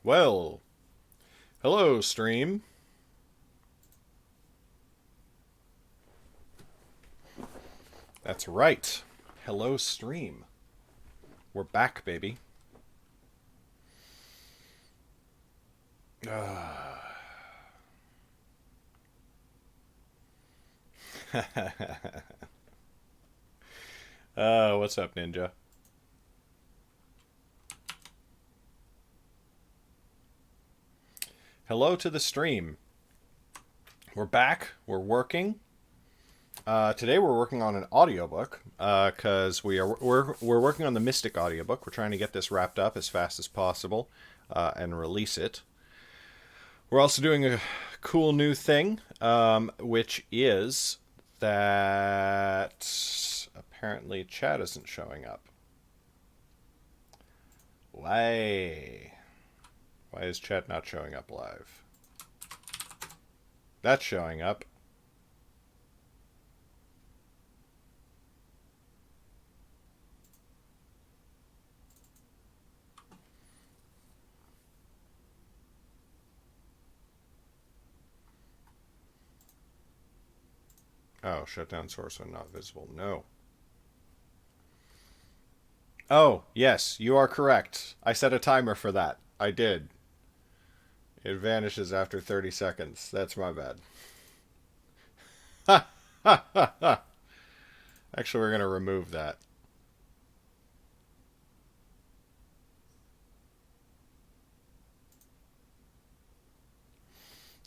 Well, hello, stream. That's right. Hello, stream. We're back, baby. What's up, Ninja? Hello to the stream. We're back. We're working. Today we're working on an audiobook because we're working on the Mystic audiobook. We're trying to get this wrapped up as fast as possible and release it. We're also doing a cool new thing, which is that apparently chat isn't showing up. Why is chat not showing up live? That's showing up. Oh, shutdown source when not visible. No. Oh, yes, you are correct. I set a timer for that. I did. It vanishes after 30 seconds. That's my bad. Ha! Ha! Ha! Ha! Actually, we're going to remove that.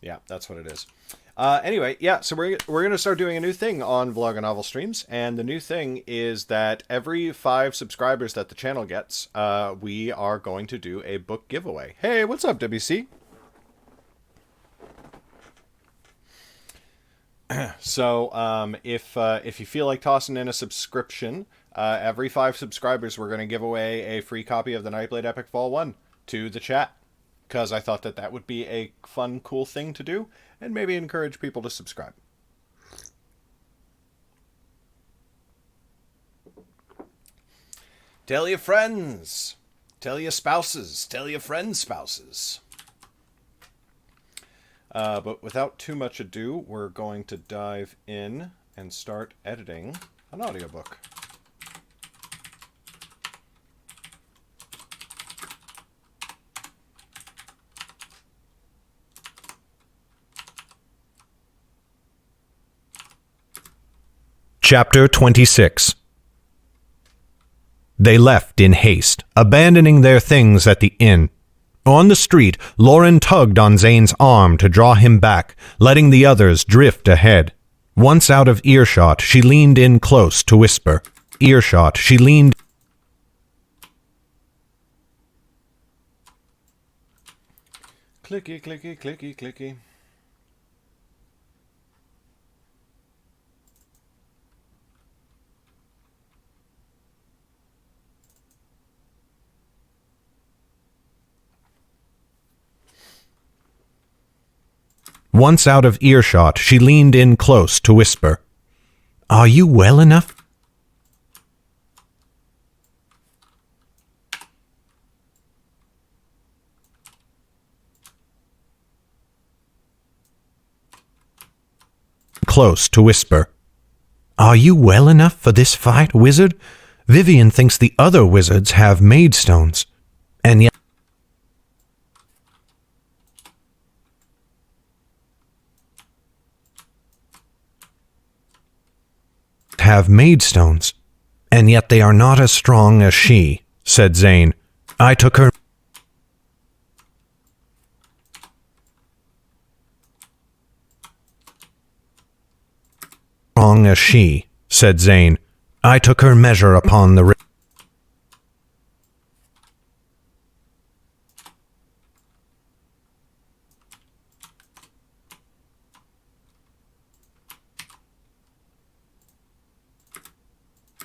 Yeah, that's what it is. Anyway, yeah, so we're going to start doing a new thing on VlogaNovel streams, and the new thing is that every 5 subscribers that the channel gets, we are going to do a book giveaway. Hey, what's up, WC? So, if you feel like tossing in a subscription, every 5 subscribers, we're going to give away a free copy of the Nightblade Epic Vol 1 to the chat. Because I thought that that would be a fun, cool thing to do, and maybe encourage people to subscribe. Tell your friends. Tell your spouses. Tell your friends' spouses. But without too much ado, we're going to dive in and start editing an audiobook. Chapter 26. They left in haste, abandoning their things at the inn. On the street, Lauren tugged on Zane's arm to draw him back, letting the others drift ahead. Once out of earshot, she leaned in close to whisper. Earshot, she leaned... Clicky, clicky, clicky, clicky. Once out of earshot, she leaned in close to whisper. Are you well enough? Close to whisper. Are you well enough for this fight, wizard? Vivian thinks the other wizards have maidstones. And yet... have maidstones, and yet they are not as strong as she, said Zane. I took her strong as she, said Zane. I took her measure upon the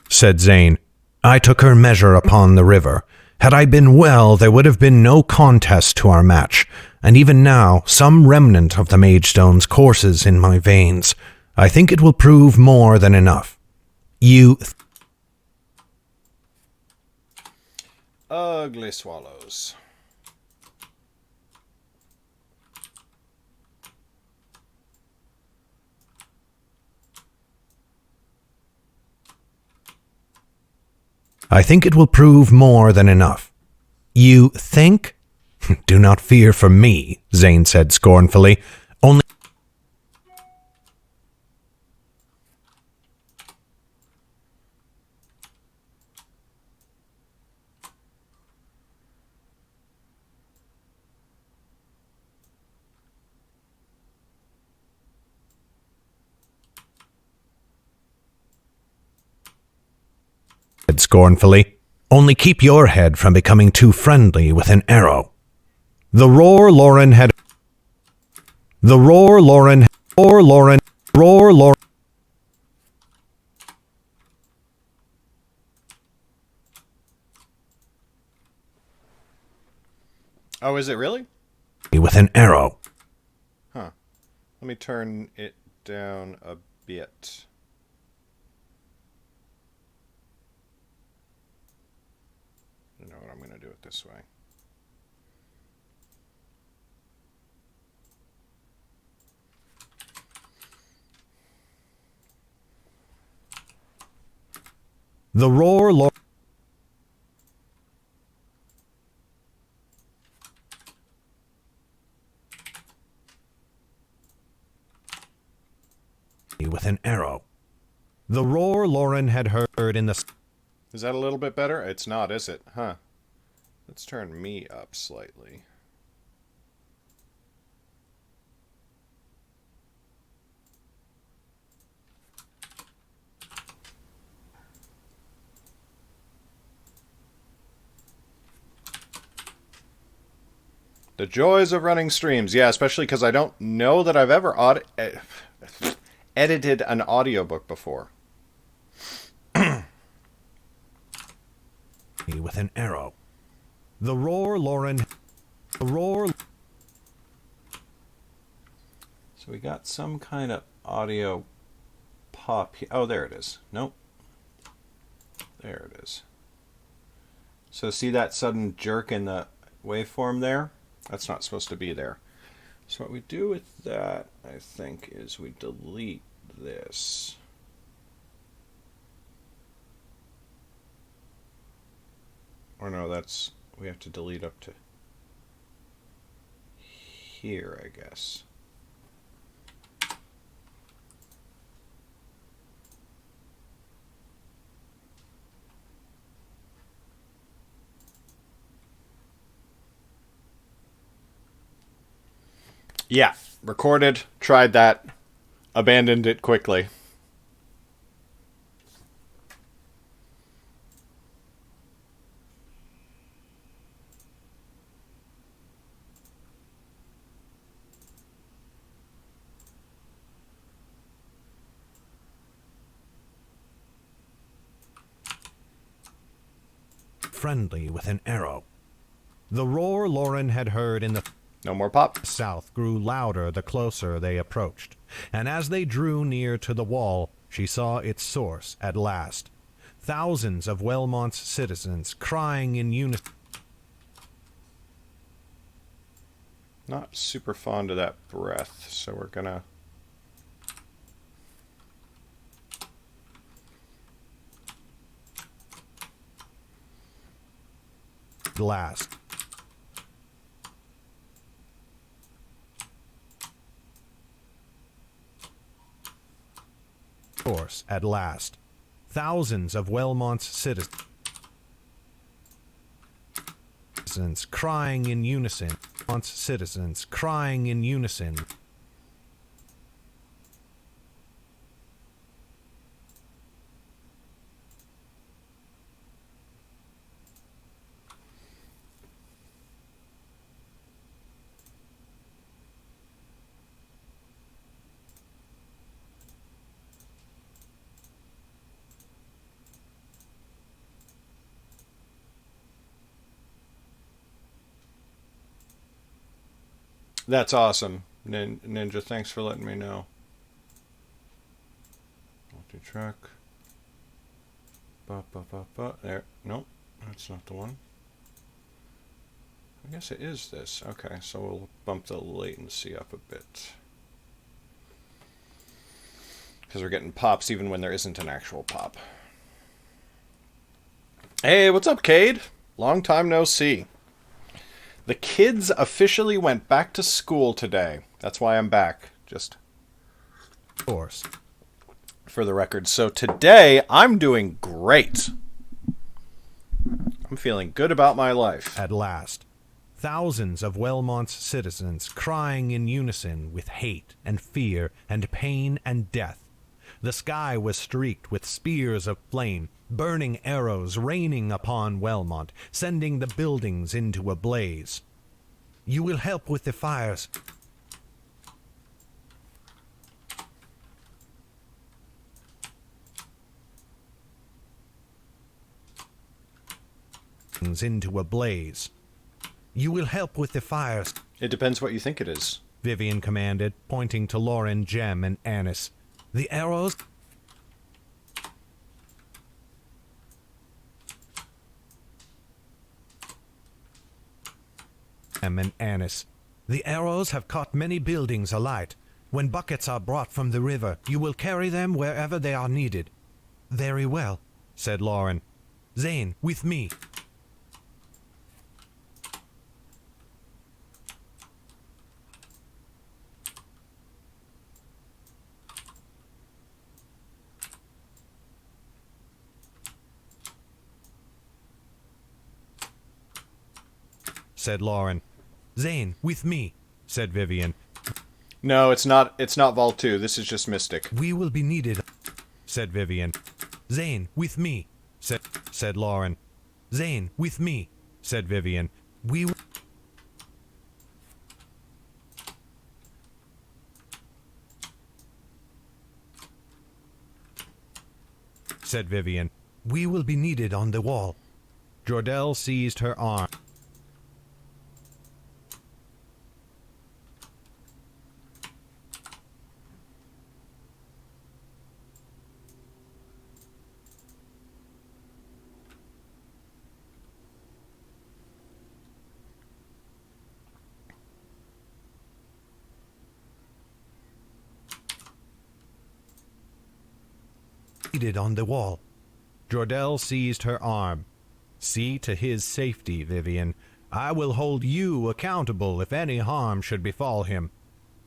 said Zane. I took her measure upon the river. Had I been well, there would have been no contest to our match, and even now some remnant of the Magestones courses in my veins. I think it will prove more than enough. You... Ugly swallows. I think it will prove more than enough. You think? Do not fear for me, Zane said scornfully. Only said scornfully. Only keep your head from becoming too friendly with an arrow. The roar Lauren had. The roar Lauren. Roar Lauren. Roar Lauren. Oh, is it really? With an arrow. Huh. Let me turn it down a bit. You know what, I'm going to do it this way. The roar Lauren. With an arrow. The roar Lauren had heard in the... Is that a little bit better? It's not, is it? Huh. Let's turn me up slightly. The joys of running streams. Yeah, especially because I don't know that I've ever edited an audiobook before. With an arrow. The roar Lauren... The roar... So we got some kind of audio pop here. Oh, there it is. Nope. There it is. So see that sudden jerk in the waveform there? That's not supposed to be there. So what we do with that, I think, is we delete this. Or no, that's... we have to delete up to here, I guess. Yeah, recorded, tried that, abandoned it quickly. Friendly with an arrow. The roar Lauren had heard in the... No more pop. South grew louder the closer they approached, and as they drew near to the wall, she saw its source at last. Thousands of Wellmont's citizens crying in unison. Not super fond of that breath, so we're gonna... Last. Source at last. Thousands of Wellmont's citizens crying in unison. Wellmont's citizens crying in unison. That's awesome. Ninja, thanks for letting me know. Multi-track. There. Nope, that's not the one. I guess it is this. Okay, so we'll bump the latency up a bit. Because we're getting pops even when there isn't an actual pop. Hey, what's up, Cade? Long time no see. The kids officially went back to school today. That's why I'm back, just Course. for the record. So today, I'm doing great. I'm feeling good about my life. At last, thousands of Wellmont's citizens crying in unison with hate and fear and pain and death. The sky was streaked with spears of flame, burning arrows raining upon Wellmont, sending the buildings into a blaze. You will help with the fires, into a blaze. You will help with the fires, It depends what you think it is. Vivian commanded, pointing to Lauren, Jem, and Annis. The arrows... Jem and Annis. The arrows have caught many buildings alight. When buckets are brought from the river, you will carry them wherever they are needed. Very well, said Lauren. Zane, with me. Said Lauren. Zane, with me, said Vivian. No, it's not. It's not Vol 2. This is just Mystic. We will be needed, said Vivian. Zane, with me, said Lauren. Zane, with me, said Vivian. We said Vivian. We will be needed on the wall. Jordell seized her arm. On the wall. Jordell seized her arm. See to his safety, Vivian. I will hold you accountable if any harm should befall him.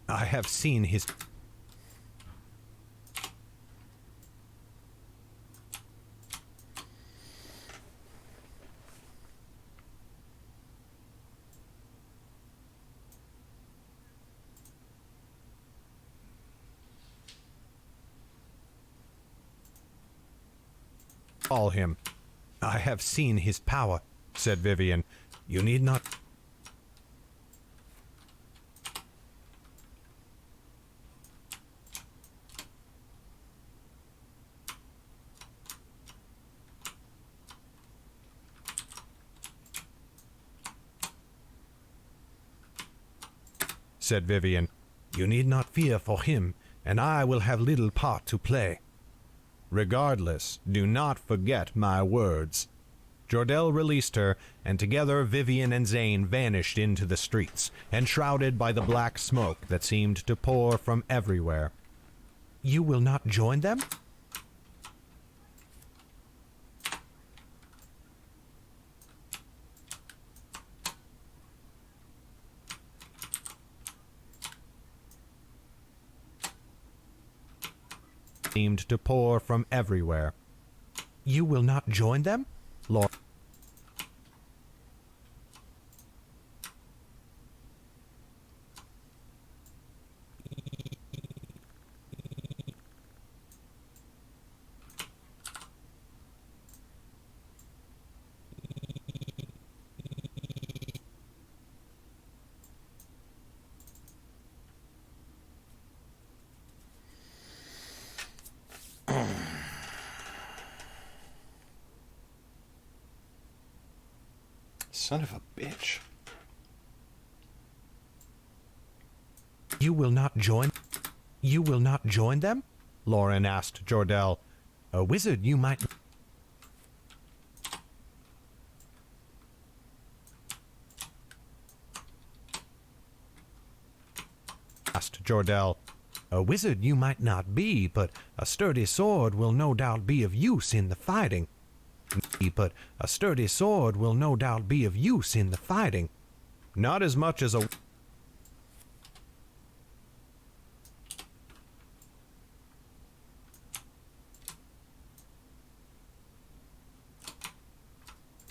I have seen his... All him. I have seen his power, said Vivian. You need not... said Vivian. You need not fear for him, and I will have little part to play. Regardless, do not forget my words. Jordell released her, and together Vivian and Zane vanished into the streets, enshrouded by the black smoke that seemed to pour from everywhere. You will not join them? Seemed to pour from everywhere. You will not join them? Lord. Son of a bitch. You will not join? You will not join them? Lauren asked Jordell. A wizard you might... asked Jordell. A wizard you might not be, but a sturdy sword will no doubt be of use in the fighting. but a sturdy sword will no doubt be of use in the fighting. Not as much as a...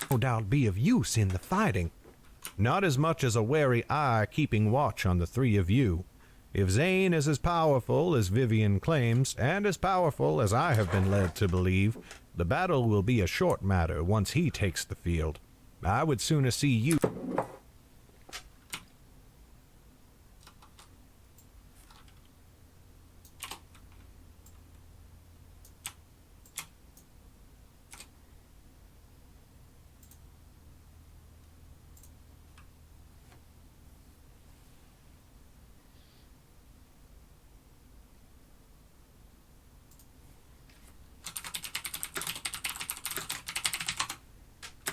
no doubt be of use in the fighting. Not as much as a wary eye keeping watch on the three of you. If Zane is as powerful as Vivian claims, and as powerful as I have been led to believe, the battle will be a short matter once he takes the field. I would sooner see you...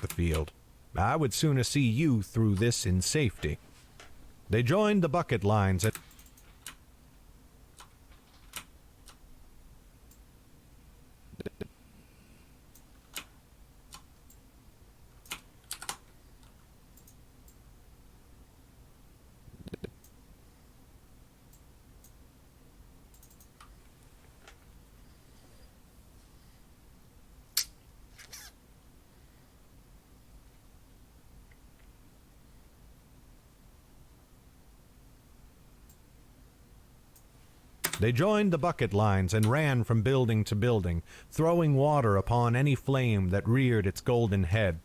the field. I would sooner see you through this in safety. They joined the bucket lines at... They joined the bucket lines and ran from building to building, throwing water upon any flame that reared its golden head.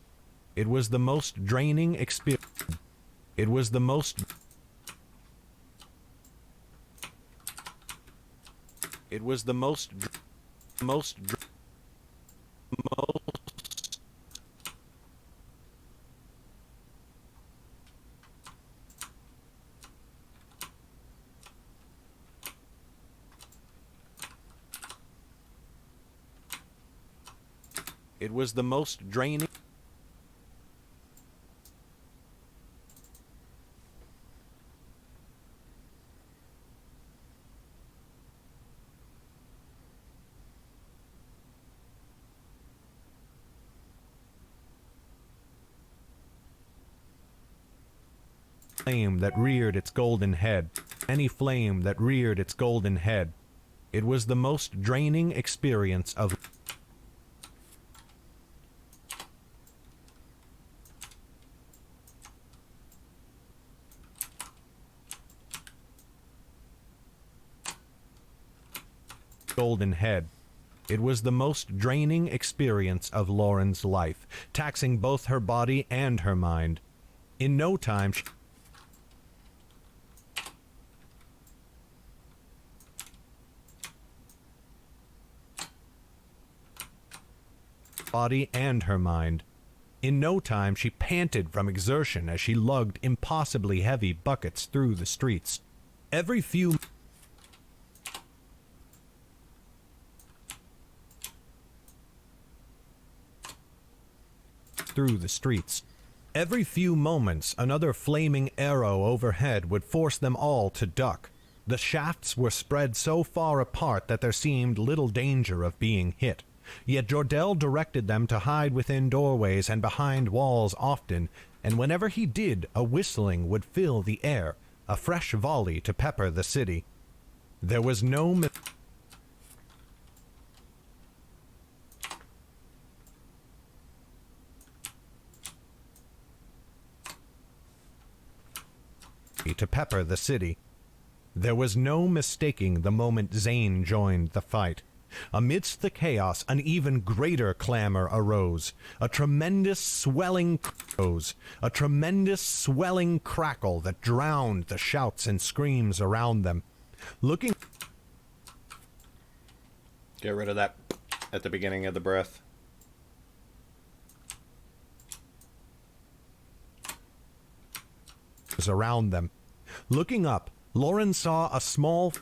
It was the most draining experience. It was the most... It was the most... most... It was the most draining... flame that reared its golden head. Any flame that reared its golden head. It was the most draining experience of... golden head. It was the most draining experience of Lauren's life, taxing both her body and her mind. In no time, body and her mind. In no time, she panted from exertion as she lugged impossibly heavy buckets through the streets. Every few through the streets. Every few moments, another flaming arrow overhead would force them all to duck. The shafts were spread so far apart that there seemed little danger of being hit. Yet Jordell directed them to hide within doorways and behind walls often, and whenever he did, a whistling would fill the air, a fresh volley to pepper the city. There was no to pepper the city. There was no mistaking the moment Zane joined the fight. Amidst the chaos, an even greater clamor arose. A tremendous swelling crackle that drowned the shouts and screams around them. Looking... Get rid of that at the beginning of the breath. around them. Looking up, Lauren saw a small...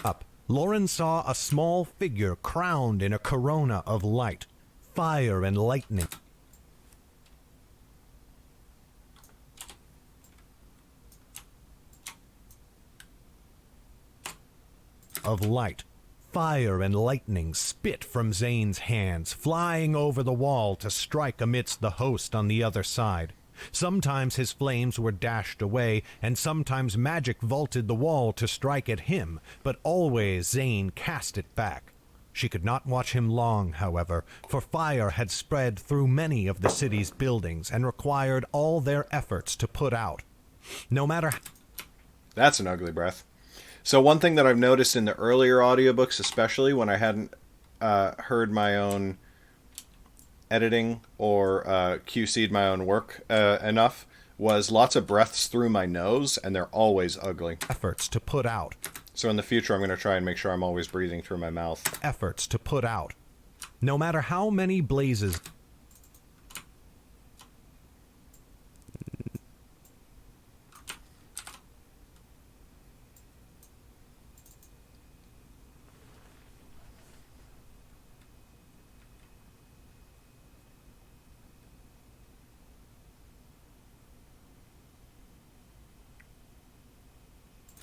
up. Lauren saw a small figure crowned in a corona of light, fire and lightning. Of light, fire and lightning spit from Zane's hands, flying over the wall to strike amidst the host on the other side. Sometimes his flames were dashed away, and sometimes magic vaulted the wall to strike at him, but always Zane cast it back. She could not watch him long, however, for fire had spread through many of the city's buildings and required all their efforts to put out. No matter... That's an ugly breath. So one thing that I've noticed in the earlier audiobooks, especially when I hadn't heard my own editing or QC'd my own work enough, was lots of breaths through my nose, and they're always ugly. Efforts to put out. So in the future, I'm going to try and make sure I'm always breathing through my mouth. Efforts to put out. No matter how many blazes...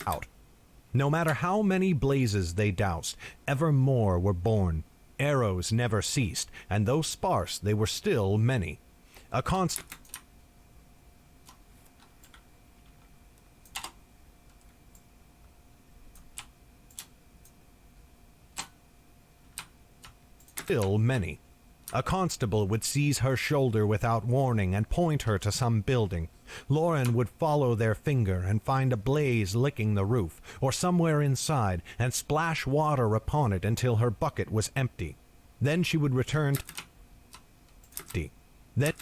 out. No matter how many blazes they doused, ever more were born. Arrows never ceased, and though sparse, they were still many. A constant... Still many. A constable would seize her shoulder without warning and point her to some building. Lauren would follow their finger and find a blaze licking the roof, or somewhere inside, and splash water upon it until her bucket was empty. Then she would return empty. Then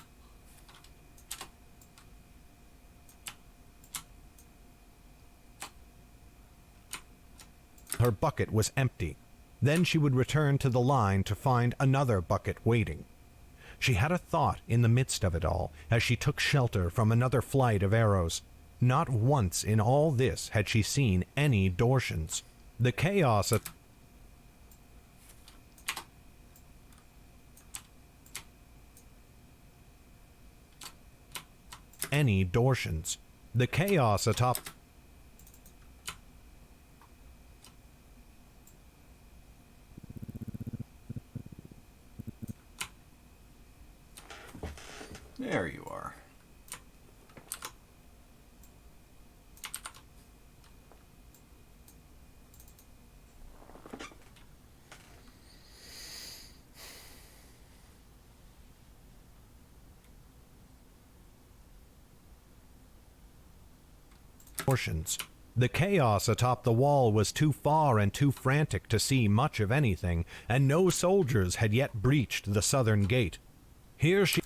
her bucket was empty. Then she would return to the line to find another bucket waiting. She had a thought in the midst of it all, as she took shelter from another flight of arrows. Not once in all this had she seen any Dortians. The chaos of any Dortians. The chaos atop There you are. portions. The chaos atop the wall was too far and too frantic to see much of anything, and no soldiers had yet breached the southern gate. Here she...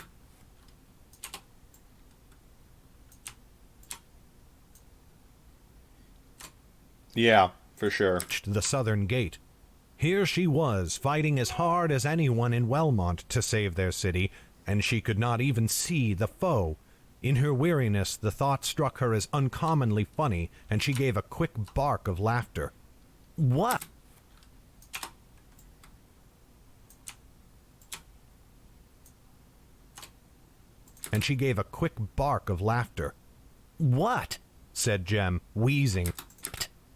Yeah, for sure. The southern gate. Here she was, fighting as hard as anyone in Wellmont to save their city, and she could not even see the foe. In her weariness, the thought struck her as uncommonly funny, and she gave a quick bark of laughter. What? And she gave a quick bark of laughter. What? Said Jem, wheezing.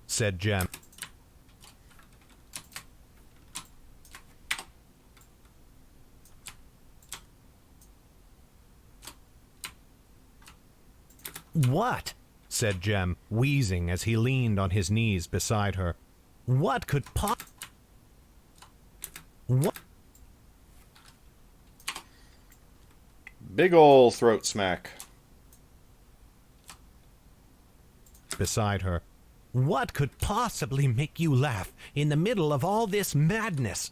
Said Jem. What? Said Jem, wheezing as he leaned on his knees beside her. What could What? Big ol' throat smack. Beside her. What could possibly make you laugh in the middle of all this madness?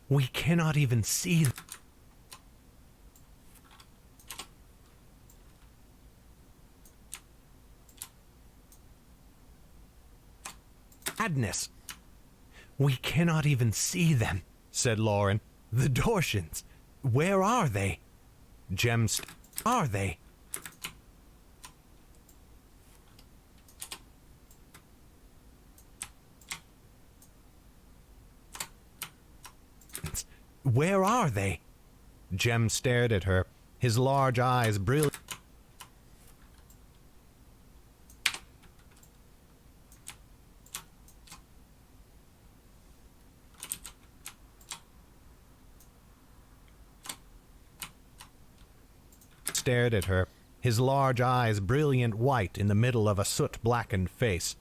We cannot even see... Madness. We cannot even see them, said Lauren. The Dortians. Where are they? Gems. Are they? Where are they? Jem stared at her, his large eyes brilliant. Stared at her, his large eyes brilliant white in the middle of a soot-blackened face.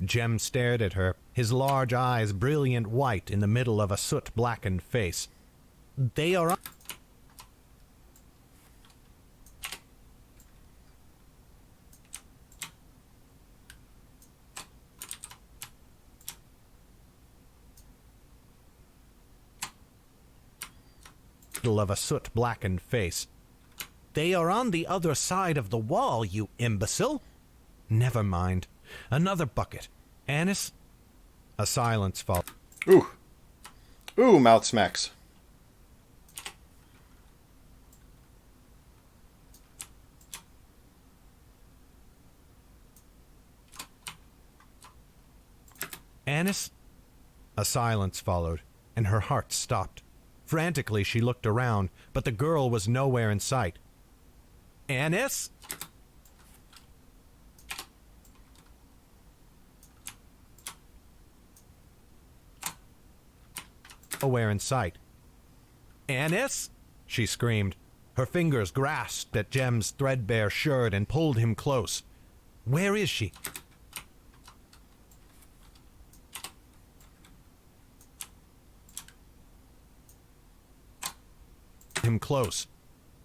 Jem stared at her, his large eyes brilliant white in the middle of a soot-blackened face. They are... middle of a soot-blackened face. They are on the other side of the wall, you imbecile. Never mind. Another bucket. Anise? A silence followed. Ooh. Ooh, mouth smacks. Anise? A silence followed, and her heart stopped. Frantically, she looked around, but the girl was nowhere in sight. Anise? Nowhere in sight. Anise? She screamed. Her fingers grasped at Jem's threadbare shirt and pulled him close. Where is she? Him close.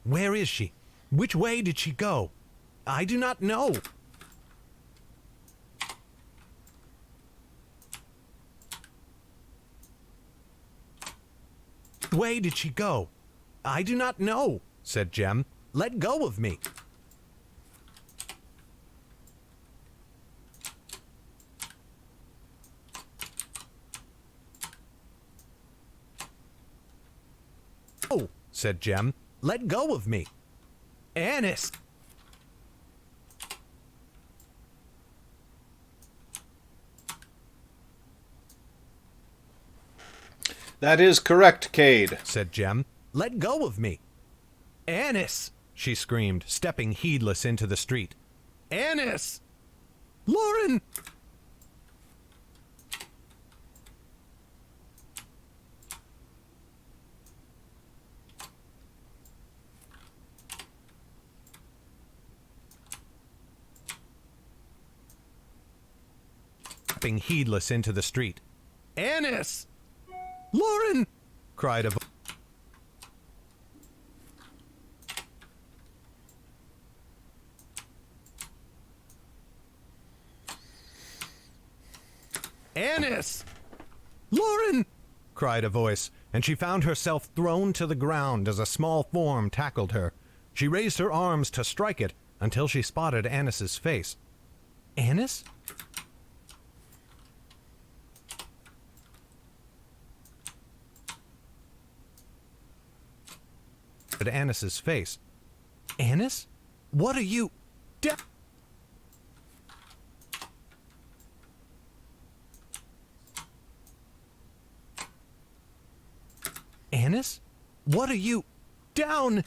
Where is she? Which way did she go? I do not know. Which way did she go? I do not know, said Jem. Let go of me. Oh, said Jem. Let go of me. Anise! That is correct, Cade, said Jem. Let go of me. Anise! She screamed, stepping heedless into the street. Anise! Lauren! Stepping heedless into the street. Anise! Lauren! Cried a voice. Anise! Lauren! Cried a voice, and she found herself thrown to the ground as a small form tackled her. She raised her arms to strike it until she spotted Anis's face. Anis? At Anis's face. Anis? What are you... Anis? What are you... Down!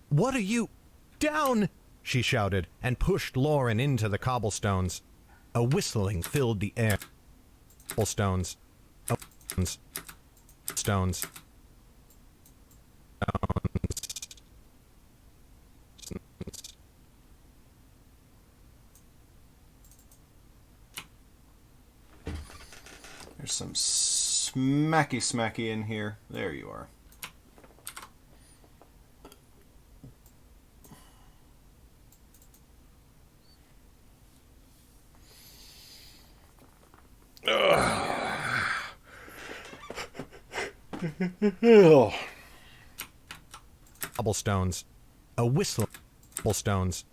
What are you... Down! She shouted, and pushed Lauren into the cobblestones. A whistling filled the air. Cobblestones. Stones. Stones. There's some smacky in here. There you are. cobblestones. A whistle. Cobblestones.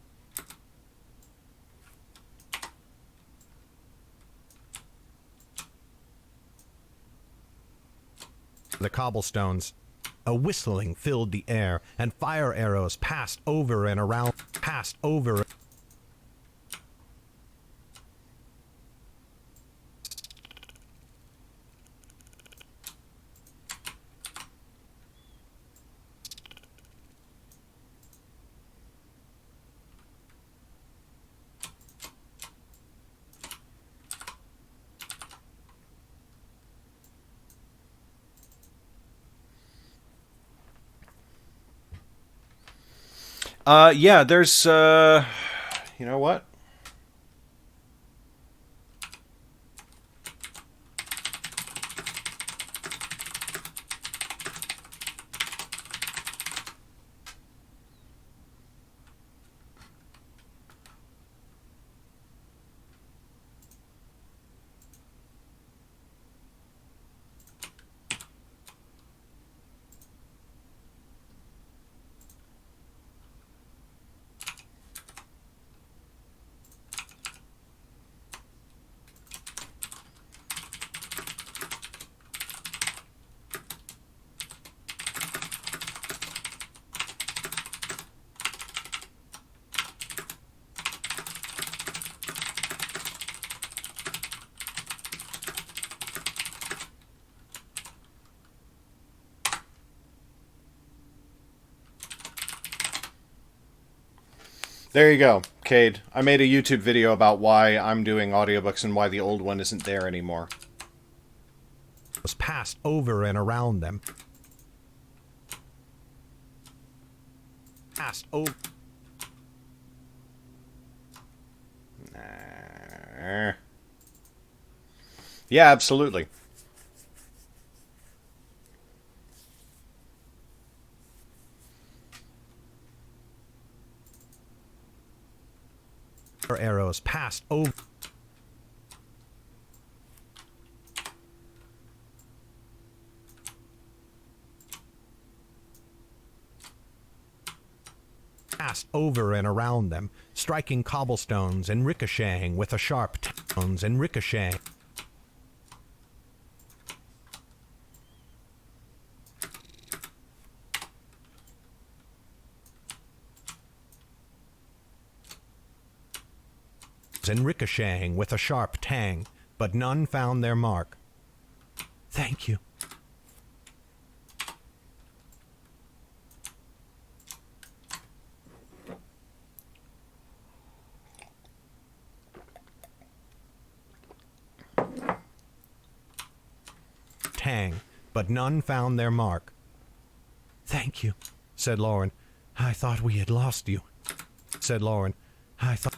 The cobblestones. A whistling filled the air, and fire arrows passed over and around. Passed over. Yeah, there's, you know what? There you go, Cade. I made a YouTube video about why I'm doing audiobooks and why the old one isn't there anymore. Was passed over and around them. Passed over. Yeah, absolutely. Arrows passed over. Passed over and around them, striking cobblestones and ricocheting with a sharp tones and ricocheting. And ricocheting with a sharp tang, but none found their mark. Thank you. Tang, but none found their mark. Thank you, said Lauren. I thought we had lost you, said Lauren. I thought...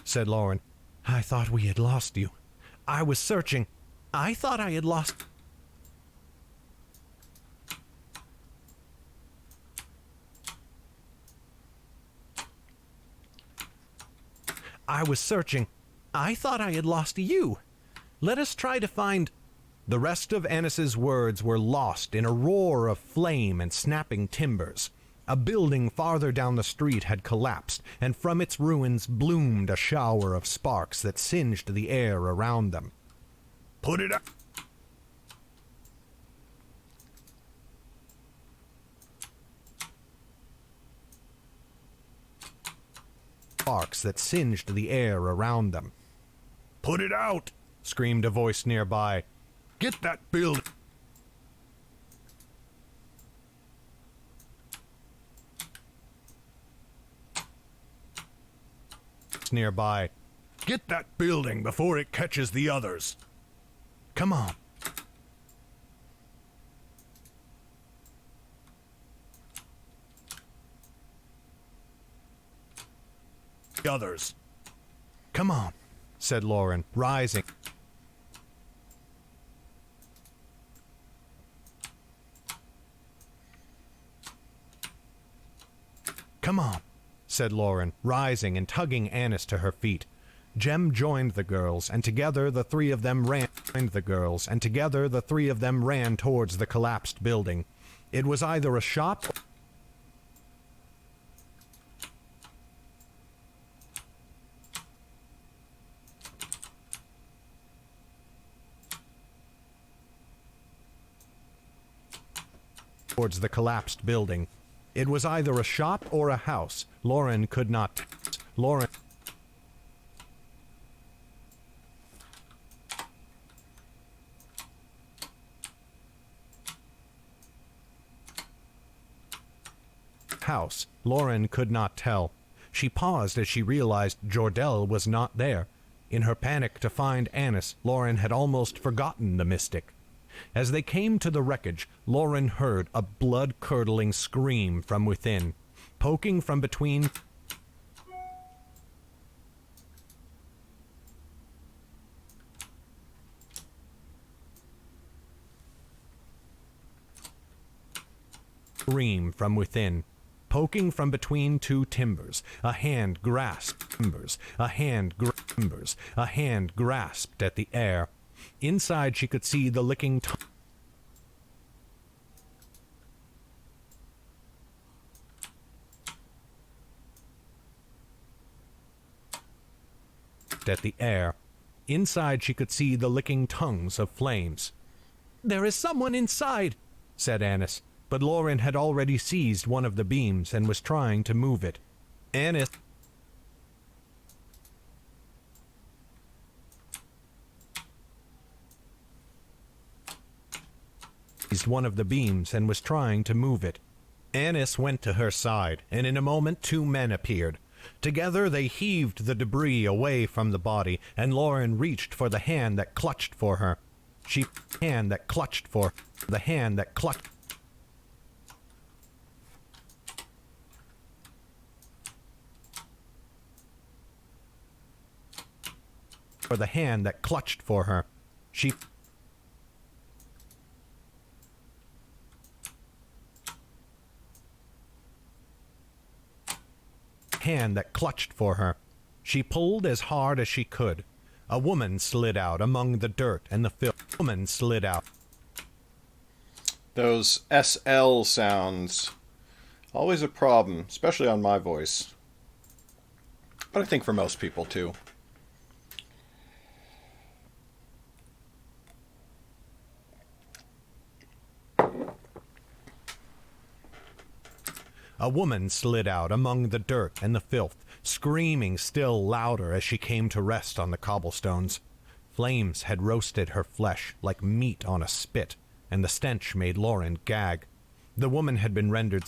said Lauren. I thought we had lost you. I was searching. I thought I had lost... I was searching. I thought I had lost you. Let us try to find... The rest of Ennis's words were lost in a roar of flame and snapping timbers. A building farther down the street had collapsed, and from its ruins bloomed a shower of sparks that singed the air around them. Put it up! Sparks that singed the air around them. Put it out! Screamed a voice nearby. Get that building! Nearby. Get that building before it catches the others. Come on. The others. Come on, said Lauren, rising. Come on, said Lauren, rising and tugging Annis to her feet. Jem joined the girls, and together the three of them ran towards the collapsed building. It was either a shop towards the collapsed building. It was either a shop or a house. Lauren could not. Lauren. House. Lauren could not tell. She paused as she realized Jordell was not there. In her panic to find Annis, Lauren had almost forgotten the mystic. As they came to the wreckage, Lauren heard a blood-curdling scream from within. Poking from between Poking from between two timbers, a hand grasped at the air. Inside she could see the licking tongue at the air. Inside she could see the licking tongues of flames. "There is someone inside," said Annis, but Lauren had already seized one of the beams and was trying to move it. Annis seized one of the beams and was trying to move it. Annis went to her side, and in a moment 2 men appeared. Together they heaved the debris away from the body, and Lauren reached for the hand that clutched for her. The hand that clutched for her. She hand that clutched for her. She pulled as hard as she could. A woman slid out among the dirt and the filth. Woman slid out. Those SL sounds, always a problem, especially on my voice. But I think for most people too. A woman slid out among the dirt and the filth, screaming still louder as she came to rest on the cobblestones. Flames had roasted her flesh like meat on a spit, and the stench made Lauren gag. The woman had been rendered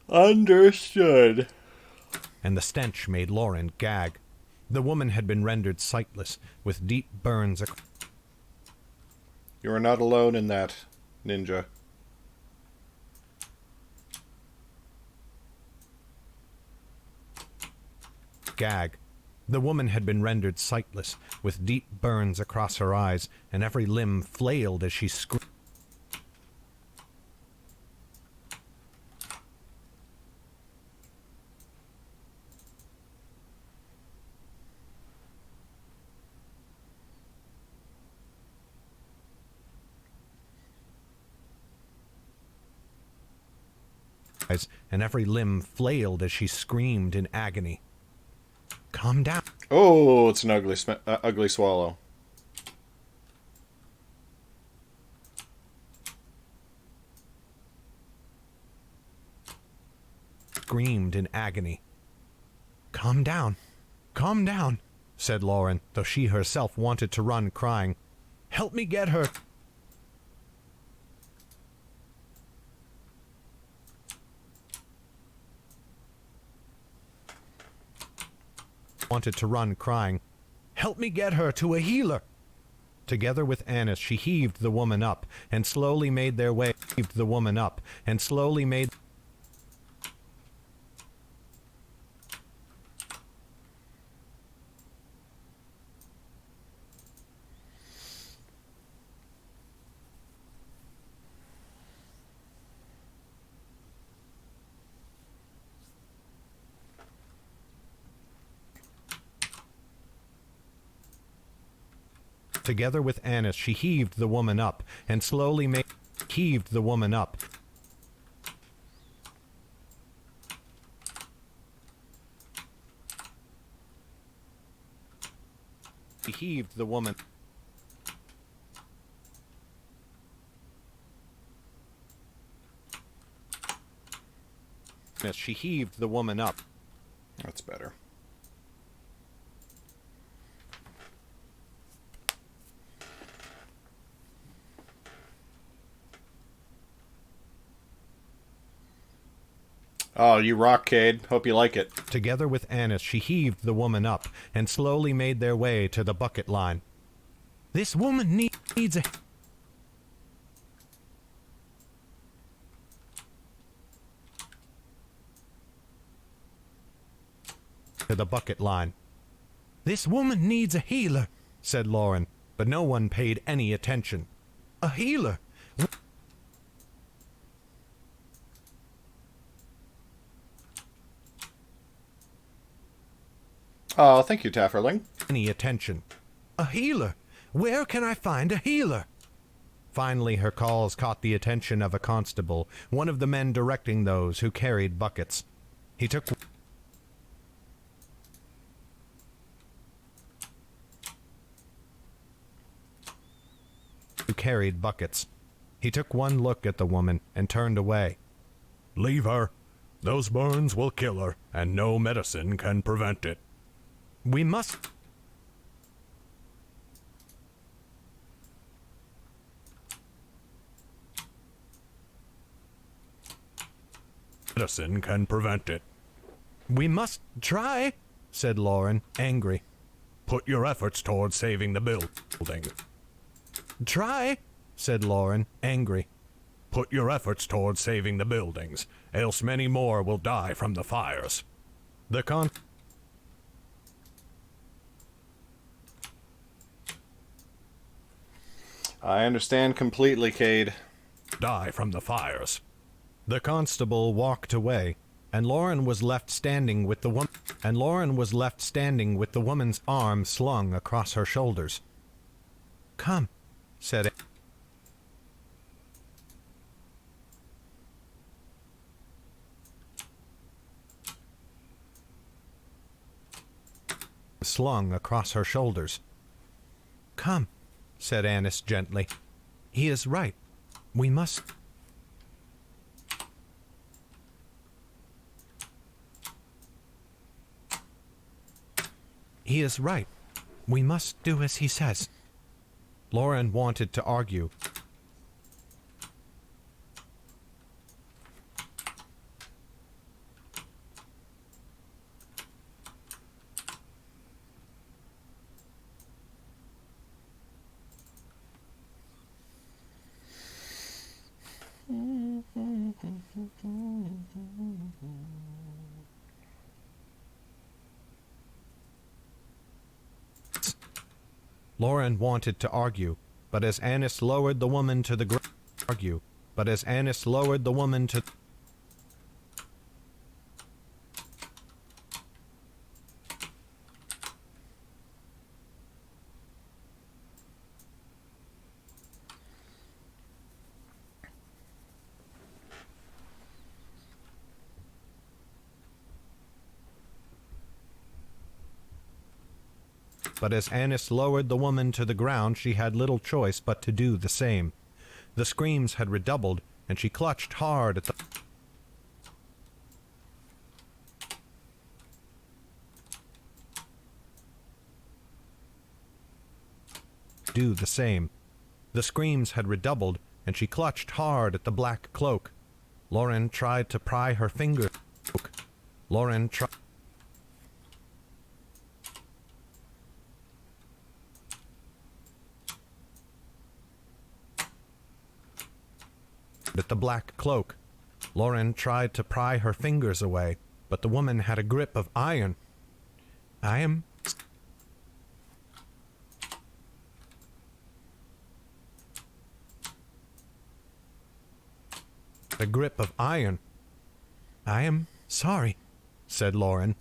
Understood. and the stench made Lauren gag. The woman had been rendered sightless, with deep burns. You are not alone in that, ninja. Gag. The woman had been rendered sightless, with deep burns across her eyes, and every limb flailed as she screamed. And every limb flailed as she screamed in agony. Calm down. Oh, it's an ugly swallow. Screamed in agony. Calm down. Calm down, said Lauren, though she herself wanted to run, crying, "Help me get her." Wanted to run, crying, "Help me get her to a healer." Together with Annis, she heaved the woman up and slowly made their way. Heaved the woman up and slowly made Together with Annis, she heaved the woman up and slowly heaved the woman up. She heaved the woman. She heaved the woman up. That's better. Oh, you rock, Cade. Hope you like it. Together with Annis, she heaved the woman up and slowly made their way to the bucket line. This woman needs a... to the bucket line. This woman needs a healer, said Lauren, but no one paid any attention. A healer? Oh, thank you, Tafferling. Any attention. A healer? Where can I find a healer? Finally, her calls caught the attention of a constable, one of the men directing those who carried buckets. He took... who carried buckets. He took one look at the woman and turned away. Leave her. Those burns will kill her, and no medicine can prevent it. We must... medicine can prevent it. We must try, said Lauren, angry. Put your efforts towards saving the building. Try, said Lauren, angry. Put your efforts towards saving the buildings, else many more will die from the fires. The I understand completely, Cade. die from the fires. The constable walked away, and Lauren was left standing with the woman's arm slung across her shoulders. Come, said it. Slung across her shoulders. Come, said Annis gently. He is right. We must... He is right. We must do as he says. Lauren wanted to argue. Lauren wanted to argue, but as Annis lowered the woman to the ground, she had little choice but to do the same. The screams had redoubled, and she clutched hard at the... do the same. The screams had redoubled, and she clutched hard at the black cloak. Lauren tried to pry her finger. Lauren tried... at the black cloak. Lauren tried to pry her fingers away, but the woman had a grip of iron. I am... a grip of iron. I am sorry, said Lauren,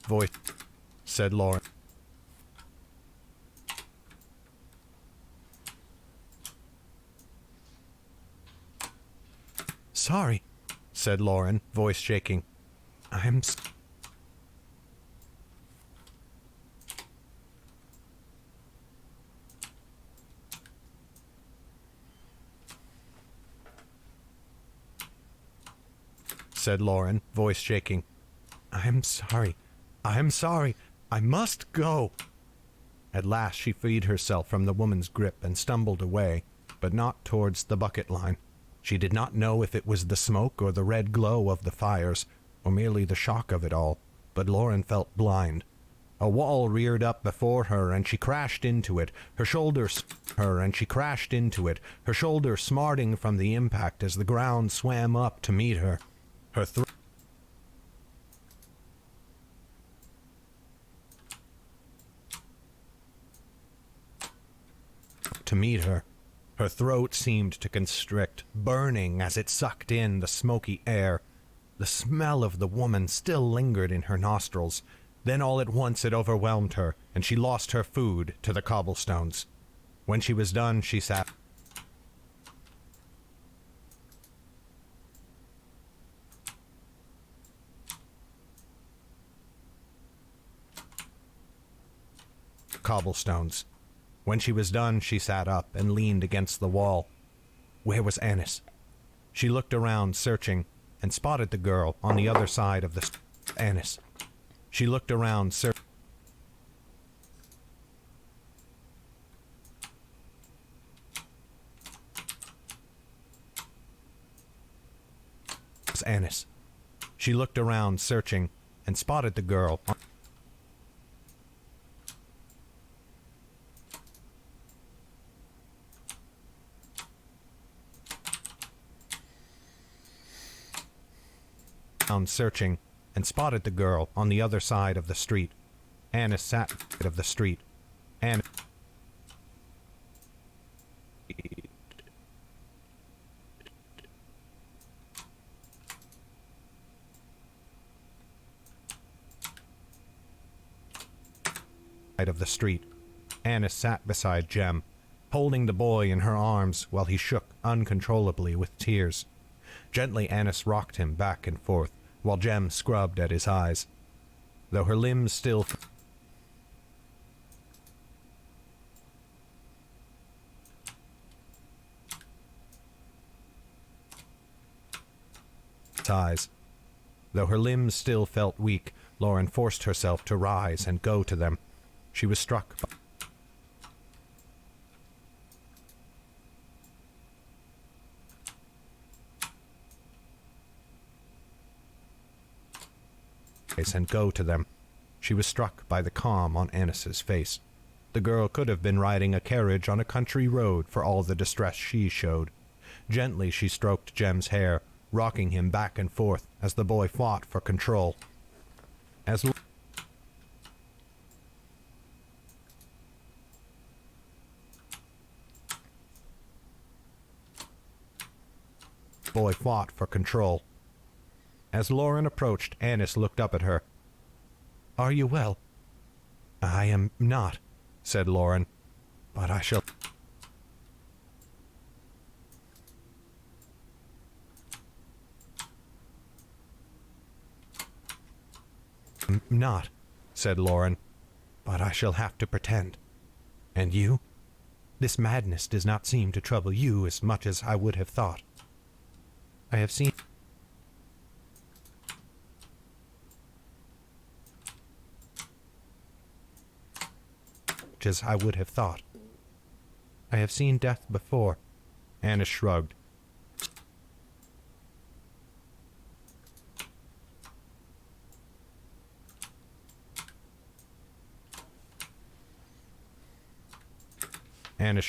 sorry, said Lauren, voice shaking. Said Lauren, voice shaking. I'm sorry. I'm sorry. I must go. At last she freed herself from the woman's grip and stumbled away, but not towards the bucket line. She did not know if it was the smoke or the red glow of the fires, or merely the shock of it all, but Lauren felt blind. A wall reared up before her, and she crashed into it, her shoulder smarting from the impact as the ground swam up to meet her. Her throat Her throat seemed to constrict, burning as it sucked in the smoky air. The smell of the woman still lingered in her nostrils. Then all at once it overwhelmed her, and she lost her food to the cobblestones. When she was done, she sat cobblestones. When she was done, she sat up and leaned against the wall. Where was Annis? She looked around, searching, and spotted the girl on the other side of the Annis. She looked around, Annis. She looked around, searching, and spotted the girl searching, and spotted the girl on the other side of the street. Annis sat of the street. Annis of the street. Annis sat beside Jem, holding the boy in her arms while he shook uncontrollably with tears. Gently Annis rocked him back and forth, while Jem scrubbed at his eyes. Though her limbs still felt weak, Lauren forced herself to rise and go to them. She was struck by the calm on Annis's face. The girl could have been riding a carriage on a country road for all the distress she showed. Gently she stroked Jem's hair, rocking him back and forth as the boy fought for control. As Lauren approached, Annis looked up at her. Are you well? I am not, said Lauren, but I shall. Not, said Lauren, but I shall have to pretend. And you? This madness does not seem to trouble you as much as I would have thought. I have seen death before. Annis shrugged. Annis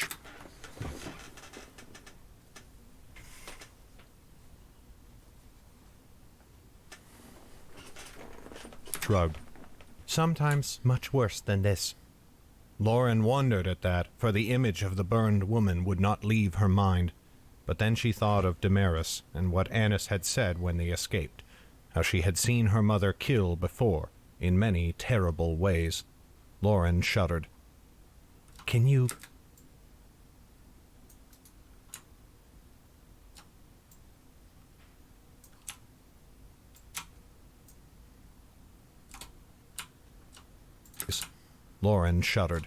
shrugged. Sometimes much worse than this. Lauren wondered at that, for the image of the burned woman would not leave her mind. But then she thought of Damaris and what Annis had said when they escaped, how she had seen her mother kill before, in many terrible ways. Lauren shuddered. Can you... Lauren shuddered.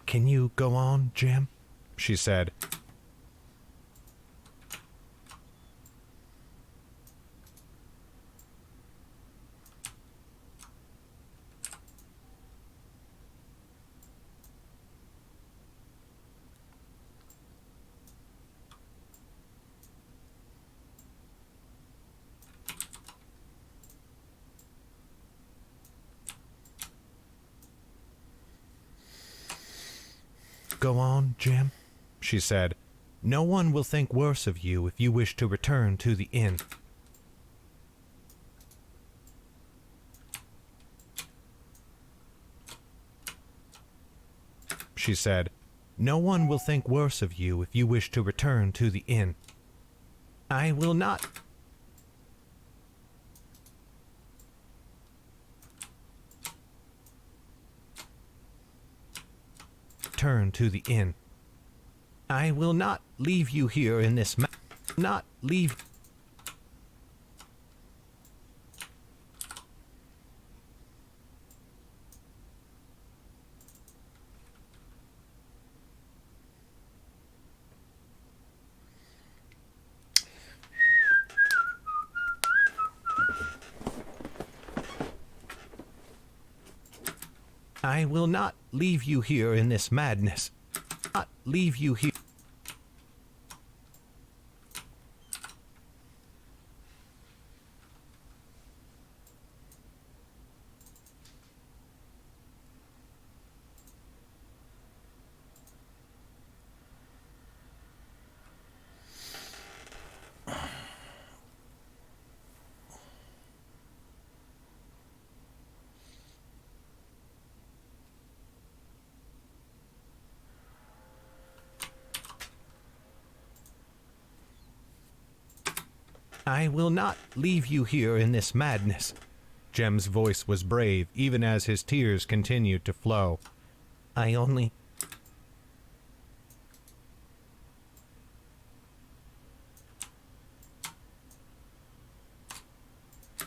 Can you go on, Jim? She said. Go on, Jim, she said. No one will think worse of you if you wish to return to the inn. She said, no one will think worse of you if you wish to return to the inn. I will not. Turn to the inn. I will not leave you here in this not leave. I will not leave you here in this madness. Not leave you here. I will not leave you here in this madness. Jem's voice was brave, even as his tears continued to flow. I only...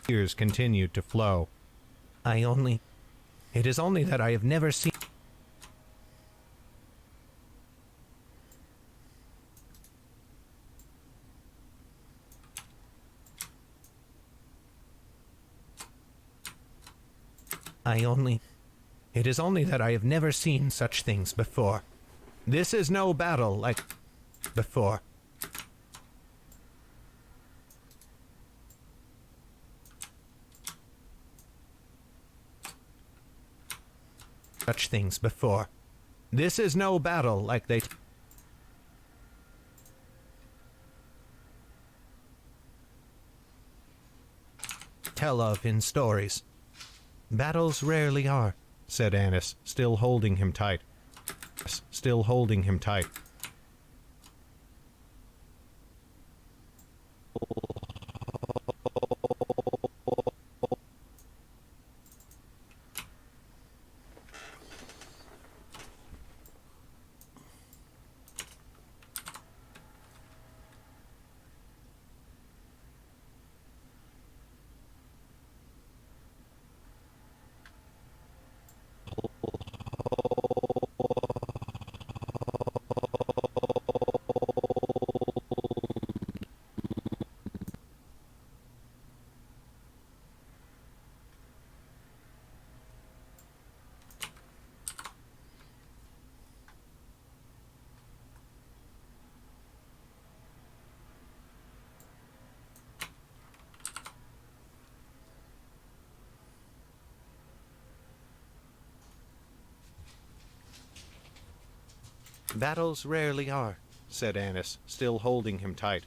Tears continued to flow. I only... It is only that I have never seen... It is only that I have never seen such things before. This is no battle like before. Such things before. This is no battle like they tell of in stories. Battles rarely are, said Annis, still holding him tight. Still holding him tight. Battles rarely are, said Annis, still holding him tight.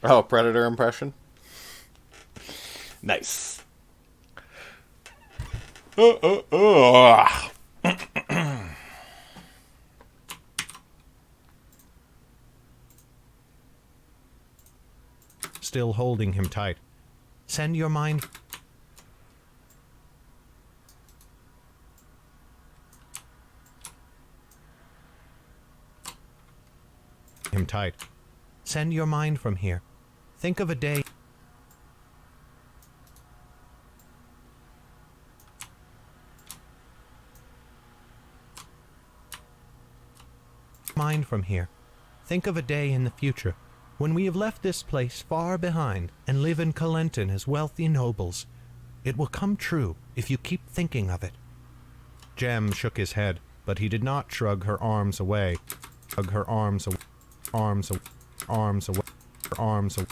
Oh, Predator impression? Nice. Still holding him tight. Send your mind... him tight. Send your mind from here. Think of a day. mind from here. Think of a day in the future, when we have left this place far behind and live in Calenton as wealthy nobles. It will come true if you keep thinking of it. Jem shook his head, but he did not shrug her arms away. Shrug her arms away. Arms away. Arms away. Arms away.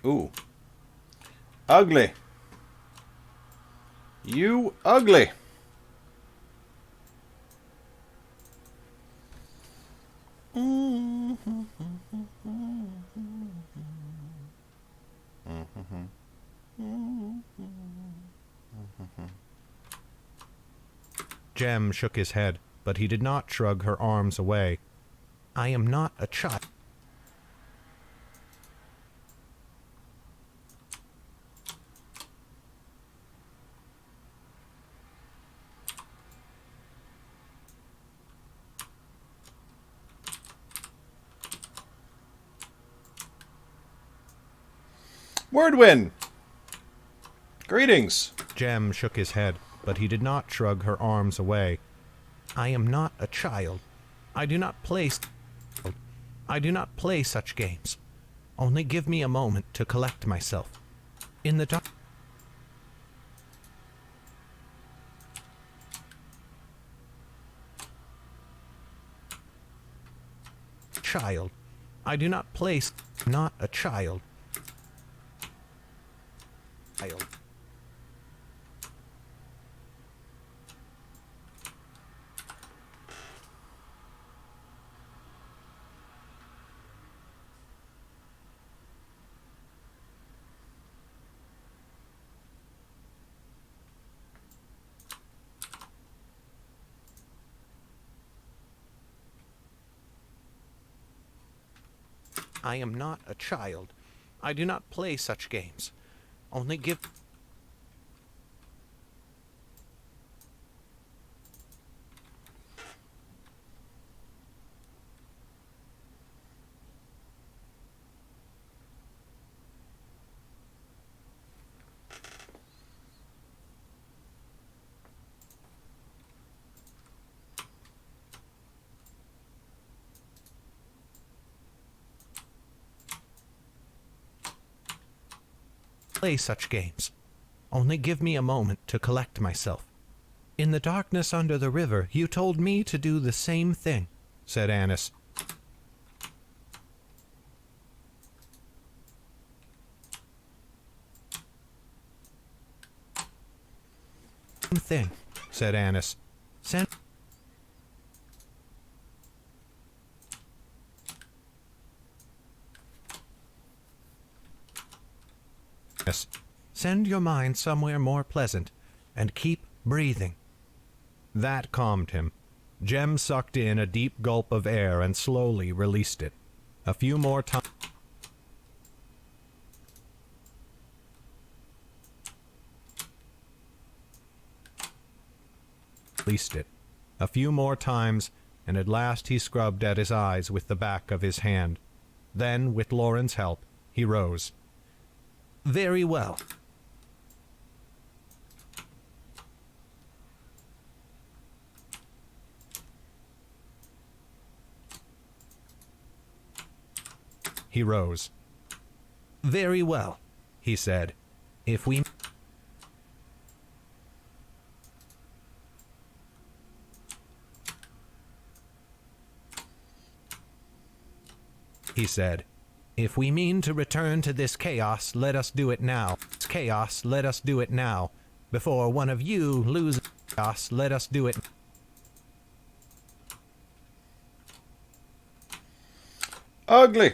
Ooh. Ugly. You ugly. Jem shook his head, but he did not shrug her arms away. I am not a child. Wordwin! Greetings! Jem shook his head, but he did not shrug her arms away. I am not a child. I do not play such games. Only give me a moment to collect myself. In the dark... Child. I do not play... Not a child. Child. I am not a child. I do not play such games. Only give... play such games. Only give me a moment to collect myself. In the darkness under the river, you told me to do the same thing, said Annis. Same thing, said Annis. Send... Send your mind somewhere more pleasant, and keep breathing. That calmed him. Jem sucked in a deep gulp of air and slowly released it. A few more times. Released it. A few more times, and at last he scrubbed at his eyes with the back of his hand. Then, with Lauren's help, he rose. Very well. He rose. Very well, he said. If we... He said. If we mean to return to this chaos, let us do it now. Chaos, let us do it now. Before one of you loses chaos, let us do it. Ugly.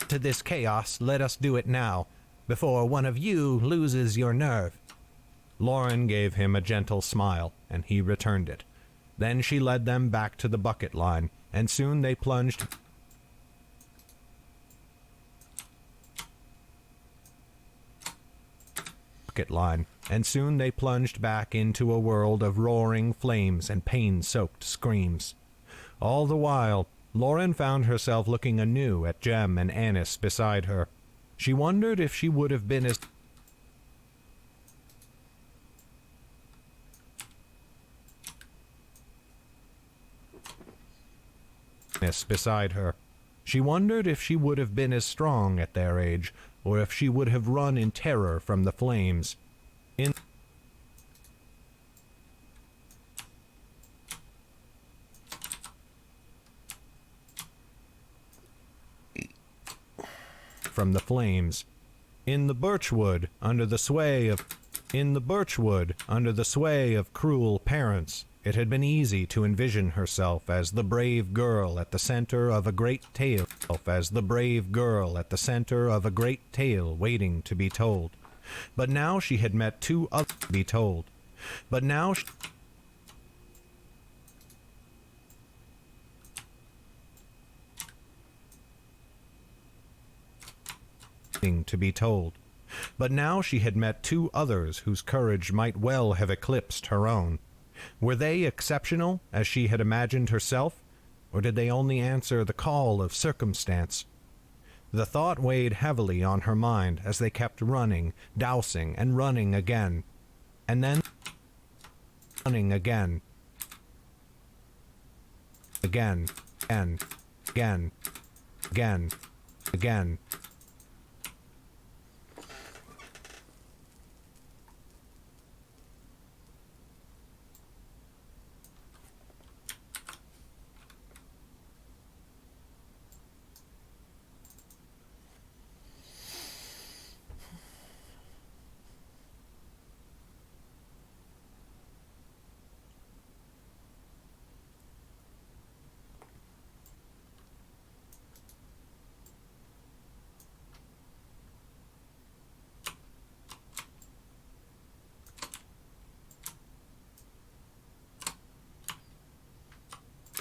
To this chaos, let us do it now, before one of you loses your nerve. Lauren gave him a gentle smile, and he returned it. Then she led them back to the bucket line, and soon they plunged bucket line, and soon they plunged back into a world of roaring flames and pain-soaked screams. All the while, Lauren found herself looking anew at Jem and Annis beside her. She wondered if she would have been as beside her. She wondered if she would have been as strong at their age, or if she would have run in terror from the flames. In the birchwood, under the sway of cruel parents, it had been easy to envision herself as the brave girl at the center of a great tale, waiting to be told. But now she had met two others to be told. But now she to be told. But now she had met two others whose courage might well have eclipsed her own. Were they exceptional, as she had imagined herself, or did they only answer the call of circumstance? The thought weighed heavily on her mind as they kept running, dousing, and running again. And then running again. Again.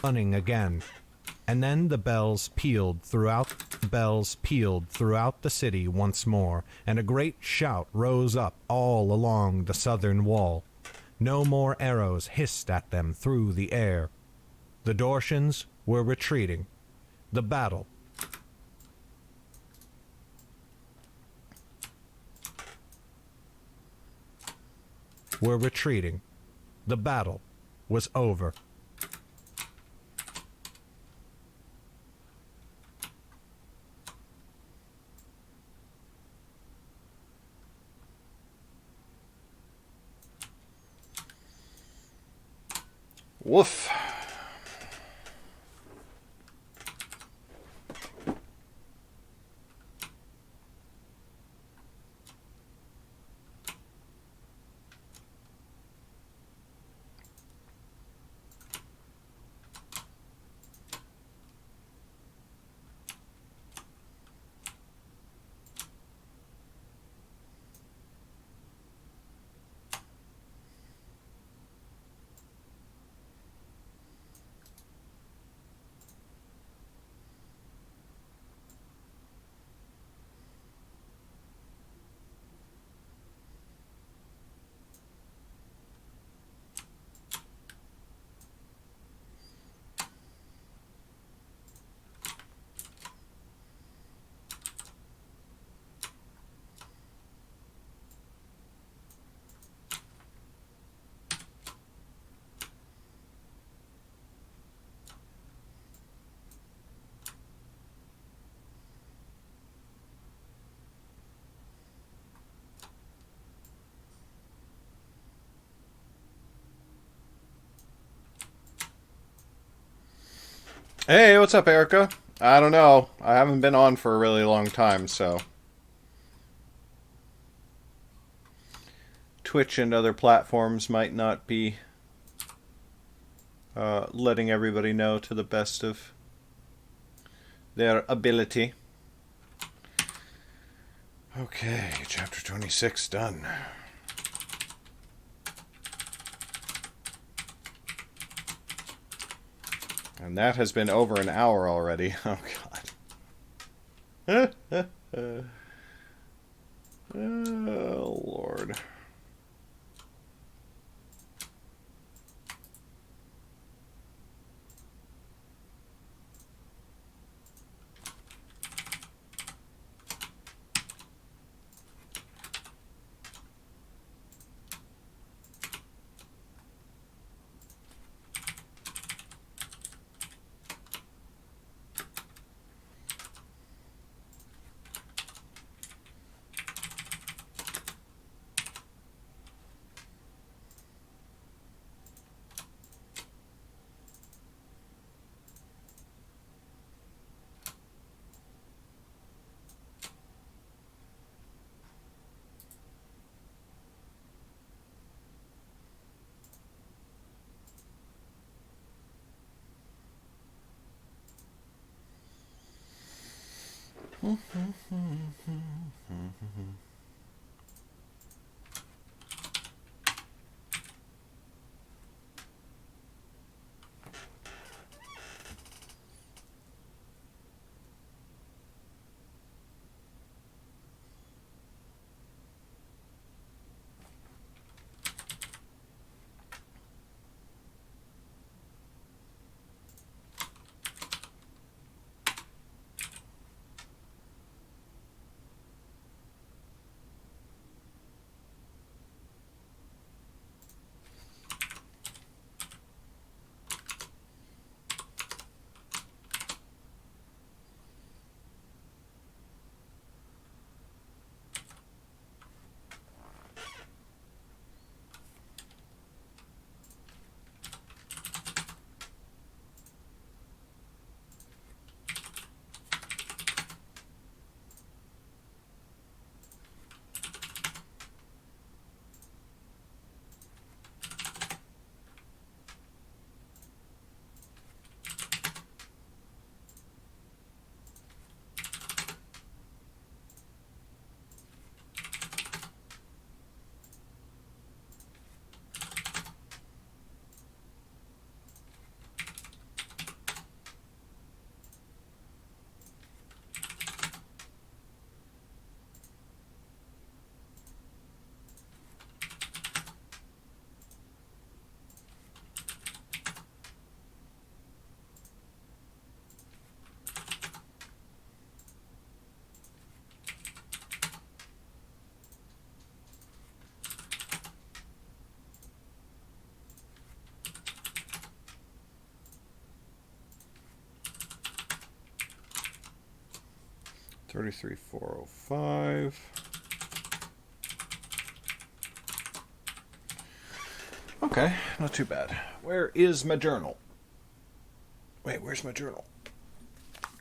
Running again. And then the bells pealed throughout the city once more, and a great shout rose up all along the southern wall. No more arrows hissed at them through the air. The Dorshans were retreating. The battle was over. Woof. Hey, what's up, Erica? I don't know. I haven't been on for a really long time, so Twitch and other platforms might not be letting everybody know to the best of their ability. Okay, chapter 26 done. And that has been over an hour already. Oh, God. Oh, Lord. $33,405. Okay, not too bad. Where is my journal? Wait, where's my journal?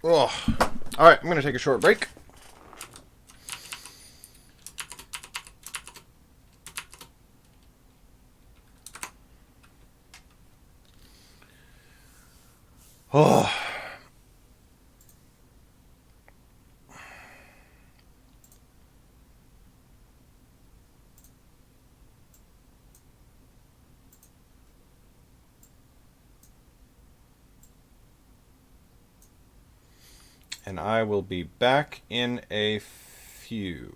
Oh. Alright, I'm going to take a short break. Oh. And I will be back in a few.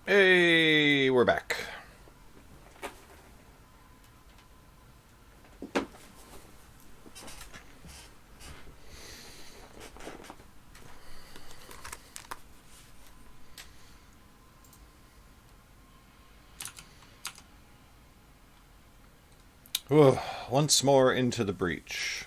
Hey, we're back. Whew, once more into the breach.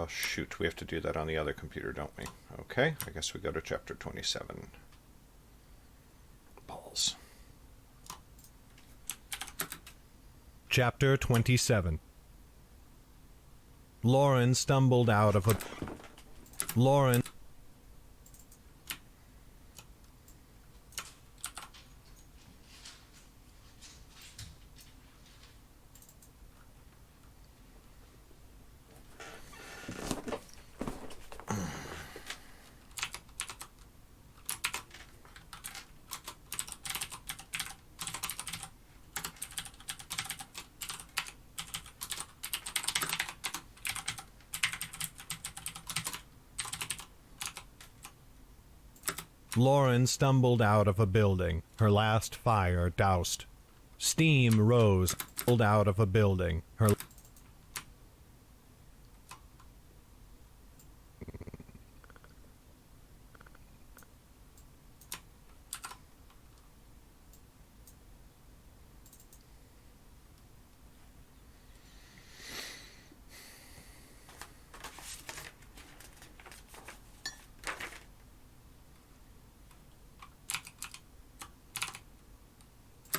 Shoot, we have to do that on the other computer, don't we? Okay, I guess we go to chapter 27. Balls. Chapter 27. Lauren stumbled out of a... Lauren... Lauren stumbled out of a building, her last fire doused. Steam rose, pulled out of a building, her...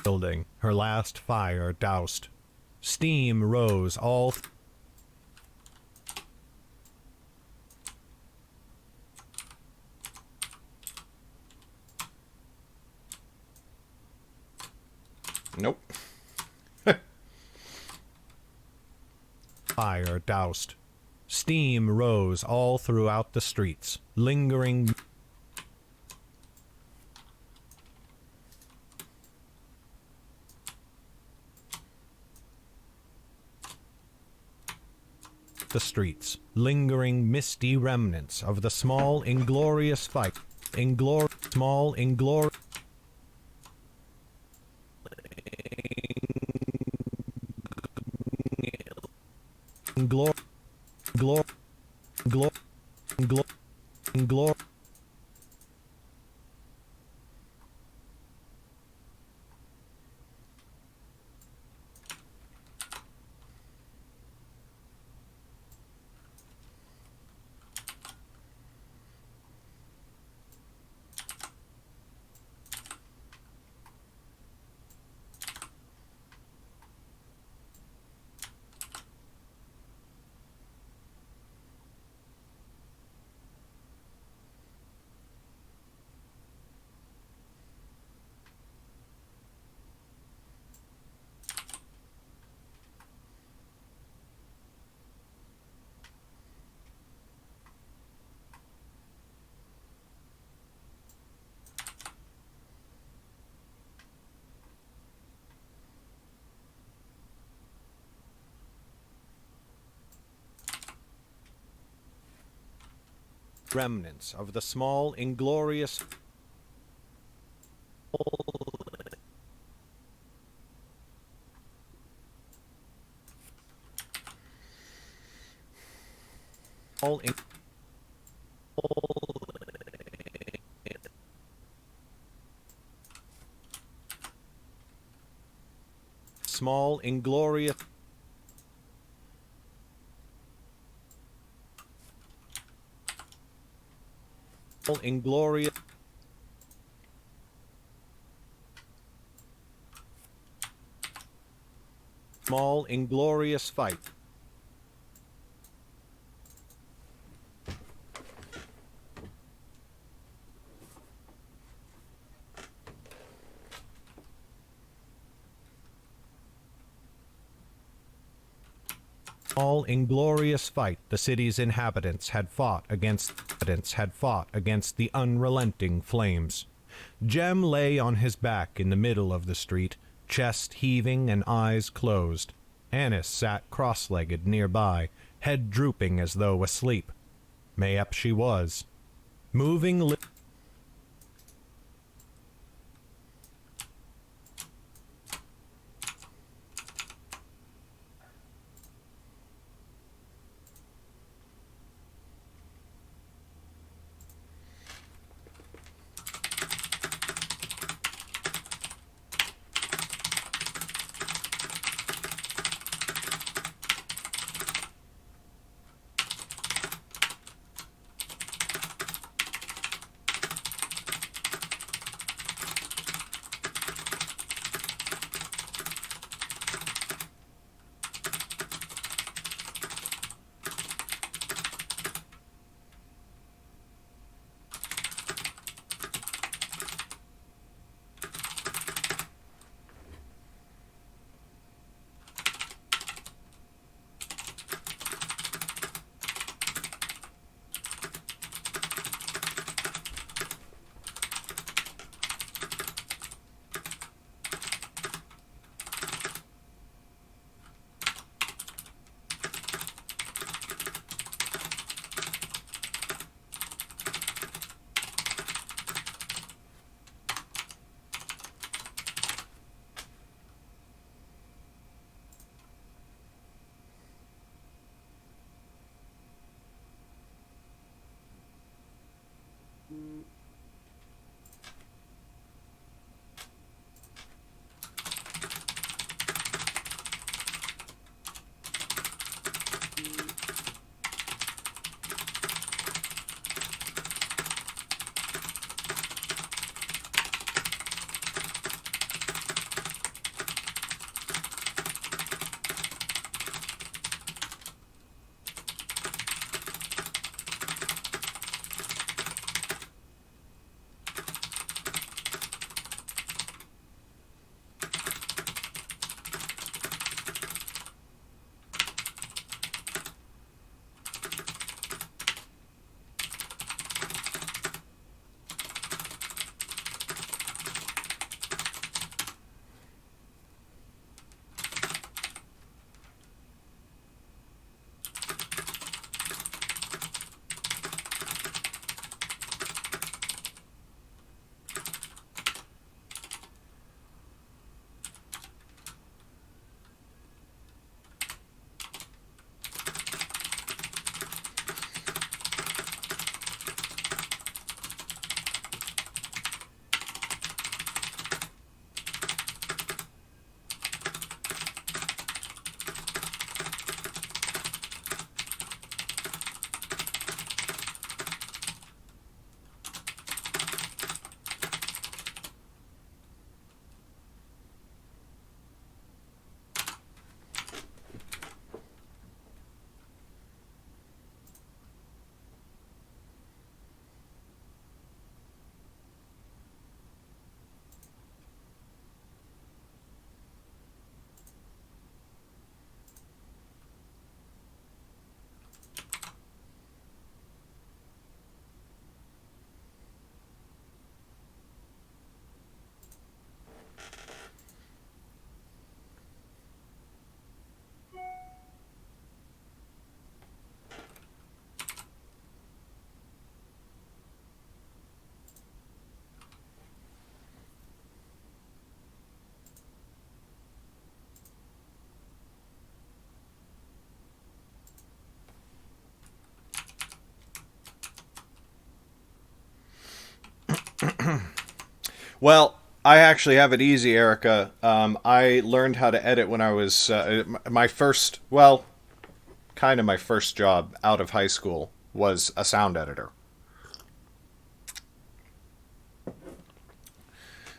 building, her last fire doused. Steam rose all... Nope. Fire doused. Steam rose all throughout the streets, lingering... the streets, lingering misty remnants of the small inglorious fight. Small inglorious... Glor... Glor... Glor... Glor... Glor... remnants of the small inglorious... All in... Small inglorious... Inglorious... Small inglorious fight. all inglorious fight the city's inhabitants had fought against the unrelenting flames. Jem lay on his back in the middle of the street, chest heaving and eyes closed. Annis sat cross-legged nearby, head drooping as though asleep. Mayhap she was. Moving Well, I actually have it easy, Erica. I learned how to edit when I was my first, well, kind of my first job out of high school was a sound editor.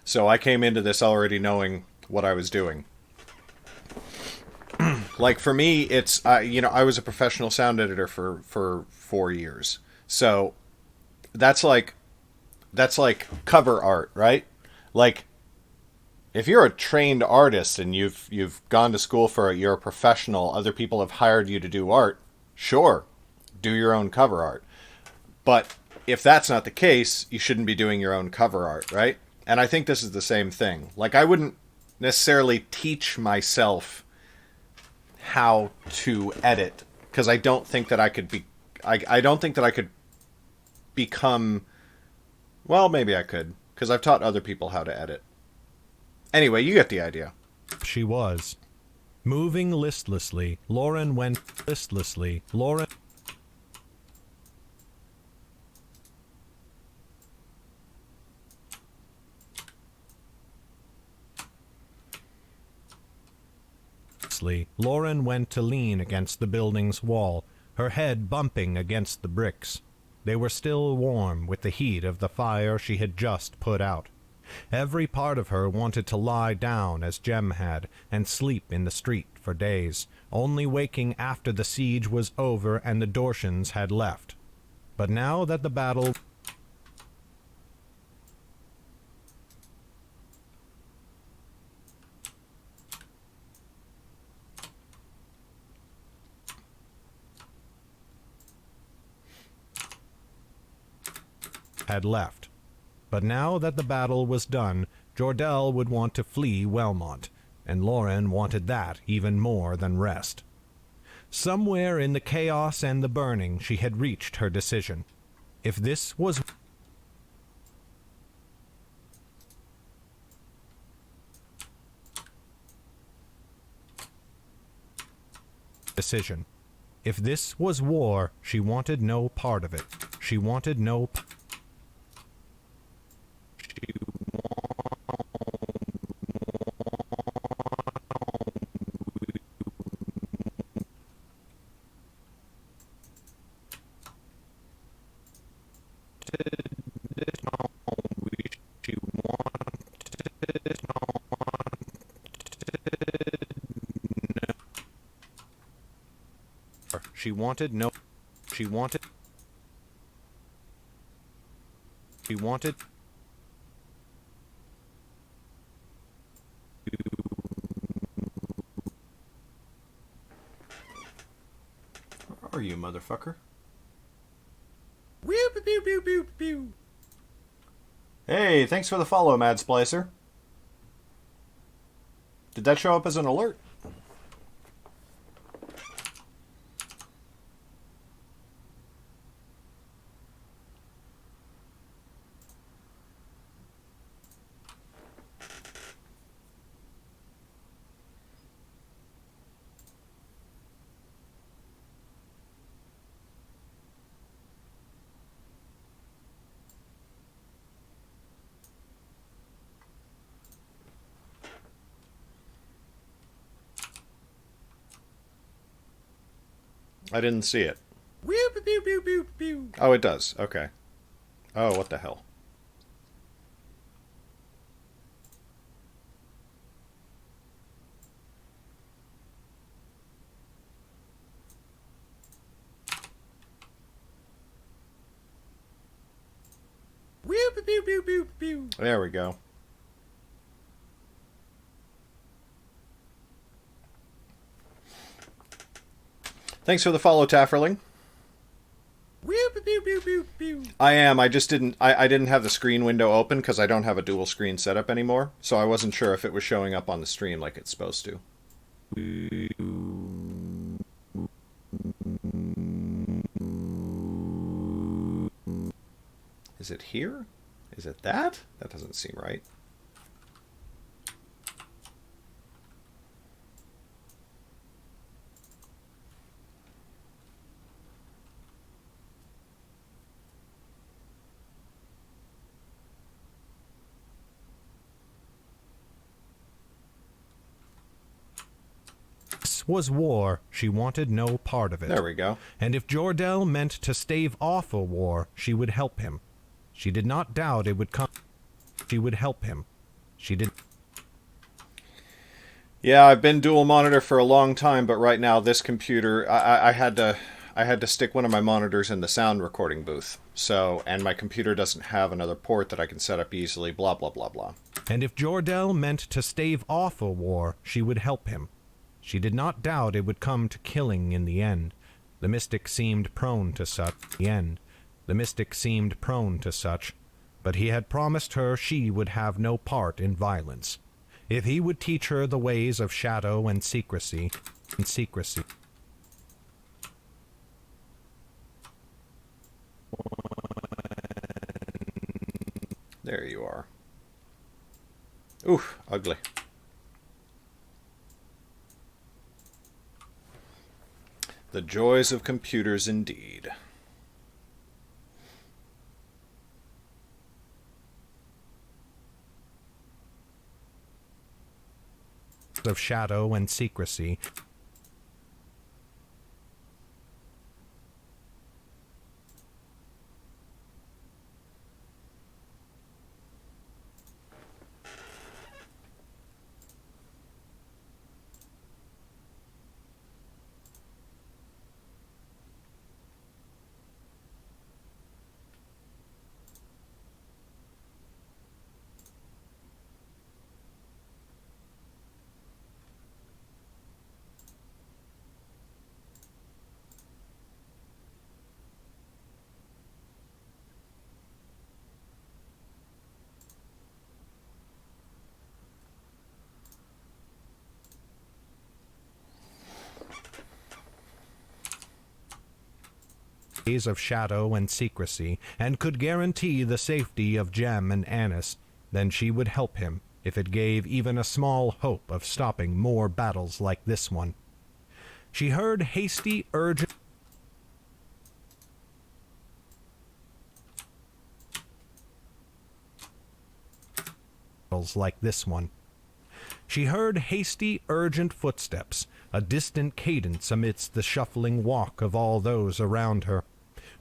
So I came into this already knowing what I was doing. Like for me, it's I was a professional sound editor for 4 years. So that's like cover art, right? Like If you're a trained artist and you've gone to school for it, you're a professional, other people have hired you to do art, sure, do your own cover art. But if that's not the case, you shouldn't be doing your own cover art, right? And I think this is the same thing. Like, I wouldn't necessarily teach myself how to edit because I don't think that I could be. I don't think that I could become. Well, maybe I could because I've taught other people how to edit. Anyway, you get the idea. She was. Moving listlessly, Lauren went listlessly. Lauren Lauren went to lean against the building's wall, her head bumping against the bricks. They were still warm with the heat of the fire she had just put out. Every part of her wanted to lie down as Jem had, and sleep in the street for days, only waking after the siege was over and the Dorshans had left. But now that the battle had left. But now that the battle was done, Jordell would want to flee Wellmont, and Lauren wanted that even more than rest. Somewhere in the chaos and the burning she had reached her decision. If this was decision. If this was war, she wanted no part of it. She wanted no She wanted no. She wanted. She wanted. Where are you, motherfucker? Hey, thanks for the follow, Mad Splicer. Did that show up as an alert? I didn't see it. Oh, it does. Okay. Oh, what the hell? There we go. Thanks for the follow, Tafferling. I am. I just didn't. I didn't have the screen window open because I don't have a dual screen setup anymore. So I wasn't sure if it was showing up on the stream like it's supposed to. Is it here? Is it that? That doesn't seem right. was war, she wanted no part of it. There we go. And if Jordell meant to stave off a war, she would help him. She did not doubt it would come. She would help him. She did. Yeah, I've been dual monitor for a long time, but right now this computer, I had to stick one of my monitors in the sound recording booth. So, and my computer doesn't have another port that I can set up easily. Blah blah blah blah. and if Jordell meant to stave off a war, she would help him. She did not doubt it would come to killing in the end. The mystic seemed prone to such. But he had promised her she would have no part in violence. If he would teach her the ways of shadow and secrecy. There you are. Oof, ugly. The joys of computers indeed. Of shadow and secrecy. Of shadow and secrecy, and could guarantee the safety of Jem and Annis, then she would help him, if it gave even a small hope of stopping more battles like this one. She heard hasty, urgent like this one. She heard hasty, urgent footsteps, a distant cadence amidst the shuffling walk of all those around her.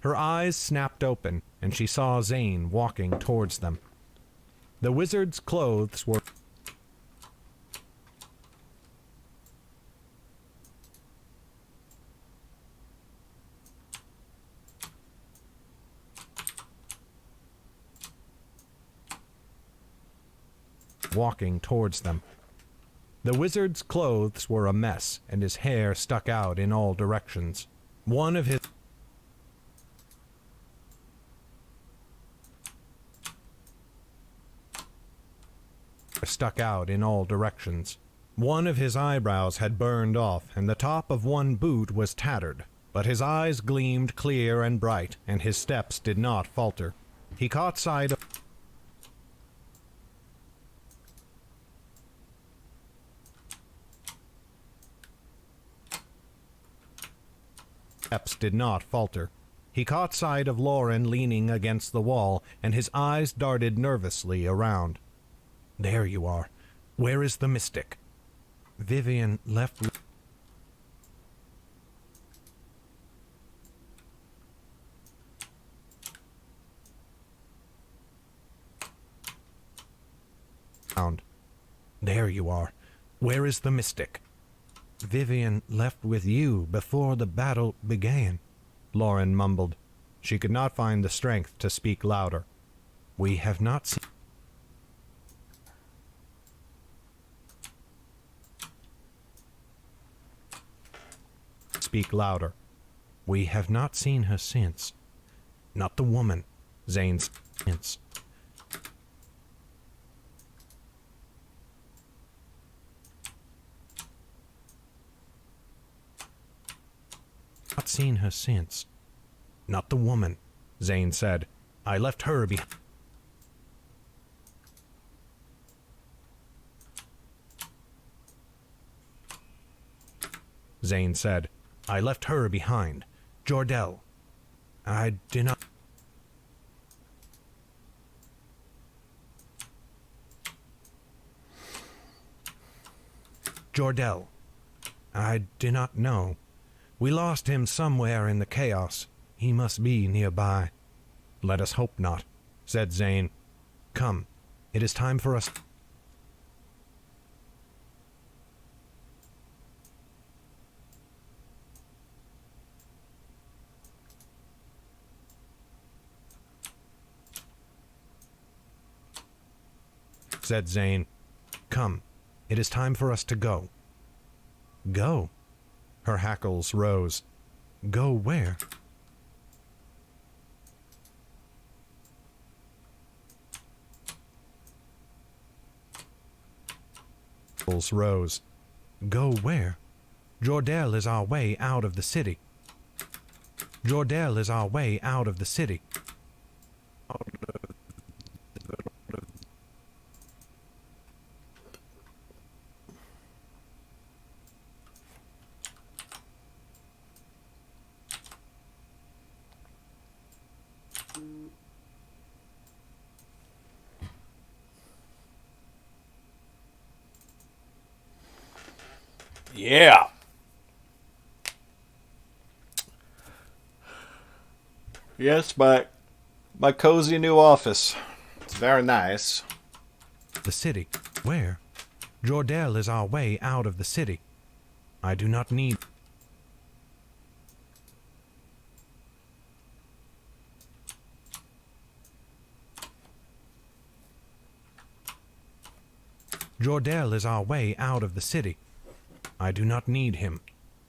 Her eyes snapped open, and she saw Zane walking towards them. The wizard's clothes were walking towards them. The wizard's clothes were a mess, and his hair stuck out in all directions. One of his One of his eyebrows had burned off, and the top of one boot was tattered, but his eyes gleamed clear and bright, and his steps did not falter. He caught sight of Lauren leaning against the wall, and his eyes darted nervously around. "There you are. Where is the mystic?" Vivian left. There you are. Where is the mystic? Vivian left with you before the battle began, Lauren mumbled. She could not find the strength to speak louder. We have not seen... Speak louder. We have not seen her since. Not the woman, Zane's since. Not seen her since. Not the woman, Zane said. I left her behind. Zane said. I left her behind. Jordell. I did not... Jordell. I do not know. We lost him somewhere in the chaos. He must be nearby. Let us hope not, said Zane. Come, it is time for us... said Zane. Come, it is time for us to go. Go? Her hackles rose. Go where? Rose. Go where? Jordell is our way out of the city. Jordell is our way out of the city. Yeah. Yes, my cozy new office. It's very nice. The city. Where? Jordell is our way out of the city. I do not need... Jordell is our way out of the city. I do not need him.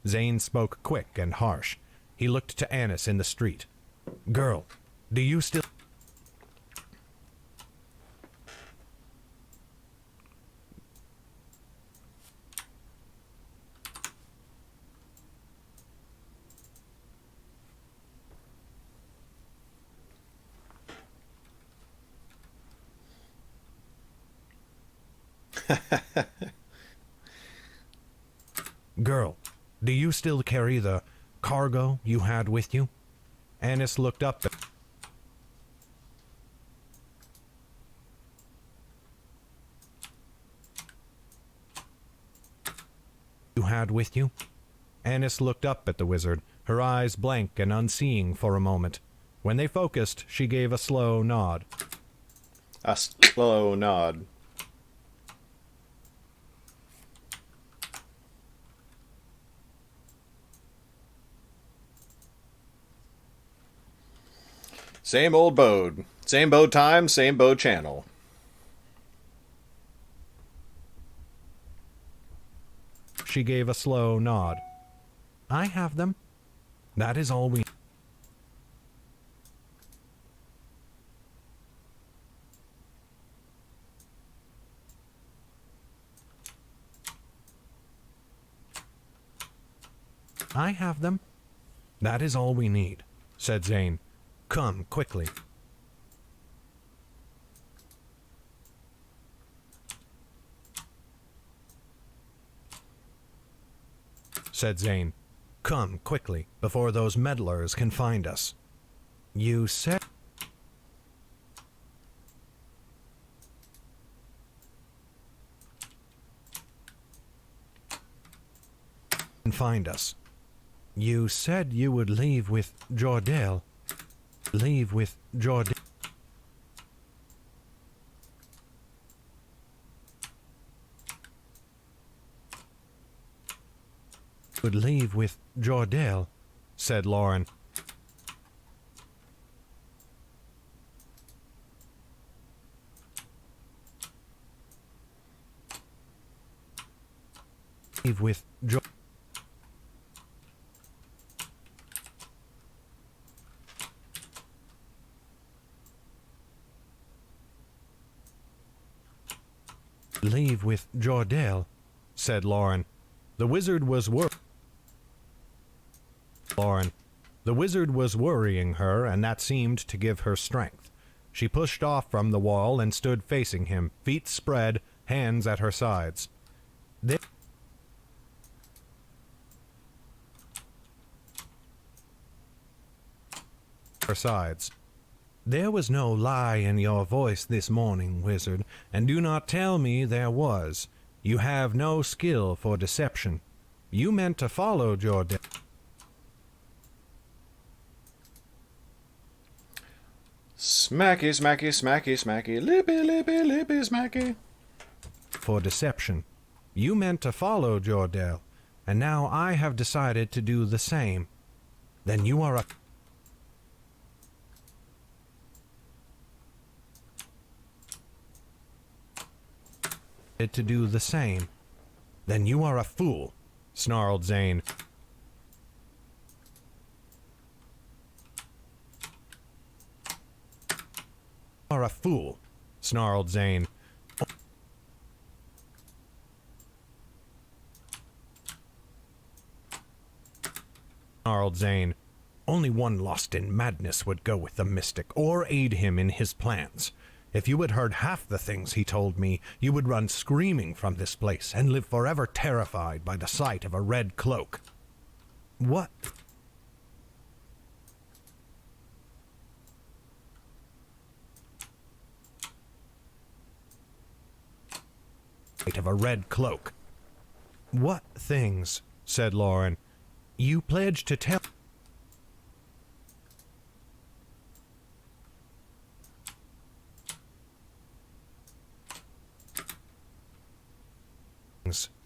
Zane spoke quick and harsh. He looked to Annis in the street. Girl, do you still... Girl, do you still carry the cargo you had with you? Annis looked up at... You had with you? Annis looked up at the wizard, her eyes blank and unseeing for a moment. When they focused, she gave a slow nod. A slow nod. Same old Bode. Same Bode time, same Bode channel. She gave a slow nod. I have them. That is all we... I have them. That is all we need, said Zane. Come, quickly. Said Zane. Come, quickly, before those meddlers can find us. You said... Find us. You said you would leave with Jordell. Leave with Jordell. Would leave with Jordell, said Lauren. Leave with Jordell. Leave with Jordell, said Lauren. The wizard was Lauren. The wizard was worrying her, and that seemed to give her strength. She pushed off from the wall and stood facing him, feet spread, hands at her sides. Her sides. There was no lie in your voice this morning, wizard, and do not tell me there was. You have no skill for deception. You meant to follow Jordell. Smacky, smacky, smacky, smacky, lippy, lippy, lippy, smacky. For deception. You meant to follow Jordell, and now I have decided to do the same. Then you are a... it to do the same. Then you are a fool, snarled Zane. Are a fool, snarled Zane. Snarled Zane. Only one lost in madness would go with the mystic, or aid him in his plans. If you had heard half the things he told me, you would run screaming from this place and live forever terrified by the sight of a red cloak. What? Of a red cloak. What things? Said Lauren. You pledged to tell.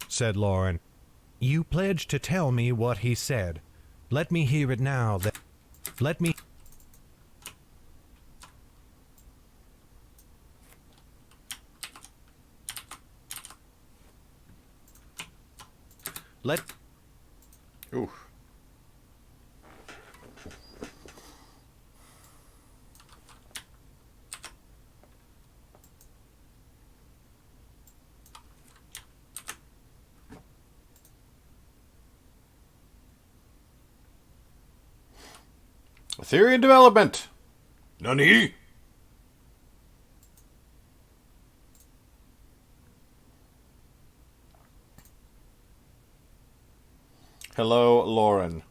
Said Lauren. You pledged to tell me what he said. Let me hear it now. Let me. Ooh. A theory in development. Nani? Hello, Lauren.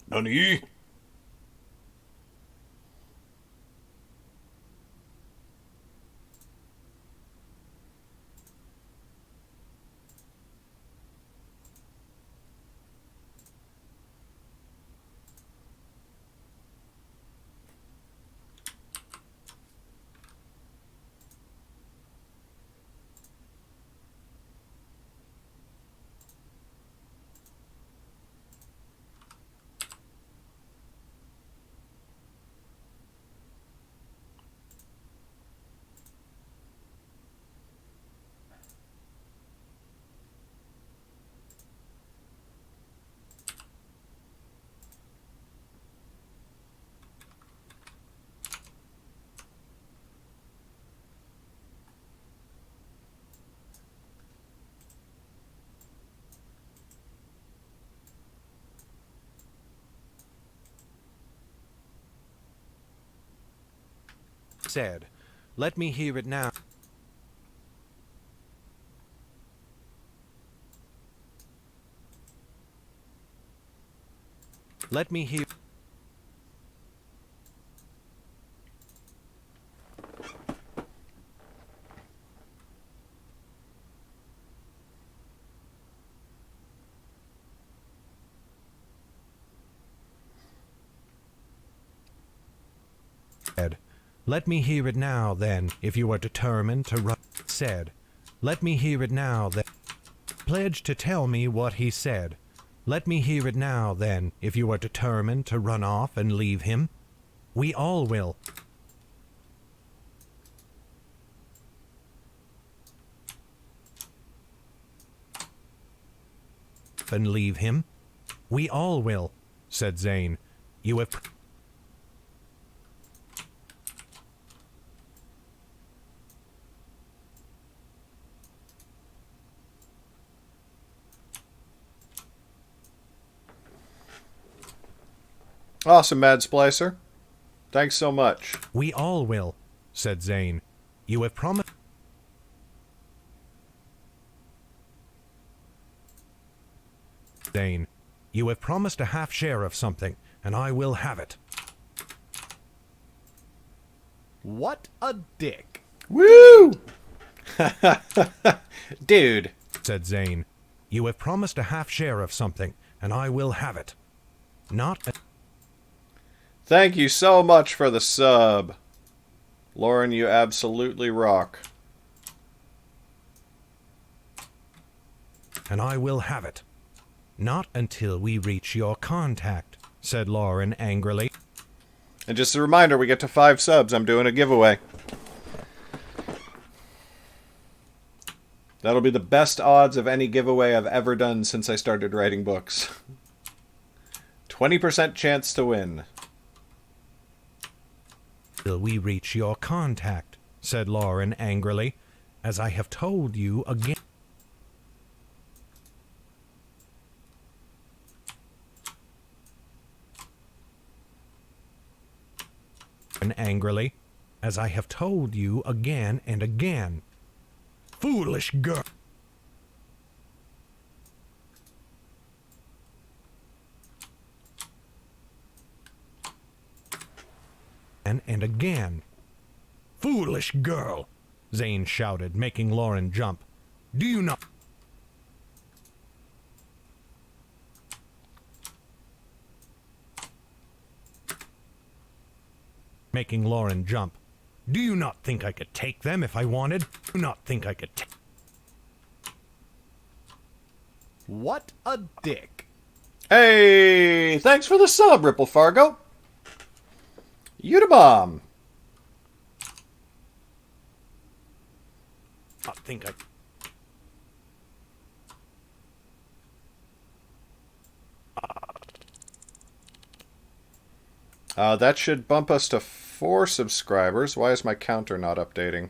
Nani? Said. Let me hear it now. Let me hear. Let me hear it now, then, if you are determined to run. Said. Let me hear it now, then. Pledge to tell me what he said. Let me hear it now, then, if you are determined to run off and leave him. We all will. And leave him. We all will, said Zane. You have... Awesome, Mad Splicer. Thanks so much. We all will, said Zane. You have promised... Zane, you have promised a half share of something, and I will have it. What a dick. Woo! Dude. Said Zane. You have promised a half share of something, and I will have it. Not a... Thank you so much for the sub. Lauren, you absolutely rock. And I will have it. Not until we reach your contact, said Lauren angrily. And just a reminder, we get to 5 subs. I'm doing a giveaway. That'll be the best odds of any giveaway I've ever done since I started writing books. 20% chance to win. Till we reach your contact, said Lauren angrily, as I have told you again. Angrily, as I have told you again and again. Foolish girl. And again. Foolish girl, Zane shouted, making Lauren jump. Do you not... Making Lauren jump. Do you not think I could take them if I wanted? Do not think I could take... What a dick. Hey, thanks for the sub, Ripple Fargo. You the bomb. Not think I... That should bump us to 4 subscribers. Why is my counter not updating?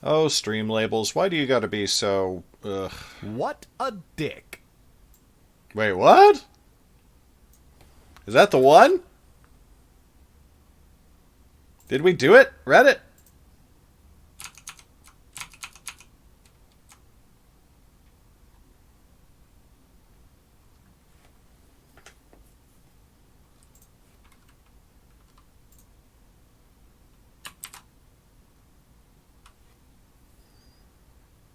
Oh, stream labels, why do you gotta be so... Ugh. What a dick. Wait, what? Is that the one? Did we do it? Reddit?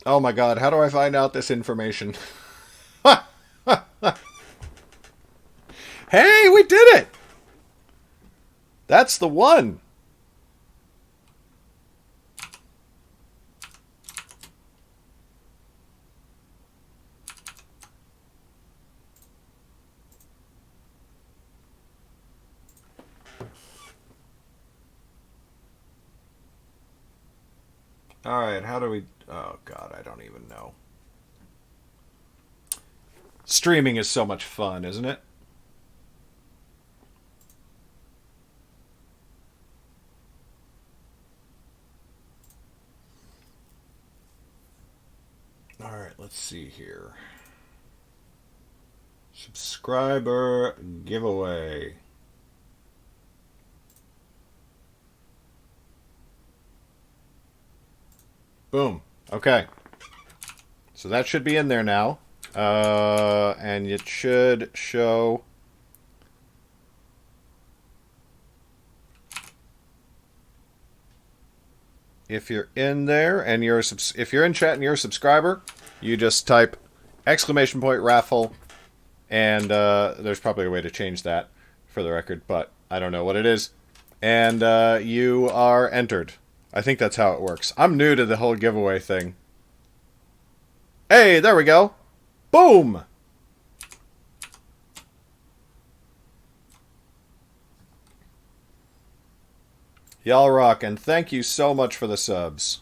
Oh my god, how do I find out this information? Hey, we did it! That's the one! Alright, how do we... Oh god, I don't even know. Streaming is so much fun, isn't it? Alright, let's see here. Subscriber giveaway. Boom. Okay. So that should be in there now. And it should show... If you're in there and you're if you're in chat and you're a subscriber, you just type !raffle And there's probably a way to change that for the record, but I don't know what it is. And you are entered. I think that's how it works. I'm new to the whole giveaway thing. Hey, there we go. Boom! Y'all rock, and thank you so much for the subs.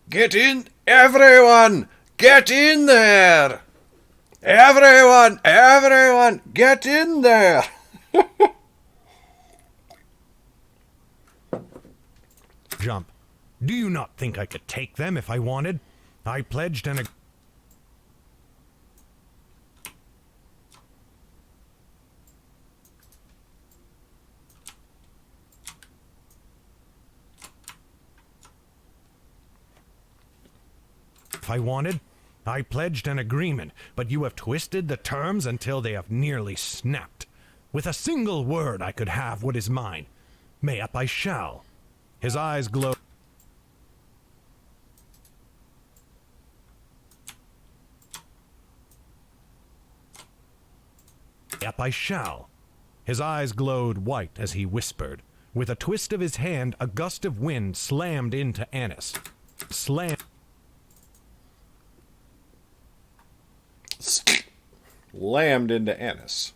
Get in, everyone! Get in there! Everyone, get in there! Jump. Do you not think I could take them if I wanted? I pledged an... If I wanted, I pledged an agreement, but you have twisted the terms until they have nearly snapped. With a single word I could have what is mine. Mayhap I shall. His eyes glowed. Mayhap I shall. His eyes glowed white as he whispered. With a twist of his hand, a gust of wind slammed into Annis. Slammed into Annis.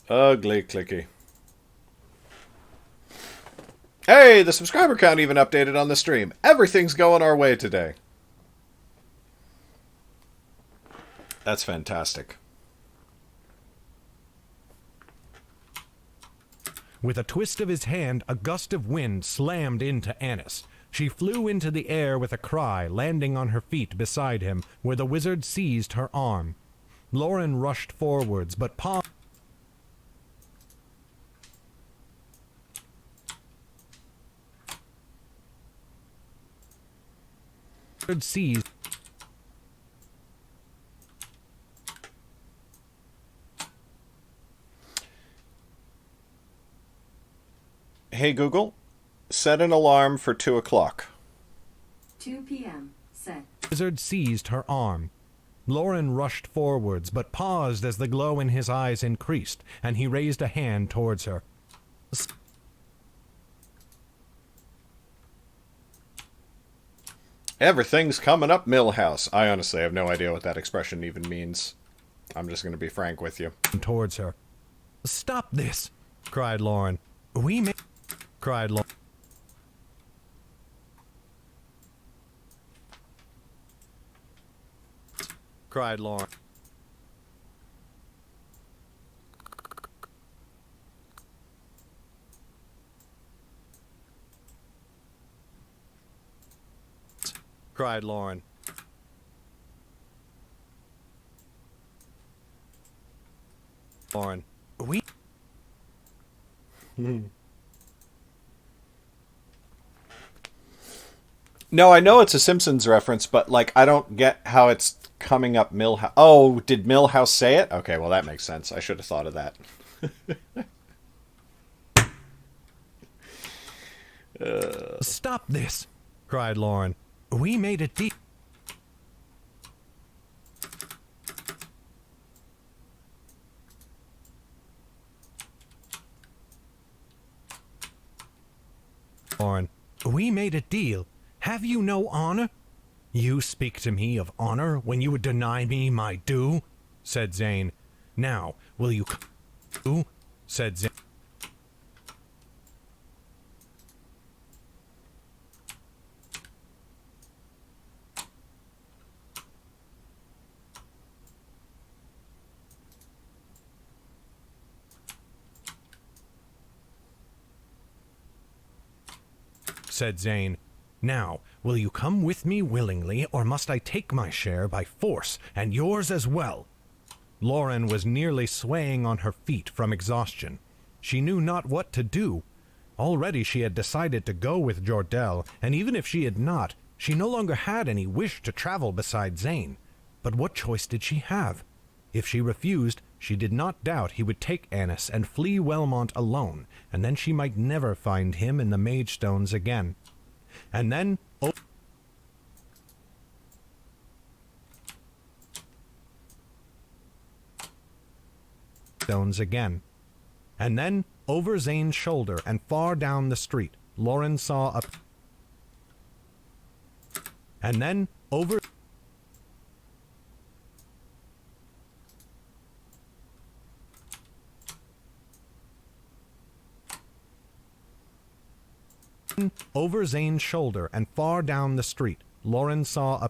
Ugly clicky. Hey, the subscriber count even updated on the stream. Everything's going our way today. That's fantastic. With a twist of his hand, a gust of wind slammed into Annis. She flew into the air with a cry, landing on her feet beside him, where the wizard seized her arm. Lauren rushed forwards, but paused. Seized. Hey Google, set an alarm for 2 o'clock. 2 p.m. Set. Wizard seized her arm. Lauren rushed forwards, but paused as the glow in his eyes increased, and he raised a hand towards her. Everything's coming up Millhouse. I honestly have no idea what that expression even means. I'm just going to be frank with you. Towards her. Stop this! Cried Lauren. We may... Cried Lauren. Cried Lauren. Cried Lauren. Lauren. We... No, I know it's a Simpsons reference, but, like, I don't get how it's coming up Millhouse. Oh, did Millhouse say it? Okay, well, that makes sense. I should have thought of that. Stop this! Cried Lauren. We made a deal. Lauren. We made a deal. Have you no honor? You speak to me of honor when you would deny me my due? Said Zane. Now, will you... Said Zane. Said Zane. Now, will you come with me willingly, or must I take my share by force, and yours as well? Lauren was nearly swaying on her feet from exhaustion. She knew not what to do. Already she had decided to go with Jordell, and even if she had not, she no longer had any wish to travel beside Zane. But what choice did she have? If she refused, she did not doubt he would take Annis and flee Wellmont alone, and then she might never find him in the Magestones again. And then, stones again. And then, over Zane's shoulder and far down the street, Lauren saw a... And then, over... Over Zane's shoulder and far down the street, Lauren saw a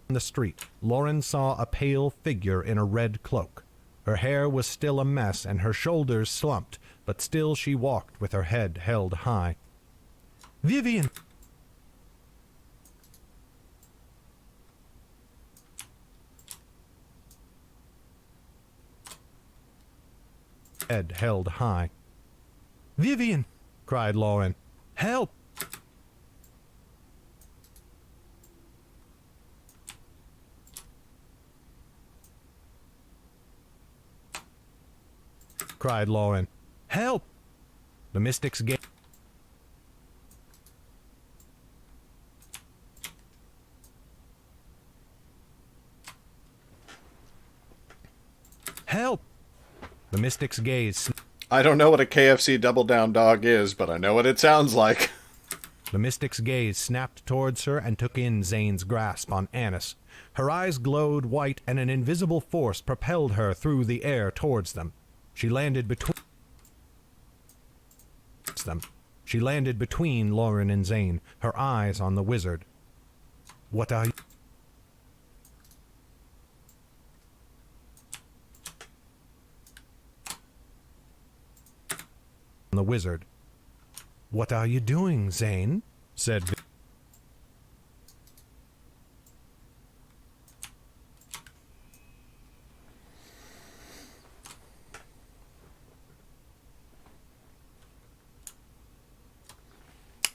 the street, Lauren saw a pale figure in a red cloak. Her hair was still a mess and her shoulders slumped, but still she walked with her head held high. Vivian! Head held high. Vivian! Cried Lauren. Help! Cried Lauren. Help! The mystics gave... Help! The mystic's gaze... I don't know what a KFC Double Down dog is, but I know what it sounds like. The mystic's gaze snapped towards her and took in Zane's grasp on Annis. Her eyes glowed white and an invisible force propelled her through the air towards them. She landed between them. She landed between Lauren and Zane, her eyes on the wizard. What are you... The wizard. What are you doing, Zane? Said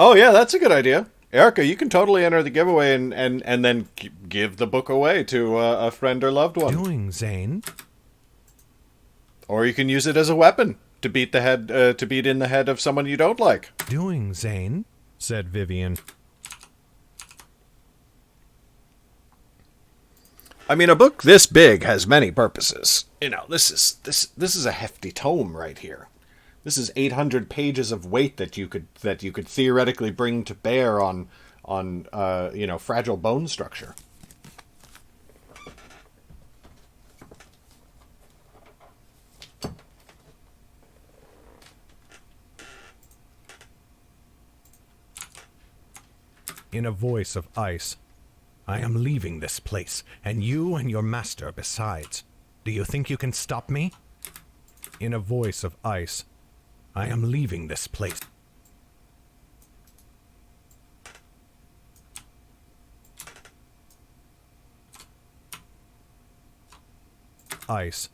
Oh yeah, that's a good idea. Erica, you can totally enter the giveaway and then give the book away to a friend or loved one. Doing, Zane? Or you can use it as a weapon to beat in the head of someone you don't like. Doing, Zane? Said Vivian. I mean, a book this big has many purposes. You know, this is a hefty tome right here. This is 800 pages of weight that you could theoretically bring to bear on fragile bone structure. In a voice of ice, I am leaving this place, and you and your master besides. Do you think you can stop me? In a voice of ice, I am leaving this place. Ice,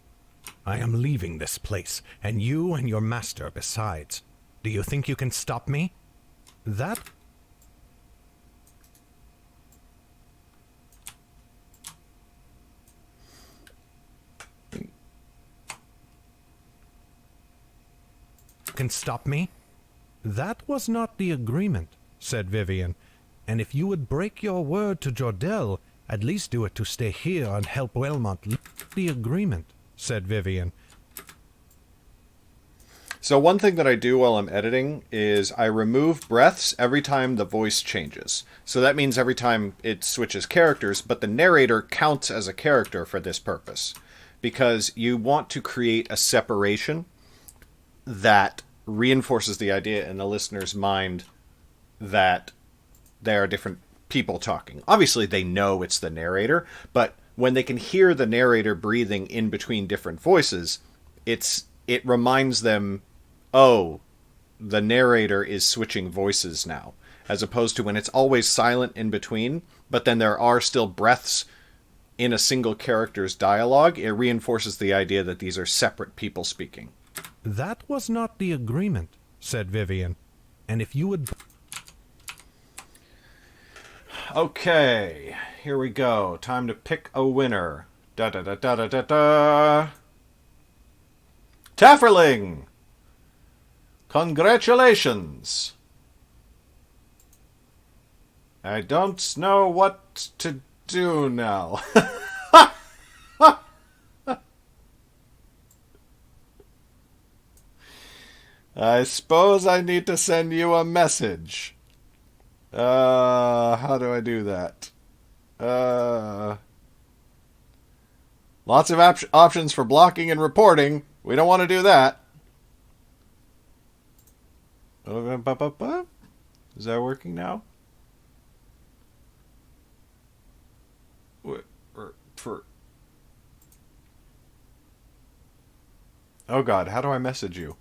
I am leaving this place, and you and your master besides. Do you think you can stop me? That... can stop me? That was not the agreement, said Vivian. And if you would break your word to Jordell, at least do it to stay here and help Wellmont. The agreement, said Vivian. So one thing that I do while I'm editing is I remove breaths every time the voice changes. So that means every time it switches characters, but the narrator counts as a character for this purpose. Because you want to create a separation that reinforces the idea in the listener's mind that there are different people talking. Obviously, they know it's the narrator, but when they can hear the narrator breathing in between different voices, it reminds them, oh, the narrator is switching voices now, as opposed to when it's always silent in between, but then there are still breaths in a single character's dialogue. It reinforces the idea that these are separate people speaking. That was not the agreement, said Vivian. And if you would... Okay, here we go. Time to pick a winner. Da-da-da-da-da-da-da. Tafferling! Congratulations! I don't know what to do now. I suppose I need to send you a message. How do I do that? Lots of options for blocking and reporting. We don't want to do that. Is that working now? Oh god, how do I message you?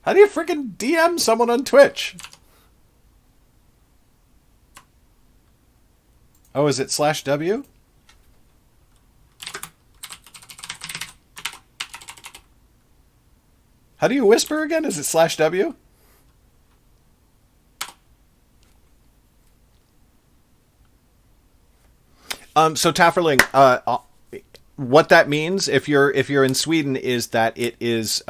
How do you freaking DM someone on Twitch? Oh, is it /W? How do you whisper again? Is it /W? So Tafferling, what that means if you're in Sweden is that it is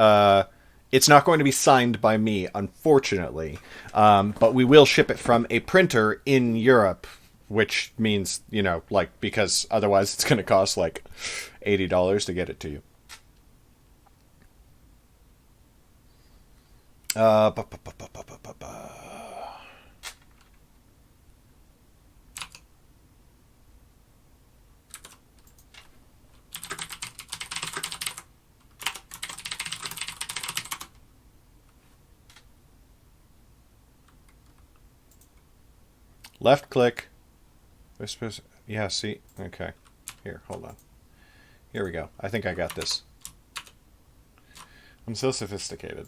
it's not going to be signed by me, unfortunately. But we will ship it from a printer in Europe, which means, you know, like, because otherwise it's going to cost like $80 to get it to you. Left click. Yeah, see? Okay. Here, hold on. Here we go. I think I got this. I'm so sophisticated.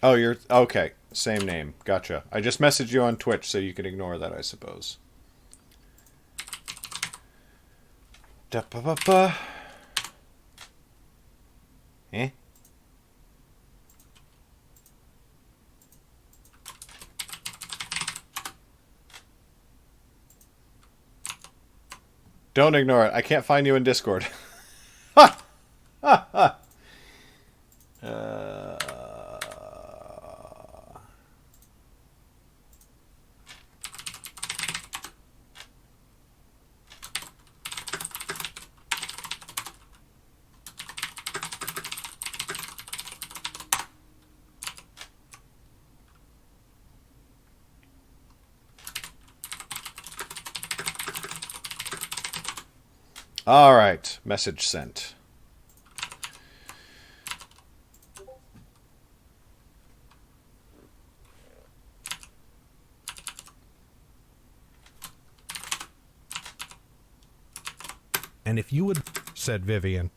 Oh, you're... Okay. Same name. Gotcha. I just messaged you on Twitch, so you can ignore that, I suppose. Da-ba-ba-ba. Eh? Don't ignore it. I can't find you in Discord. Ha! Ha! Ha! All right. Message sent. And if you would, said Vivian,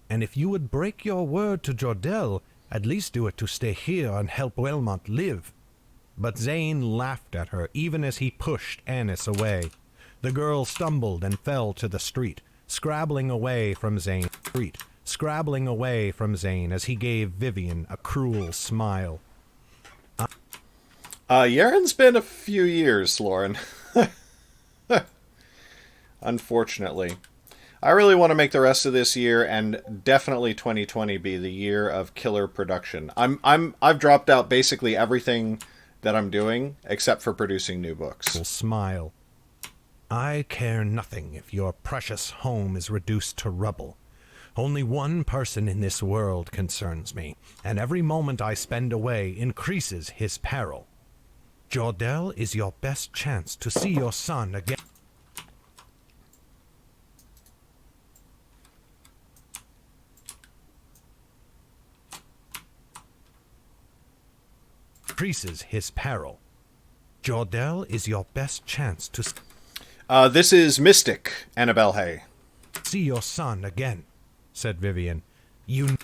and if you would break your word to Jordell, at least do it to stay here and help Wilmot live. But Zane laughed at her, even as he pushed Annis away. The girl stumbled and fell to the street, scrabbling away from Zane as he gave Vivian a cruel smile. Yaren's been a few years, Lauren. Unfortunately. I really want to make the rest of this year and definitely 2020 be the year of killer production. I've dropped out basically everything that I'm doing except for producing new books. Smile. I care nothing if your precious home is reduced to rubble. Only one person in this world concerns me, and every moment I spend away increases his peril. Jordell is your best chance to see your son again. Increases his peril. Jordell is your best chance to this is Mystic, Annabelle Hay. see your son again, said Vivian. You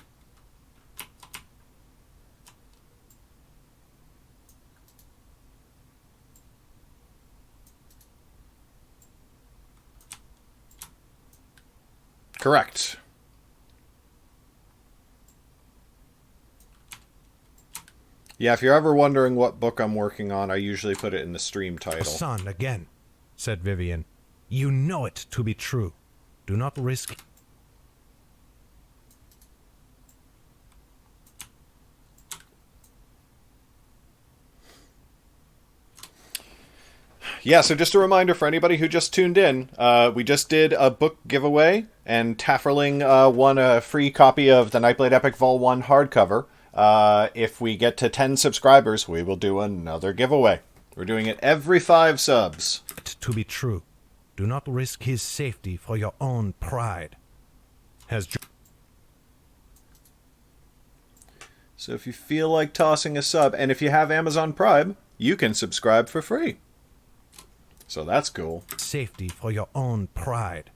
Correct. Yeah, if you're ever wondering what book I'm working on, I usually put it in the stream title. Son again, said Vivian. You know it to be true. Do not risk... Yeah, so just a reminder for anybody who just tuned in, we just did a book giveaway, and Tafferling won a free copy of the Nightblade Epic Vol 1 hardcover. If we get to 10 subscribers, we will do another giveaway. We're doing it every 5 subs. To be true. Do not risk his safety for your own pride. So if you feel like tossing a sub, and if you have Amazon Prime, you can subscribe for free. So that's cool. Safety for your own pride.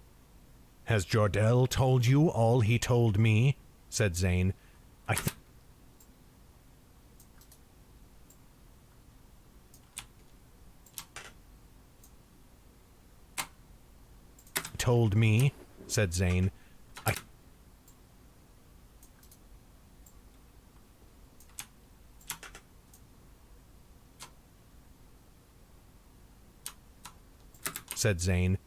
Has Jordell told you all he told me? Said Zane. Told me, said Zane. Said Zane.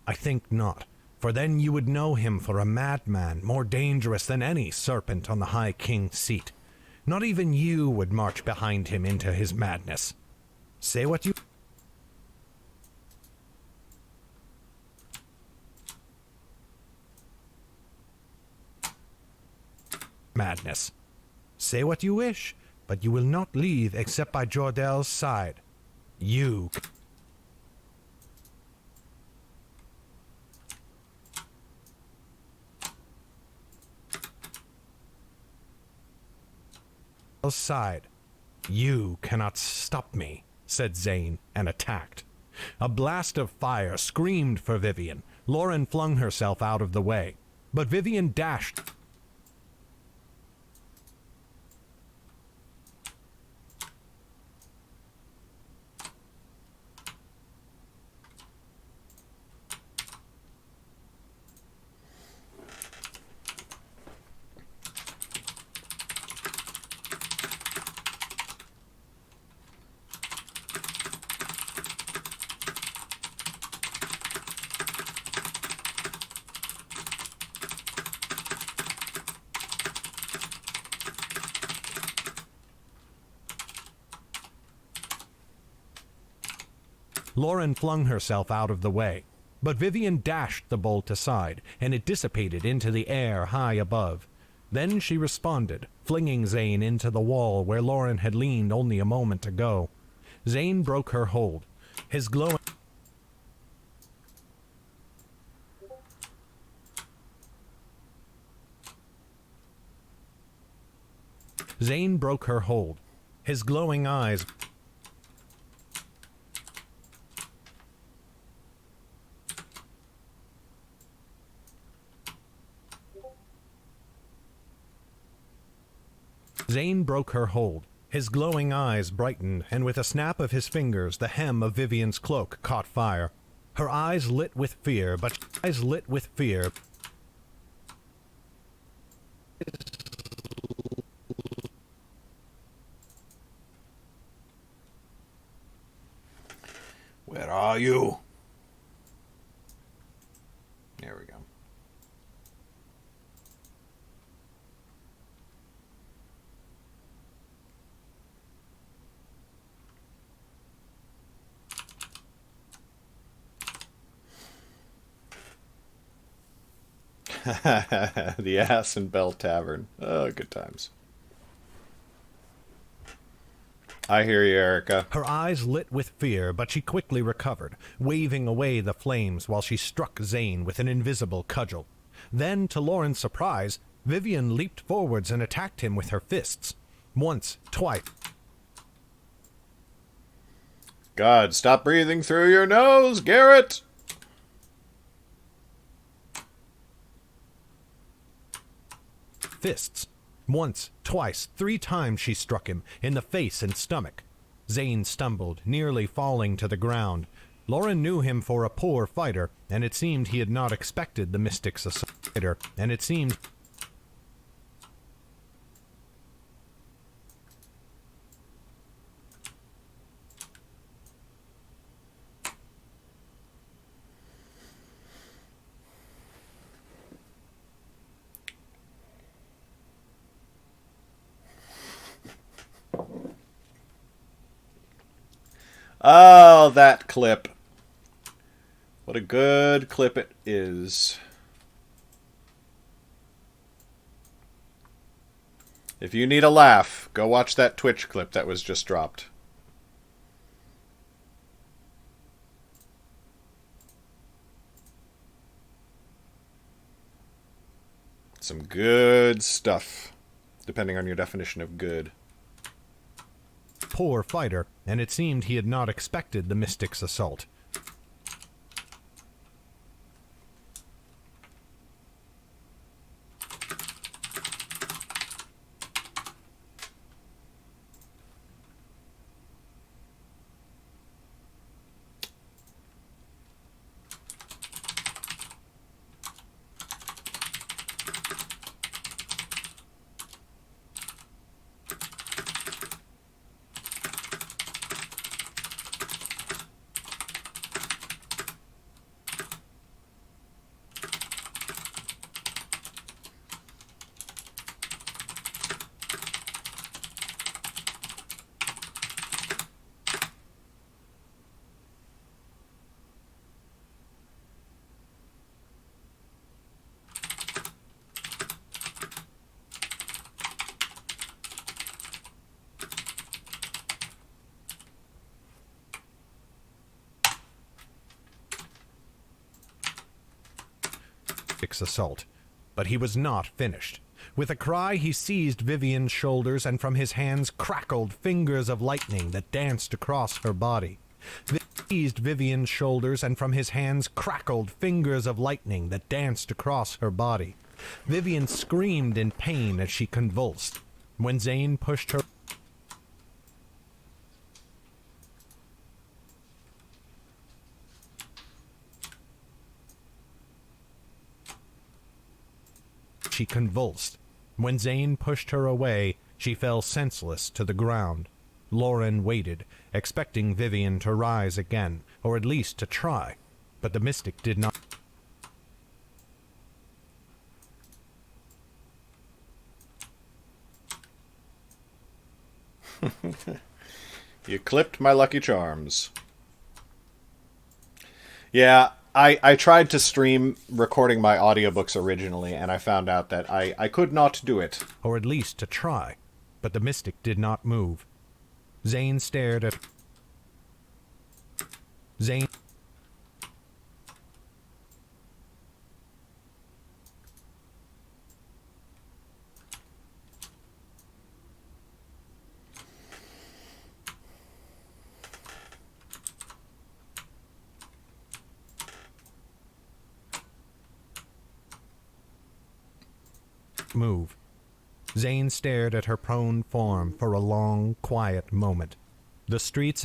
I think not, for then you would know him for a madman more dangerous than any serpent on the High King's seat. Not even you would march behind him into his madness. Say what you... Madness. Say what you wish, but you will not leave except by Jordell's side. You... side. You cannot stop me, said Zane, and attacked. A blast of fire screamed for Vivian. Lauren flung herself out of the way, but Vivian dashed. Lauren flung herself out of the way, but Vivian dashed the bolt aside, and it dissipated into the air high above. Then she responded, flinging Zane into the wall where Lauren had leaned only a moment ago. Zane broke her hold. His glowing... Zane broke her hold. His glowing eyes... Zane broke her hold. His glowing eyes brightened, and with a snap of his fingers, the hem of Vivian's cloak caught fire. Her eyes lit with fear, Where are you? There we go. The Ass and Bell Tavern. Oh, good times. I hear you, Erica. Her eyes lit with fear, but she quickly recovered, waving away the flames while she struck Zane with an invisible cudgel. Then, to Lauren's surprise, Vivian leaped forwards and attacked him with her fists. Once, twice. God, stop breathing through your nose, Garrett! Fists. Once, twice, 3 times she struck him, in the face and stomach. Zane stumbled, nearly falling to the ground. Lauren knew him for a poor fighter, and it seemed he had not expected the mystic's fighter, and it seemed Oh, that clip. What a good clip it is. If you need a laugh, go watch that Twitch clip that was just dropped. Some good stuff, depending on your definition of good. poor fighter, and it seemed he had not expected the mystic's assault. Assault. But he was not finished. With a cry, he seized Vivian's shoulders, and from his hands crackled fingers of lightning that danced across her body. Seized Vivian's shoulders, and from his hands crackled fingers of lightning that danced across her body. Vivian screamed in pain as she convulsed. When Zane pushed her she convulsed. When Zane pushed her away, she fell senseless to the ground. Lauren waited, expecting Vivian to rise again, or at least to try. But the mystic did not. You clipped my Lucky Charms. Yeah, I tried to stream recording my audiobooks originally, and I found out that I could not do it. Or at least to try. But the mystic did not move. Zane stared at... Zane... move. Zane stared at her prone form for a long, quiet moment. The streets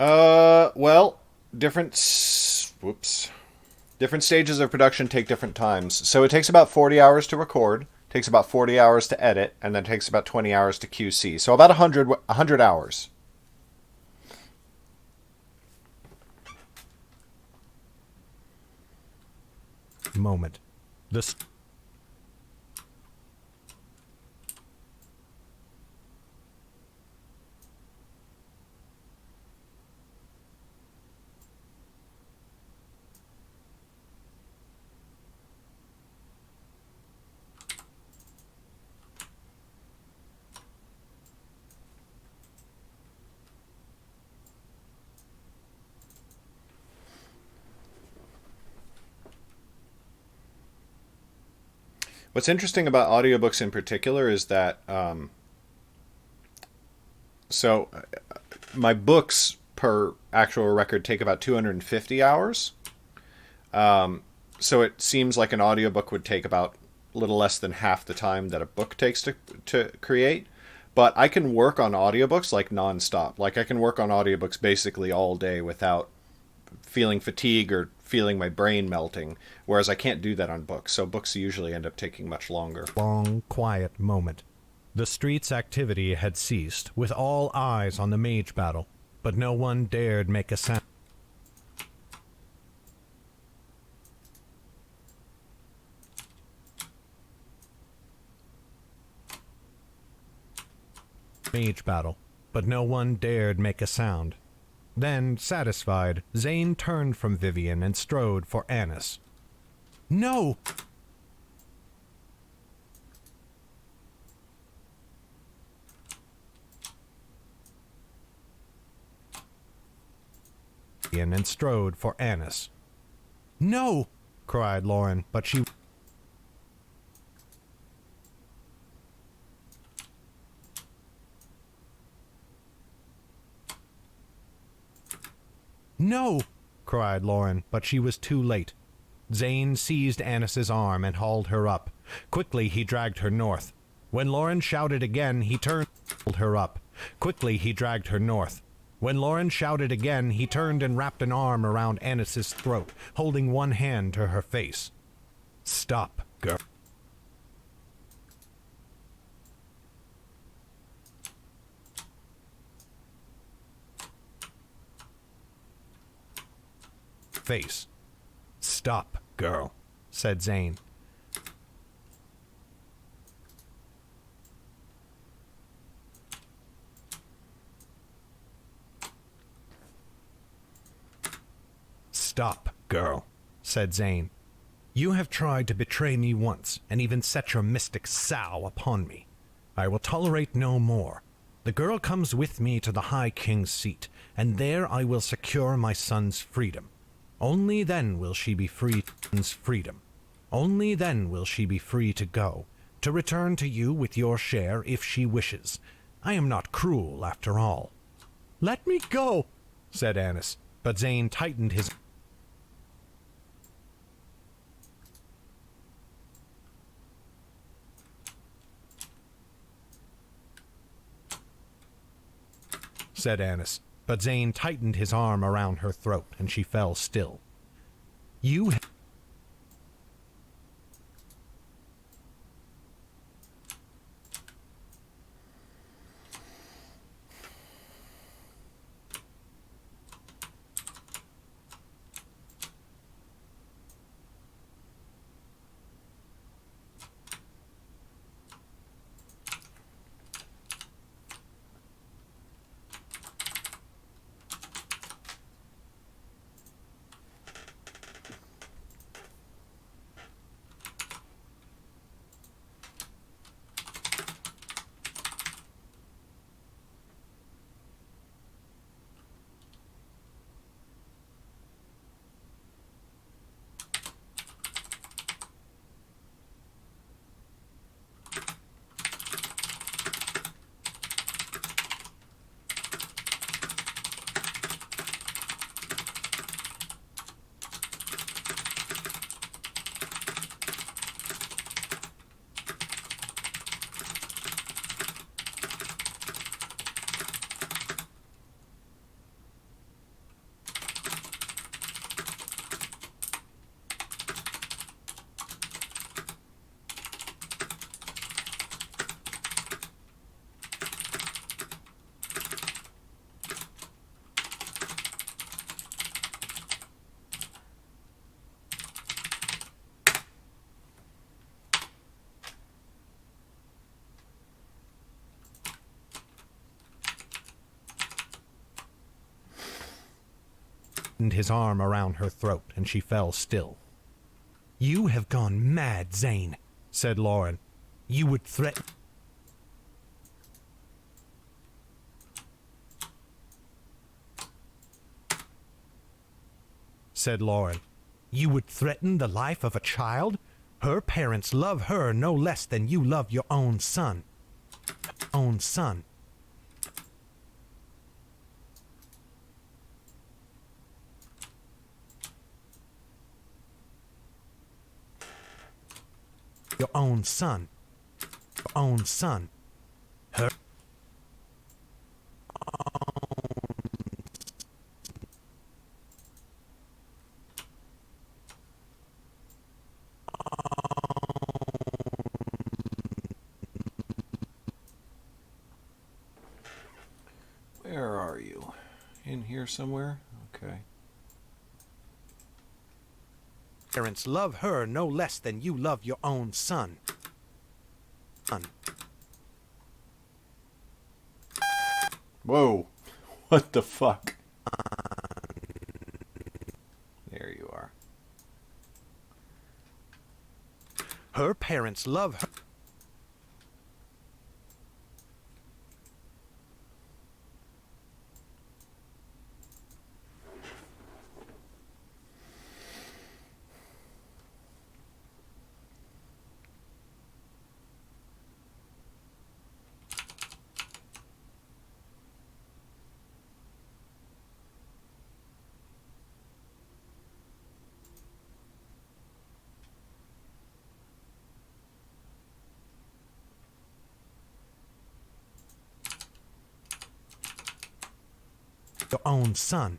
well, different stages of production take different times. So it takes about 40 hours to record, takes about 40 hours to edit, and then takes about 20 hours to QC. So about 100 hours. moment. What's interesting about audiobooks in particular is that, my books per actual record take about 250 hours. so it seems like an audiobook would take about a little less than half the time that a book takes to create. But I can work on audiobooks like nonstop. Like I can work on audiobooks basically all day without feeling fatigue or feeling my brain melting, whereas I can't do that on books. So books usually end up taking much longer. Long, quiet moment. The street's activity had ceased, with all eyes on the mage battle, but no one dared make a sound. Mage battle, but no one dared make a sound. Then, satisfied, Zane turned from Vivian and strode for Annis. No! And strode for Annis. No! Cried Lauren, but she... No! Cried Lauren, but she was too late. Zane seized Annis's arm and hauled her up. Quickly he dragged her north. When Lauren shouted again, he turned and hauled her up. Quickly he dragged her north. When Lauren shouted again, he turned and wrapped an arm around Annis's throat, holding one hand to her face. Stop, girl. Face. Stop, girl, said Zane. Stop, girl, said Zane. You have tried to betray me once, and even set your mystic sow upon me. I will tolerate no more. The girl comes with me to the High King's seat, and there I will secure my son's freedom. Only then will she be free. Freedom. Only then will she be free to go, to return to you with your share if she wishes. I am not cruel, after all. Let me go, said Annis, but Zane tightened his... said Annis, but Zane tightened his arm around her throat, and she fell still. You... his arm around her throat, and she fell still. You have gone mad, Zane, said Lauren. You would threaten... said Lauren. You would threaten the life of a child? Her parents love her no less than you love your own son. Own son. your own son. Your own son. Her. Where are you? In here somewhere? Okay. Parents love her no less than you love your own son. Whoa. What the fuck? There you are. Her parents love her. Your own son.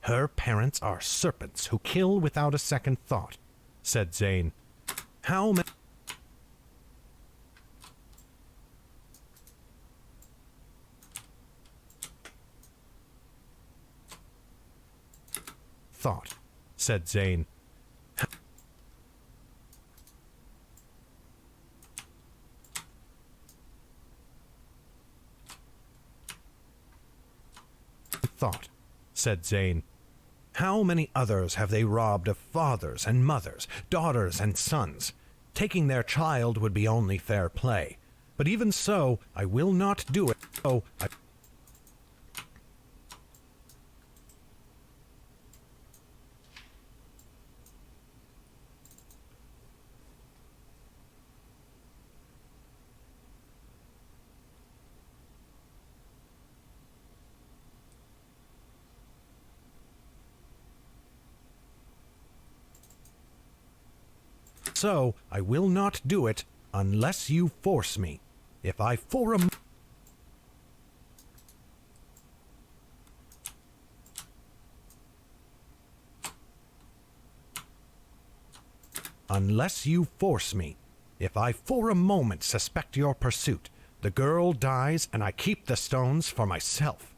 Her parents are serpents who kill without a second thought, said Zane. How many thought, said Zane. Thought, said Zane. How many others have they robbed of fathers and mothers, daughters and sons? Taking their child would be only fair play. But even so, I will not do it. So I will not do it unless you force me. If I for a unless you force me. If I for a moment suspect your pursuit, the girl dies and I keep the stones for myself.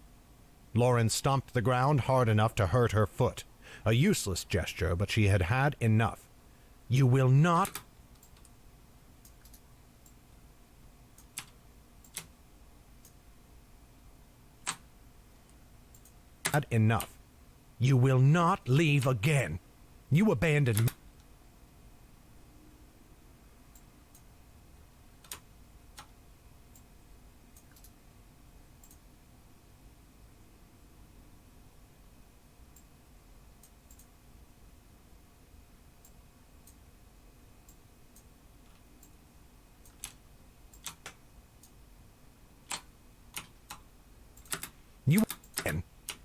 Lauren stomped the ground hard enough to hurt her foot. A useless gesture, but she had had enough. You will not... had enough. You will not leave again. You abandoned me.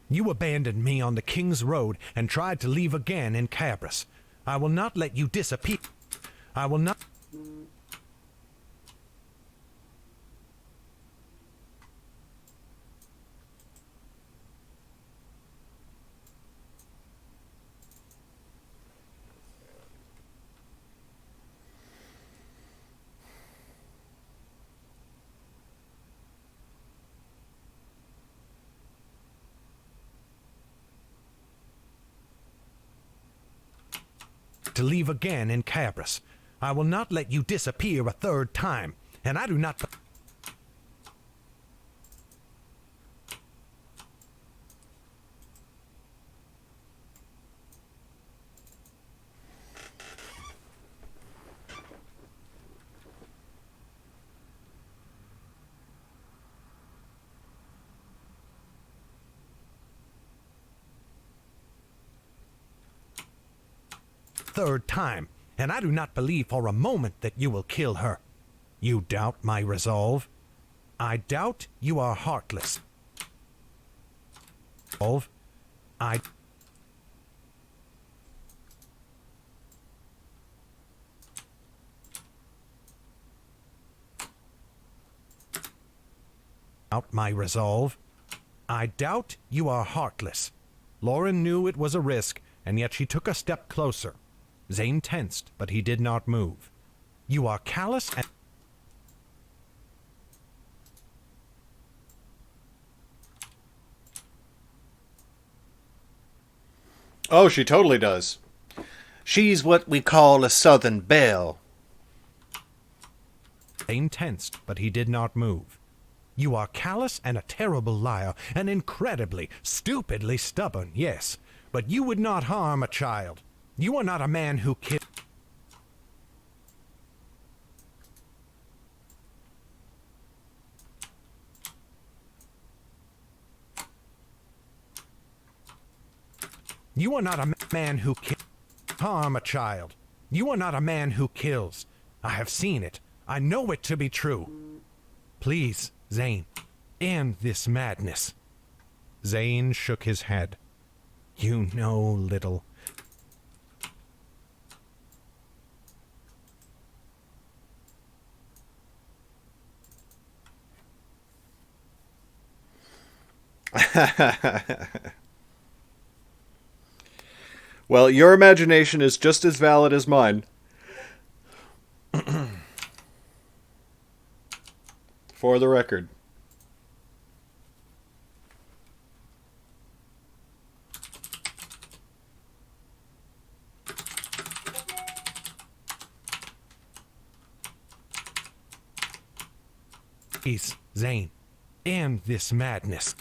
You abandoned me on the King's Road and tried to leave again in Cabris. I will not let you disappear. I will not... to leave again in Cabris. I will not let you disappear a third time, and I do not... third time, and I do not believe for a moment that you will kill her. You doubt my resolve? I doubt you are heartless. I... Doubt my resolve. I doubt you are heartless. Lauren knew it was a risk, and yet she took a step closer. Zane tensed, but he did not move. You are callous and... Oh, she totally does. She's what we call a Southern belle. Zane tensed, but he did not move. You are callous and a terrible liar, and incredibly, stupidly stubborn, yes. But you would not harm a child. You are not a man who killed... You are not a man who harm a child. You are not a man who kills. I have seen it. I know it to be true. Please, Zane, end this madness. Zane shook his head. You know little. Well, your imagination is just as valid as mine. For the record. Please, Zane, end this madness.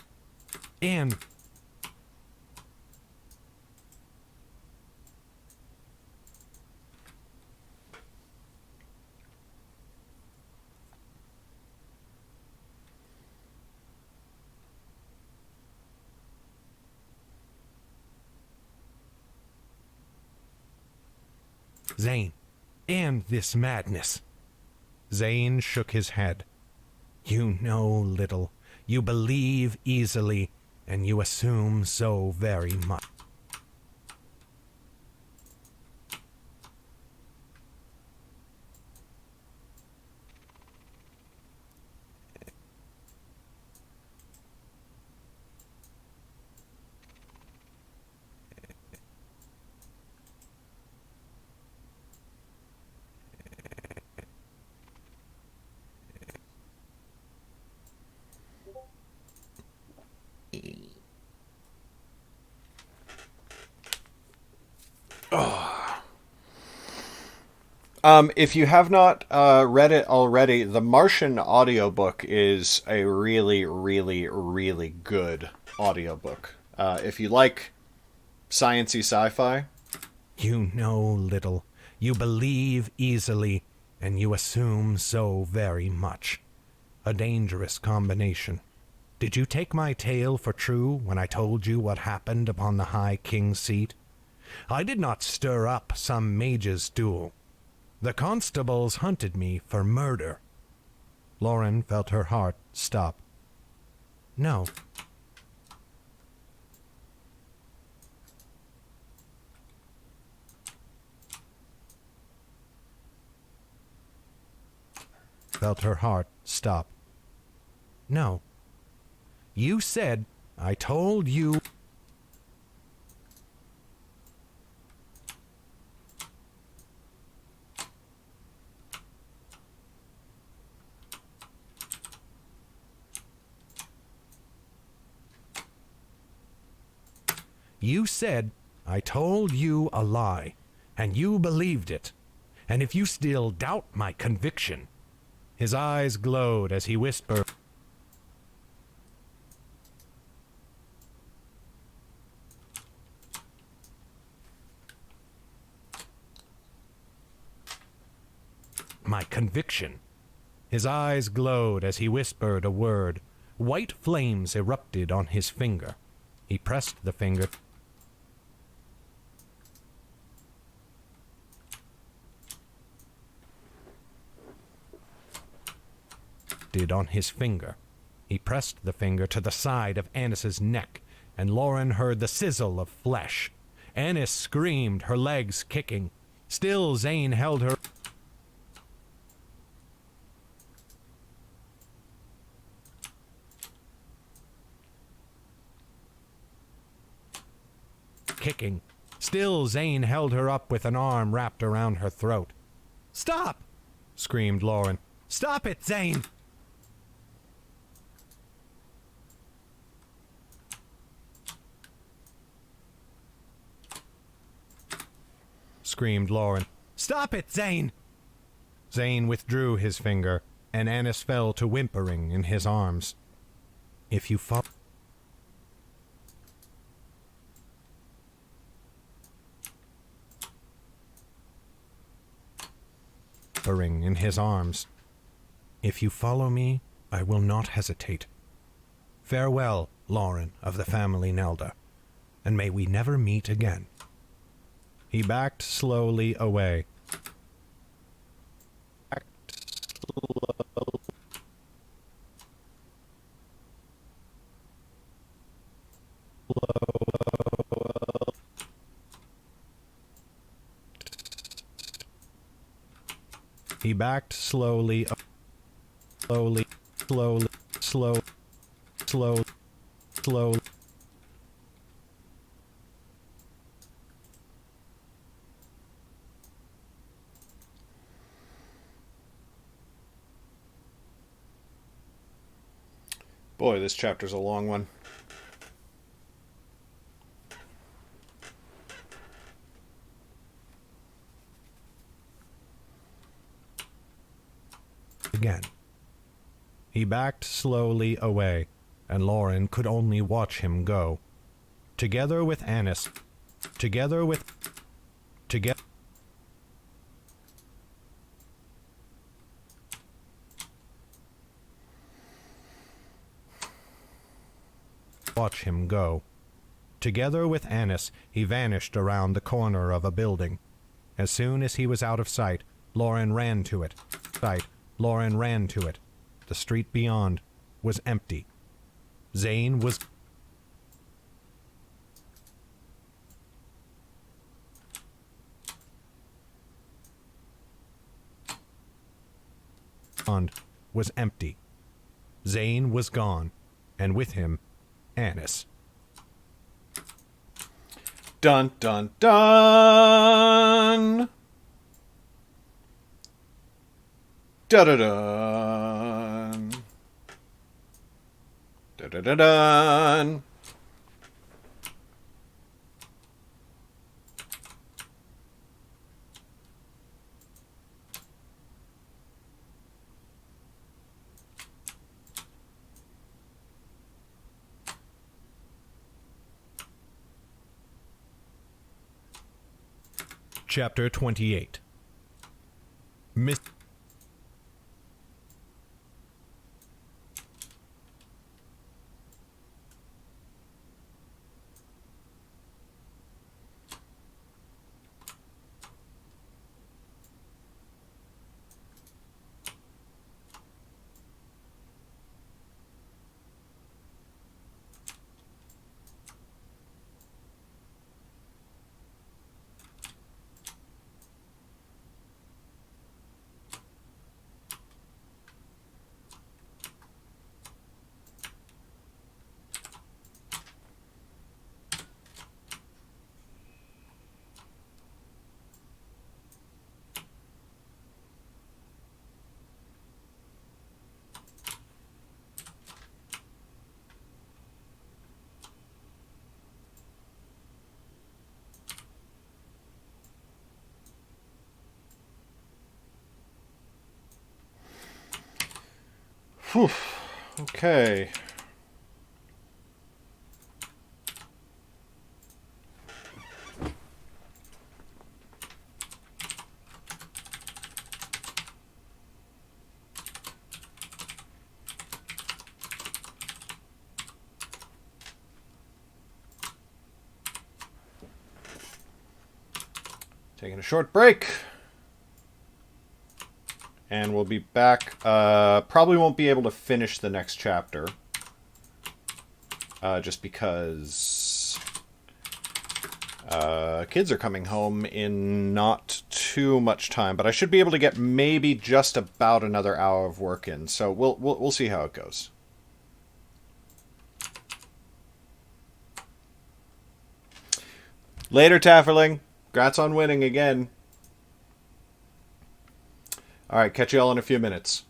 End. Zane, end this madness. Zane shook his head. You know little. You believe easily, and you assume so very much. If you have not read it already, the Martian audiobook is a really, really, really good audiobook. If you like science-y sci-fi. You know little. You believe easily, and you assume so very much. A dangerous combination. Did you take my tale for true when I told you what happened upon the High King's seat? I did not stir up some mage's duel. The constables hunted me for murder. Lauren felt her heart stop. No. Felt her heart stop. No. You said, I told you... You said, I told you a lie, and you believed it. And if you still doubt my conviction... His eyes glowed as he whispered... My conviction. His eyes glowed as he whispered a word. White flames erupted on his finger. He pressed the finger... on his finger. He pressed the finger to the side of Annis's neck, and Lauren heard the sizzle of flesh. Annis screamed, her legs kicking. Still Zane held her... clicking. Still, Zane held her up with an arm wrapped around her throat. "Stop!" screamed Lauren. "Stop it, Zane!" Screamed Lauren. "Stop it, Zane!" Zane withdrew his finger, and Annis fell to whimpering in his arms. "If you fall..." Whimpering in his arms. "If you follow me, I will not hesitate. Farewell, Lauren of the family Nelda, and may we never meet again." He backed slowly away. He backed slowly, slowly, slowly, slow, slow, slow. Boy, this chapter's a long one. Again. He backed slowly away, and Lauren could only watch him go. Together with Annis. Together. Watch him go. Together with Annis, he vanished around the corner of a building. As soon as he was out of sight, Lauren ran to it. Lauren ran to it. The street beyond was empty. Zane was empty. Zane was gone, and with him, Annis. Dun dun dun! Da da dun! Da da da dun! Chapter 28. Miss Whew. Okay. Taking a short break. And we'll be back. Probably won't be able to finish the next chapter. Just because kids are coming home in not too much time. But I should be able to get maybe just about another hour of work in. So we'll see how it goes. Later, Tafferling. Congrats on winning again. All right, catch you all in a few minutes.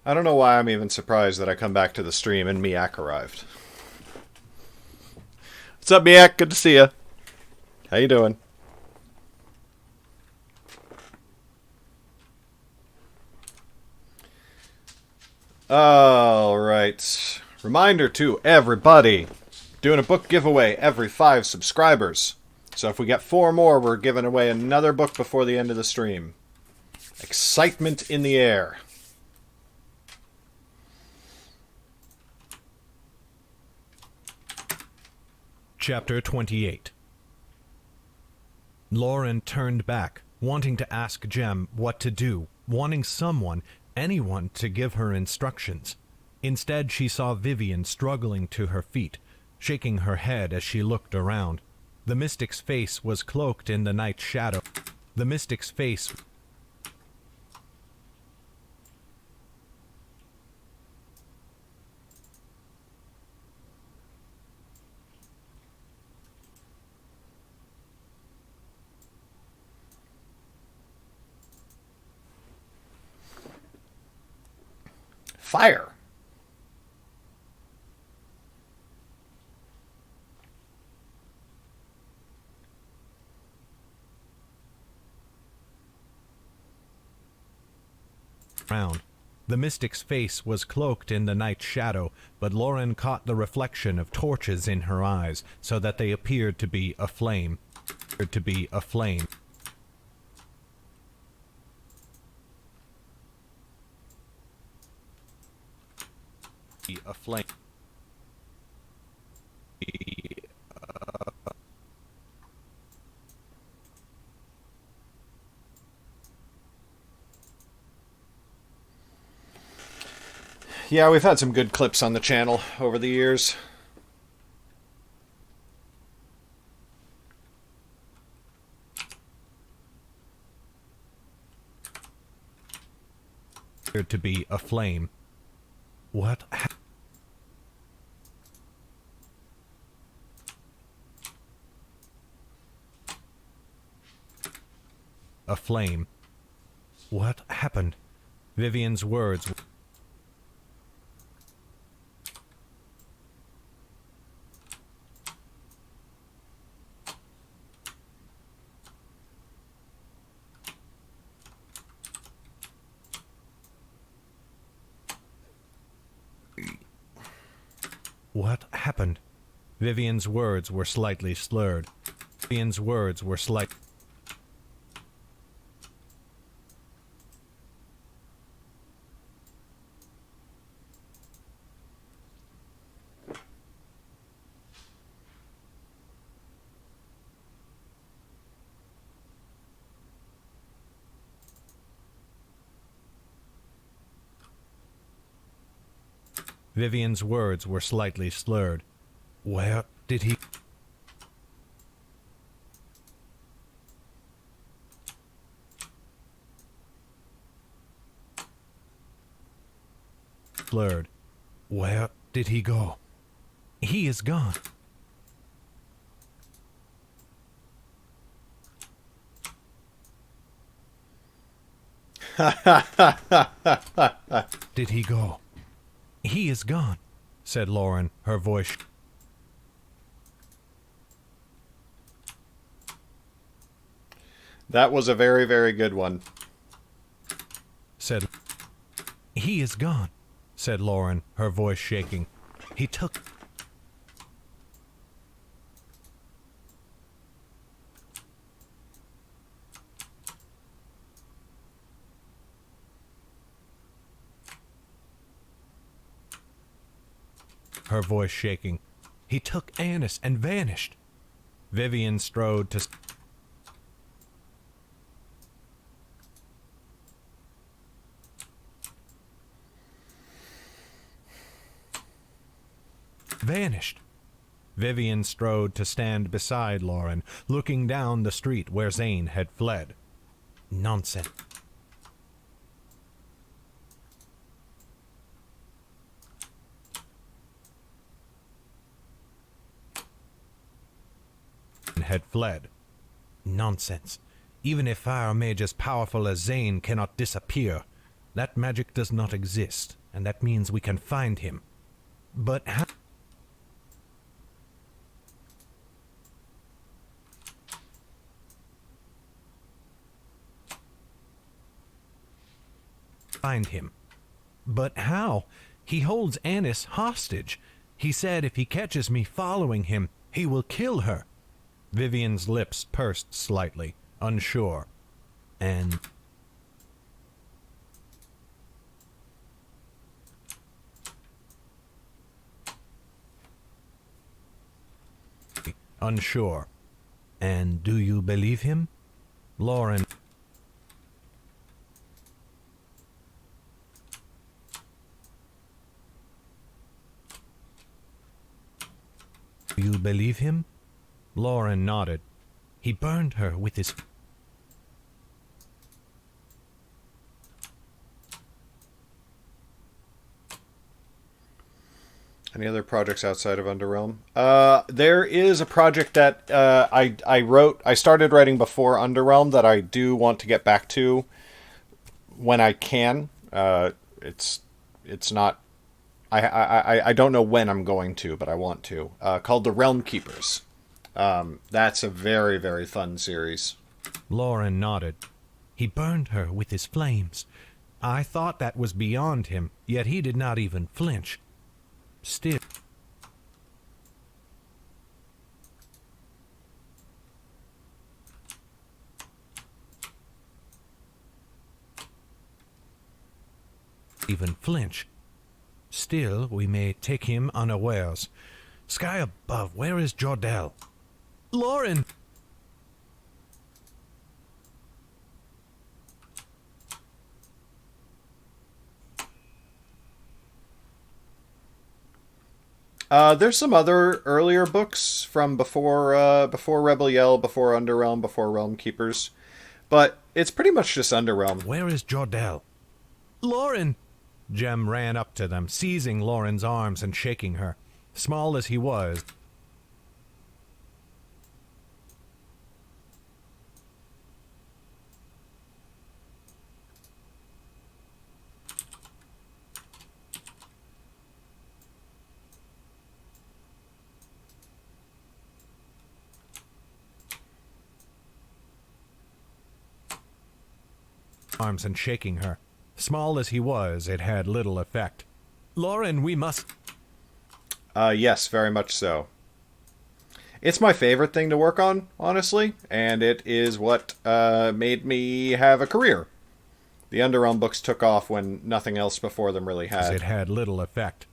I don't know why I'm even surprised that I come back to the stream and Miak arrived. What's up, Miak? Good to see you. How you doing? Alright. Reminder to everybody. Doing a book giveaway every 5 subscribers. So if we get 4 more, we're giving away another book before the end of the stream. Excitement in the air. Chapter 28. Lauren turned back, wanting to ask Jem what to do, wanting someone, anyone, to give her instructions. Instead, she saw Vivian struggling to her feet, shaking her head as she looked around. The mystic's face was cloaked in the night shadow. The mystic's face... Fire. round. The mystic's face was cloaked in the night shadow, but Lauren caught the reflection of torches in her eyes, so that they appeared to be aflame. Aflame. Yeah, we've had some good clips on the channel over the years. To be aflame. What? Aflame. What happened? Vivian's words. What happened? Vivian's words were slightly slurred. Vivian's words were slight. Vivian's words were slightly slurred. Where did he... Slurred. Where did he go? He is gone. Did he go? He is gone, said Lauren, her voice... That was a very, very good one. Said... He is gone, said Lauren, her voice shaking. He took... Her voice shaking. He took Annis and vanished. Vivian strode to... Vanished. Vivian strode to stand beside Lauren, looking down the street where Zane had fled. Nonsense. Had fled. Nonsense. Even a fire mage as powerful as Zane cannot disappear. That magic does not exist. and that means we can find him. But how? Find him. But how? He holds Annis hostage. He said if he catches me following him, he will kill her. Vivian's lips pursed slightly, unsure. And unsure. And do you believe him? Lauren. Do you believe him? Lauren nodded. He burned her with his... Any other projects outside of Underrealm? There is a project that I started writing before Underrealm that I do want to get back to when I can. It's not. I don't know when I'm going to, but I want to. Called The Realm Keepers. That's a very, very fun series. Lauren nodded. He burned her with his flames. I thought that was beyond him, yet he did not even flinch. Still, even flinch. Still, we may take him unawares. Sky above, where is Jordell? Lauren! There's some other earlier books from before Rebel Yell, before Underrealm, before Realm Keepers, but it's pretty much just Underrealm. Where is Jordell? Lauren! Jem ran up to them, seizing Lauren's arms and shaking her. Small as he was, arms and shaking her. Small as he was, it had little effect. Lauren, we must... Yes, very much so. It's my favorite thing to work on, honestly, and it is what made me have a career. The Underrealm books took off when nothing else before them really had. It had little effect.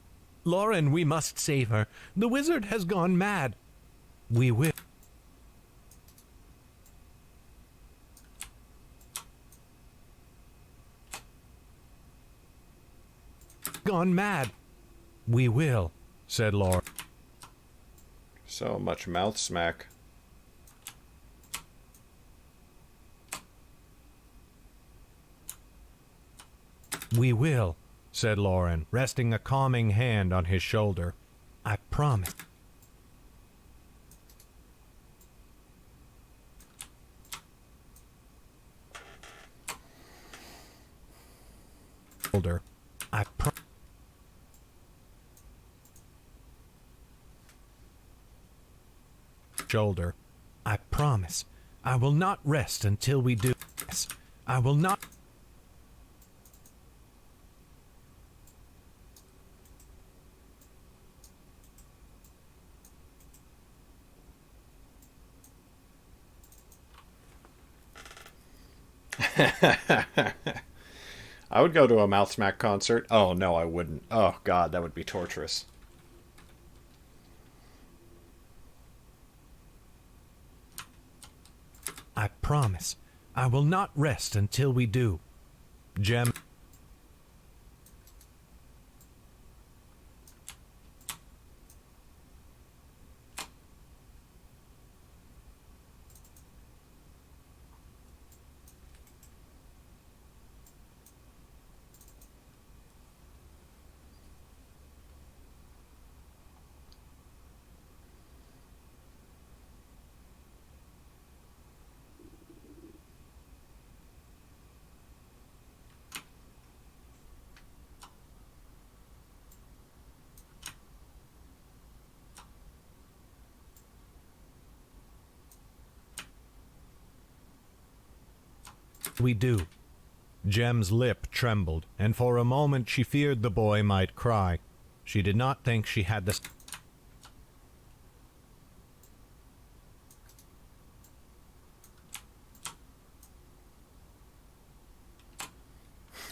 Lauren, we must save her. The wizard has gone mad. We will. Gone mad. We will, said Lauren. So much mouth smack. We will, said Lauren, resting a calming hand on his shoulder. I promise. Shoulder. I promise. Shoulder. I promise. I will not rest until we do this. I will not... I would go to a mouth smack concert. Oh, no, I wouldn't. Oh, God, that would be torturous. I promise. I will not rest until we do. Jem... We do. Jem's lip trembled, and for a moment she feared the boy might cry. She did not think she had the...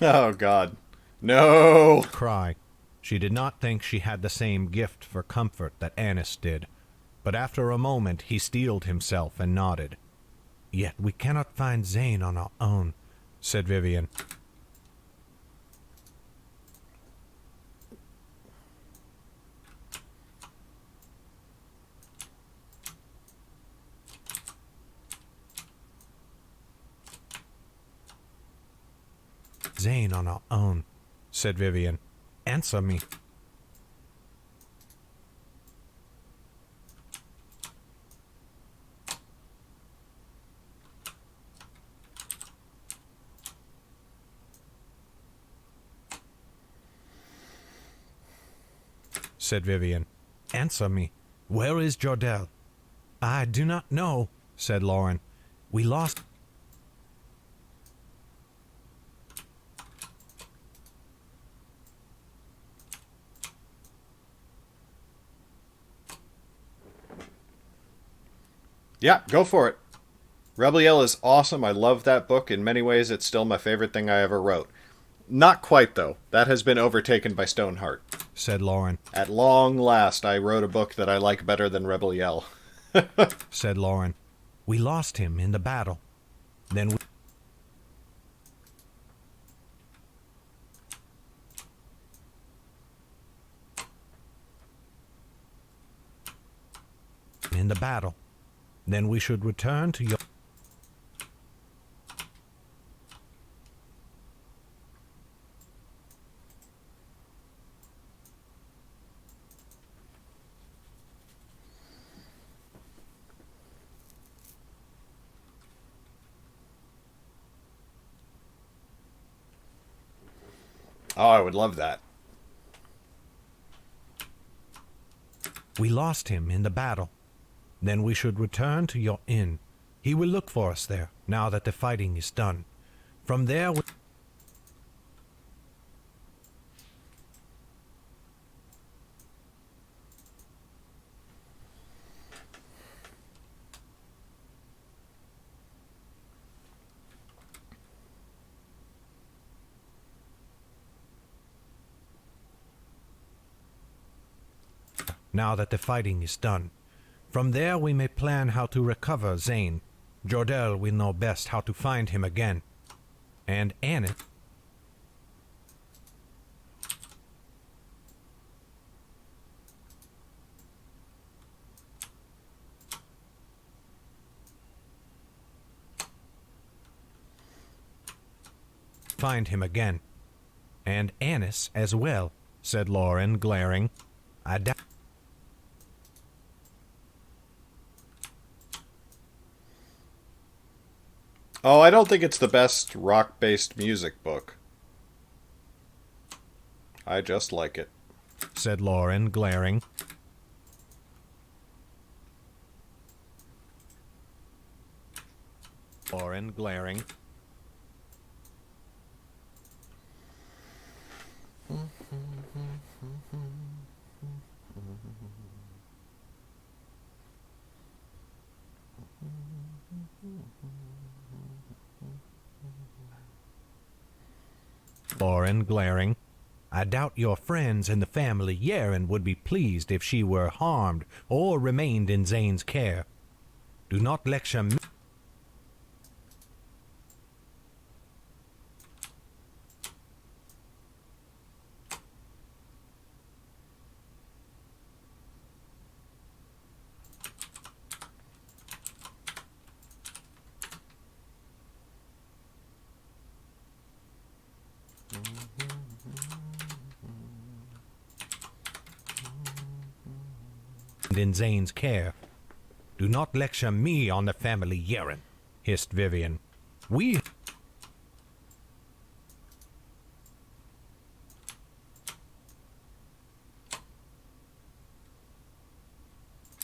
Oh, God. No! cry. She did not think she had the same gift for comfort that Annis did. But after a moment he steeled himself and nodded. Yet we cannot find Zane on our own, said Vivian. Zane on our own, said Vivian. Answer me. Said Vivian. Answer me. Where is Jordell? I do not know, said Lauren. We lost... Yeah, go for it. Rebel Yell is awesome. I love that book. In many ways, it's still my favorite thing I ever wrote. Not quite, though. That has been overtaken by Stoneheart. said Lauren. At long last, I wrote a book that I like better than Rebel Yell. Said Lauren. We lost him in the battle. Then we... in the battle. Then we should return to your... Oh, I would love that. We lost him in the battle. Then we should return to your inn. He will look for us there, now that the fighting is done. From there we... now that the fighting is done. From there we may plan how to recover Zane. Jordell will know best how to find him again. And Annis... find him again. And Annis as well, said Lauren, glaring. I doubt... Oh, I don't think it's the best rock-based music book. I just like it. said Lauren, glaring. Lauren, glaring. Lauren, glaring. I doubt your friends and the family Yaren would be pleased if she were harmed or remained in Zane's care. Do not lecture me. In Zane's care. Do not lecture me on the family Yaren, hissed Vivian. We...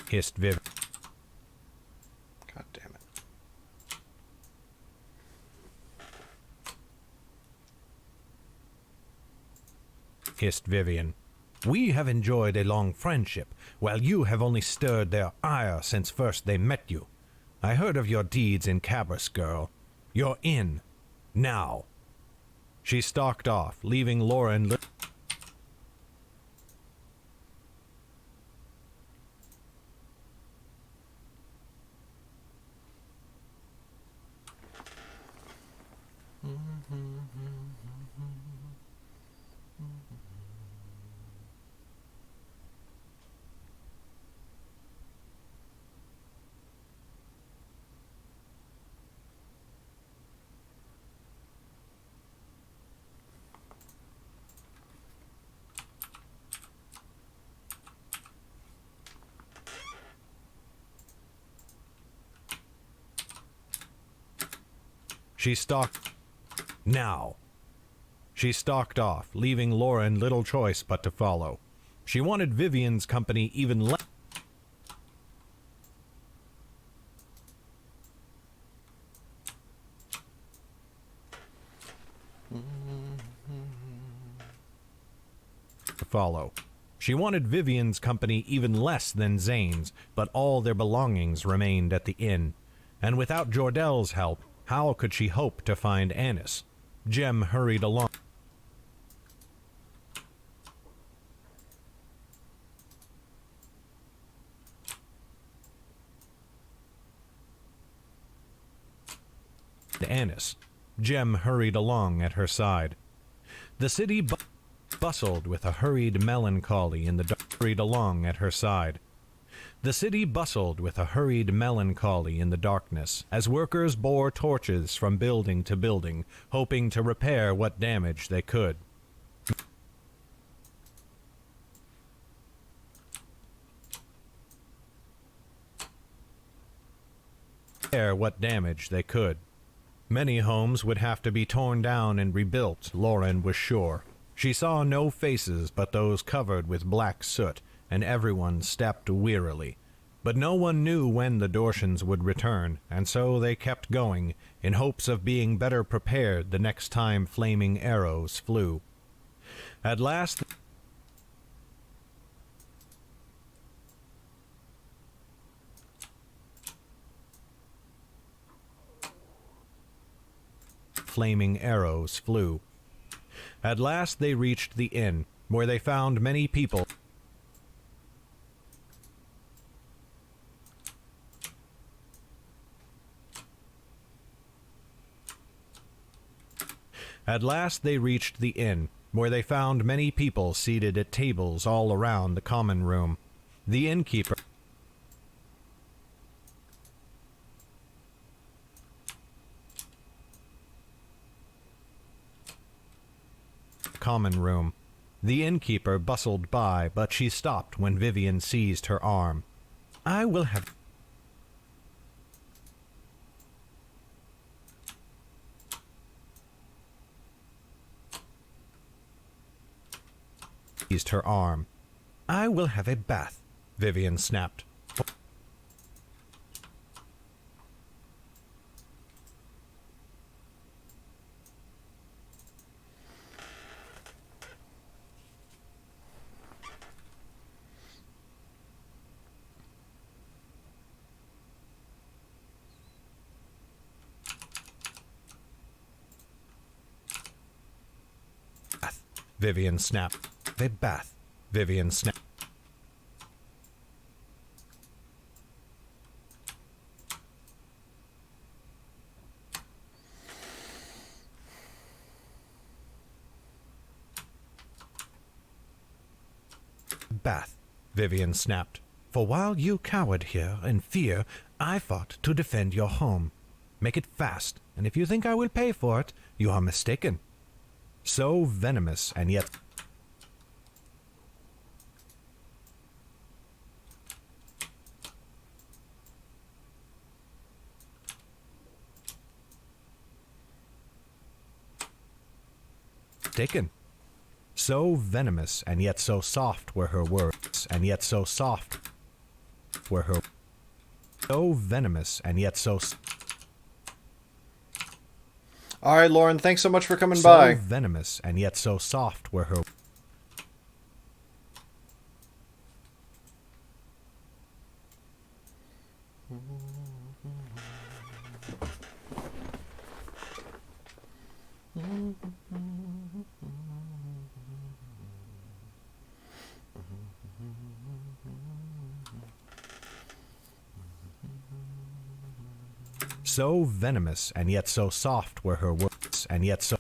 hissed Vivian. God damn it. hissed Vivian. "We have enjoyed a long friendship, while you have only stirred their ire since first they met you. I heard of your deeds in Cabras, girl. You're in. Now." She stalked off, leaving Lauren... She stalked... Now. She stalked off, leaving Lauren little choice but to follow. She wanted Vivian's company even less... to follow. She wanted Vivian's company even less than Zane's, but all their belongings remained at the inn. And without Jordel's help, how could she hope to find Annis? Jem hurried along. Annis. Jem hurried along at her side. The city bustled with a hurried melancholy in the dark. Hurried along at her side. The city bustled with a hurried melancholy in the darkness, as workers bore torches from building to building, hoping to repair what damage they could. Many homes would have to be torn down and rebuilt, Lauren was sure. She saw no faces but those covered with black soot, and everyone stepped wearily. But no one knew when the Dorshans would return, and so they kept going, in hopes of being better prepared the next time flaming arrows flew. At last... flaming arrows flew. At last they reached the inn, where they found many people... At last they reached the inn, where they found many people seated at tables all around the common room. The innkeeper... common room. The innkeeper bustled by, but she stopped when Vivian seized her arm. "I will have..." seized her arm. "I will have a bath," Vivian snapped. Vivian snapped. "A bath," Vivian snapped. "Bath," Vivian snapped. "For while you cowered here in fear, I fought to defend your home. Make it fast, and if you think I will pay for it, you are mistaken." So venomous, and yet... mistaken. So venomous, and yet so soft were her words, and yet so soft were her... So venomous, and yet so... All right, Lauren, thanks so much for coming so by. Venomous, and yet so soft were her... So venomous and yet so soft were her words, and yet so...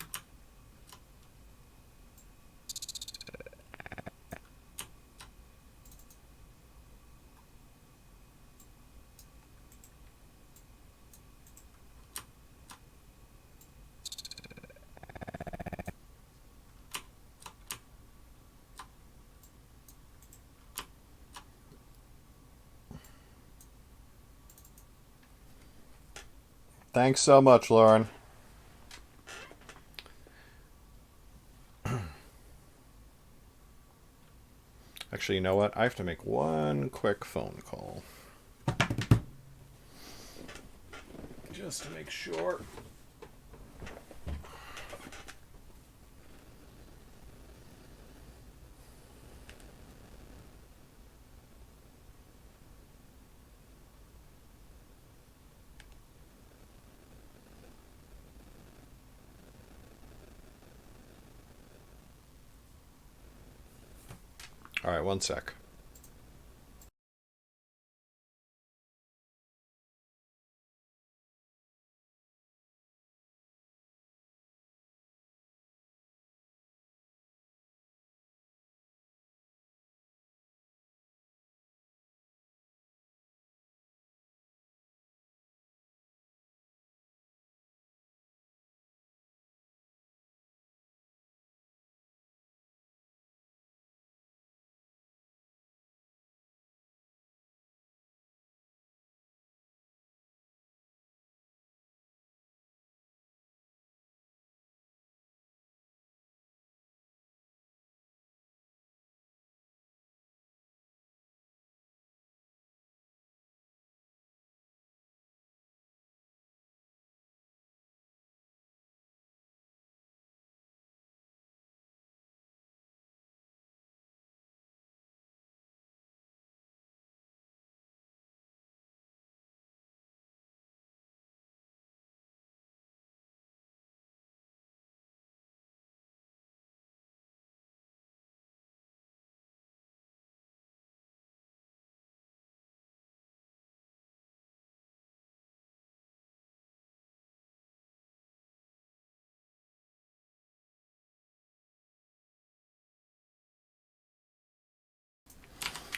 Thanks so much, Lauren. Actually, you know what? I have to make one quick phone call. Just to make sure. All right, one sec.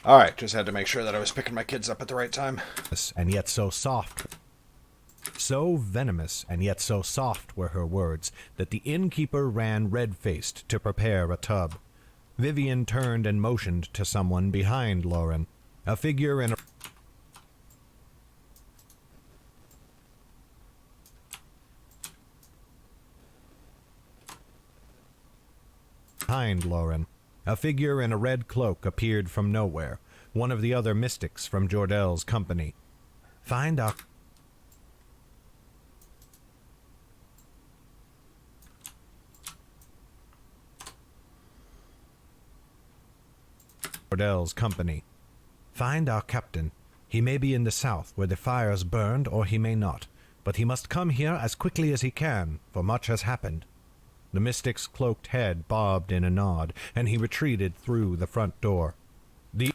All right, just had to make sure that I was picking my kids up at the right time. and yet so soft. So venomous and yet so soft were her words that the innkeeper ran red-faced to prepare a tub. Vivian turned and motioned to someone behind Lauren, a figure in a... Behind Lauren, a figure in a red cloak appeared from nowhere, one of the other mystics from Jordel's company. Find our... Jordel's company. Find our captain. He may be in the south where the fires burned, or he may not, but he must come here as quickly as he can, for much has happened. The mystic's cloaked head bobbed in a nod, and he retreated through the front door. The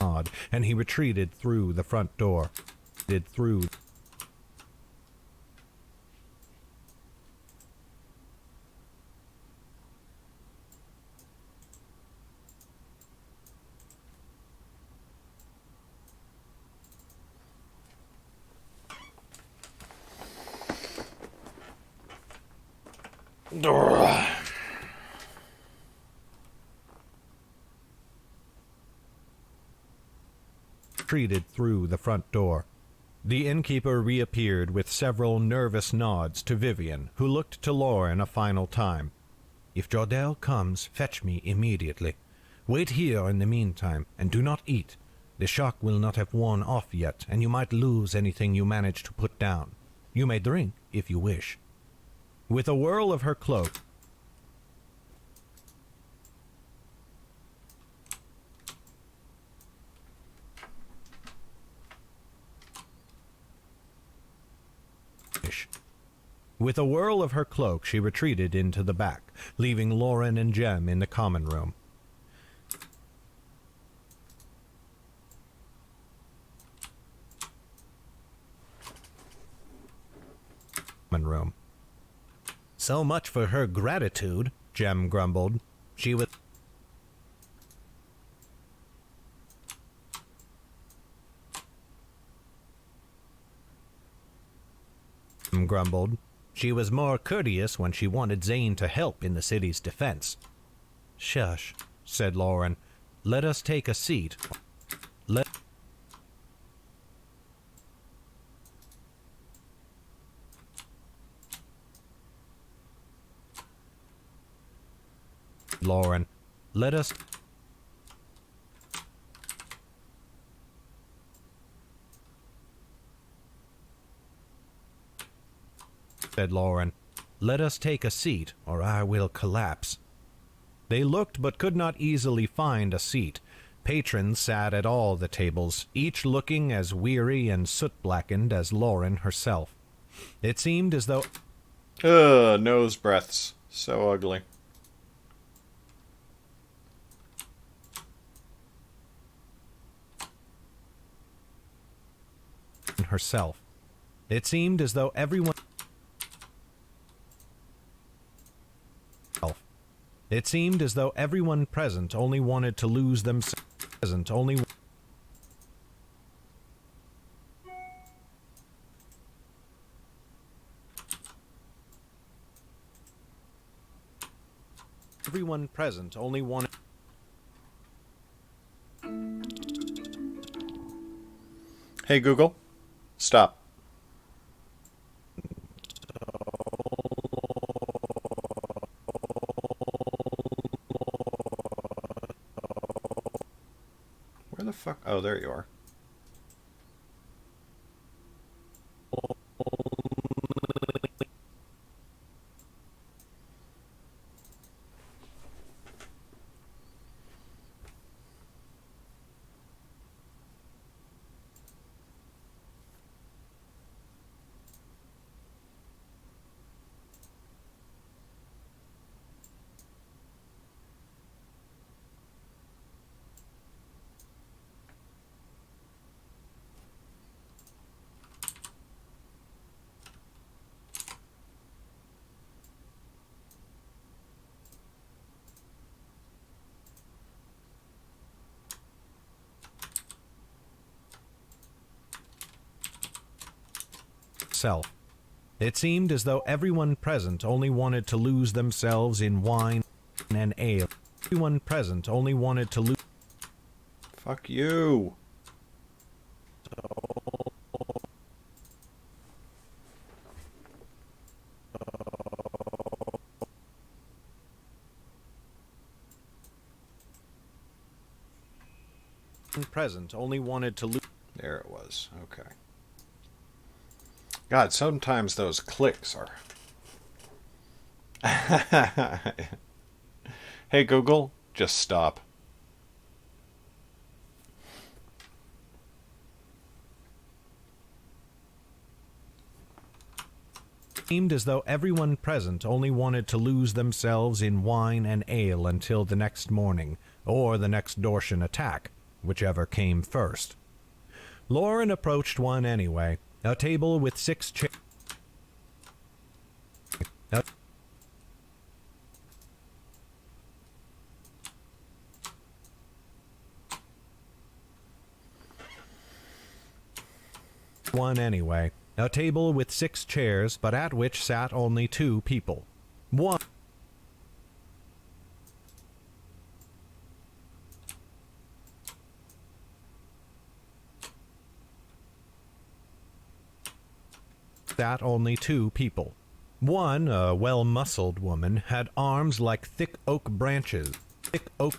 nod, and he retreated through the front door. Did through retreated through the front door. The innkeeper reappeared with several nervous nods to Vivian, who looked to Lauren a final time. If Jordel comes, fetch me immediately. Wait here in the meantime, and do not eat. The shock will not have worn off yet, and you might lose anything you manage to put down. You may drink, if you wish. With a whirl of her cloak, wish. With a whirl of her cloak, she retreated into the back, leaving Lauren and Jem in the common room. So much for her gratitude, Jem grumbled. She was grumbled. She was more courteous when she wanted Zane to help in the city's defense. Shush, said Lauren. Let us take a seat. Lauren, let us... said Lauren. Let us take a seat, or I will collapse. They looked but could not easily find a seat. Patrons sat at all the tables, each looking as weary and soot-blackened as Lauren herself. It seemed as though... Ugh, nose breaths. So ugly. herself. It seemed as though everyone... It seemed as though everyone present only wanted to lose themselves. Everyone present only wanted... Hey Google, stop. Where the fuck? Oh, there you are. It seemed as though everyone present only wanted to lose themselves in wine and ale. Everyone present only wanted to lose... Fuck you. Present only wanted to lose... There it was. Okay. God, sometimes those clicks are... Hey Google, just stop. It seemed as though everyone present only wanted to lose themselves in wine and ale until the next morning, or the next Dortian attack, whichever came first. Lauren approached one anyway, a table with 6 chairs. One anyway, a table with 6 chairs, but at which sat only 2 people. One. Sat only 2 people. One, a well-muscled woman, had arms like thick oak branches. Thick oak...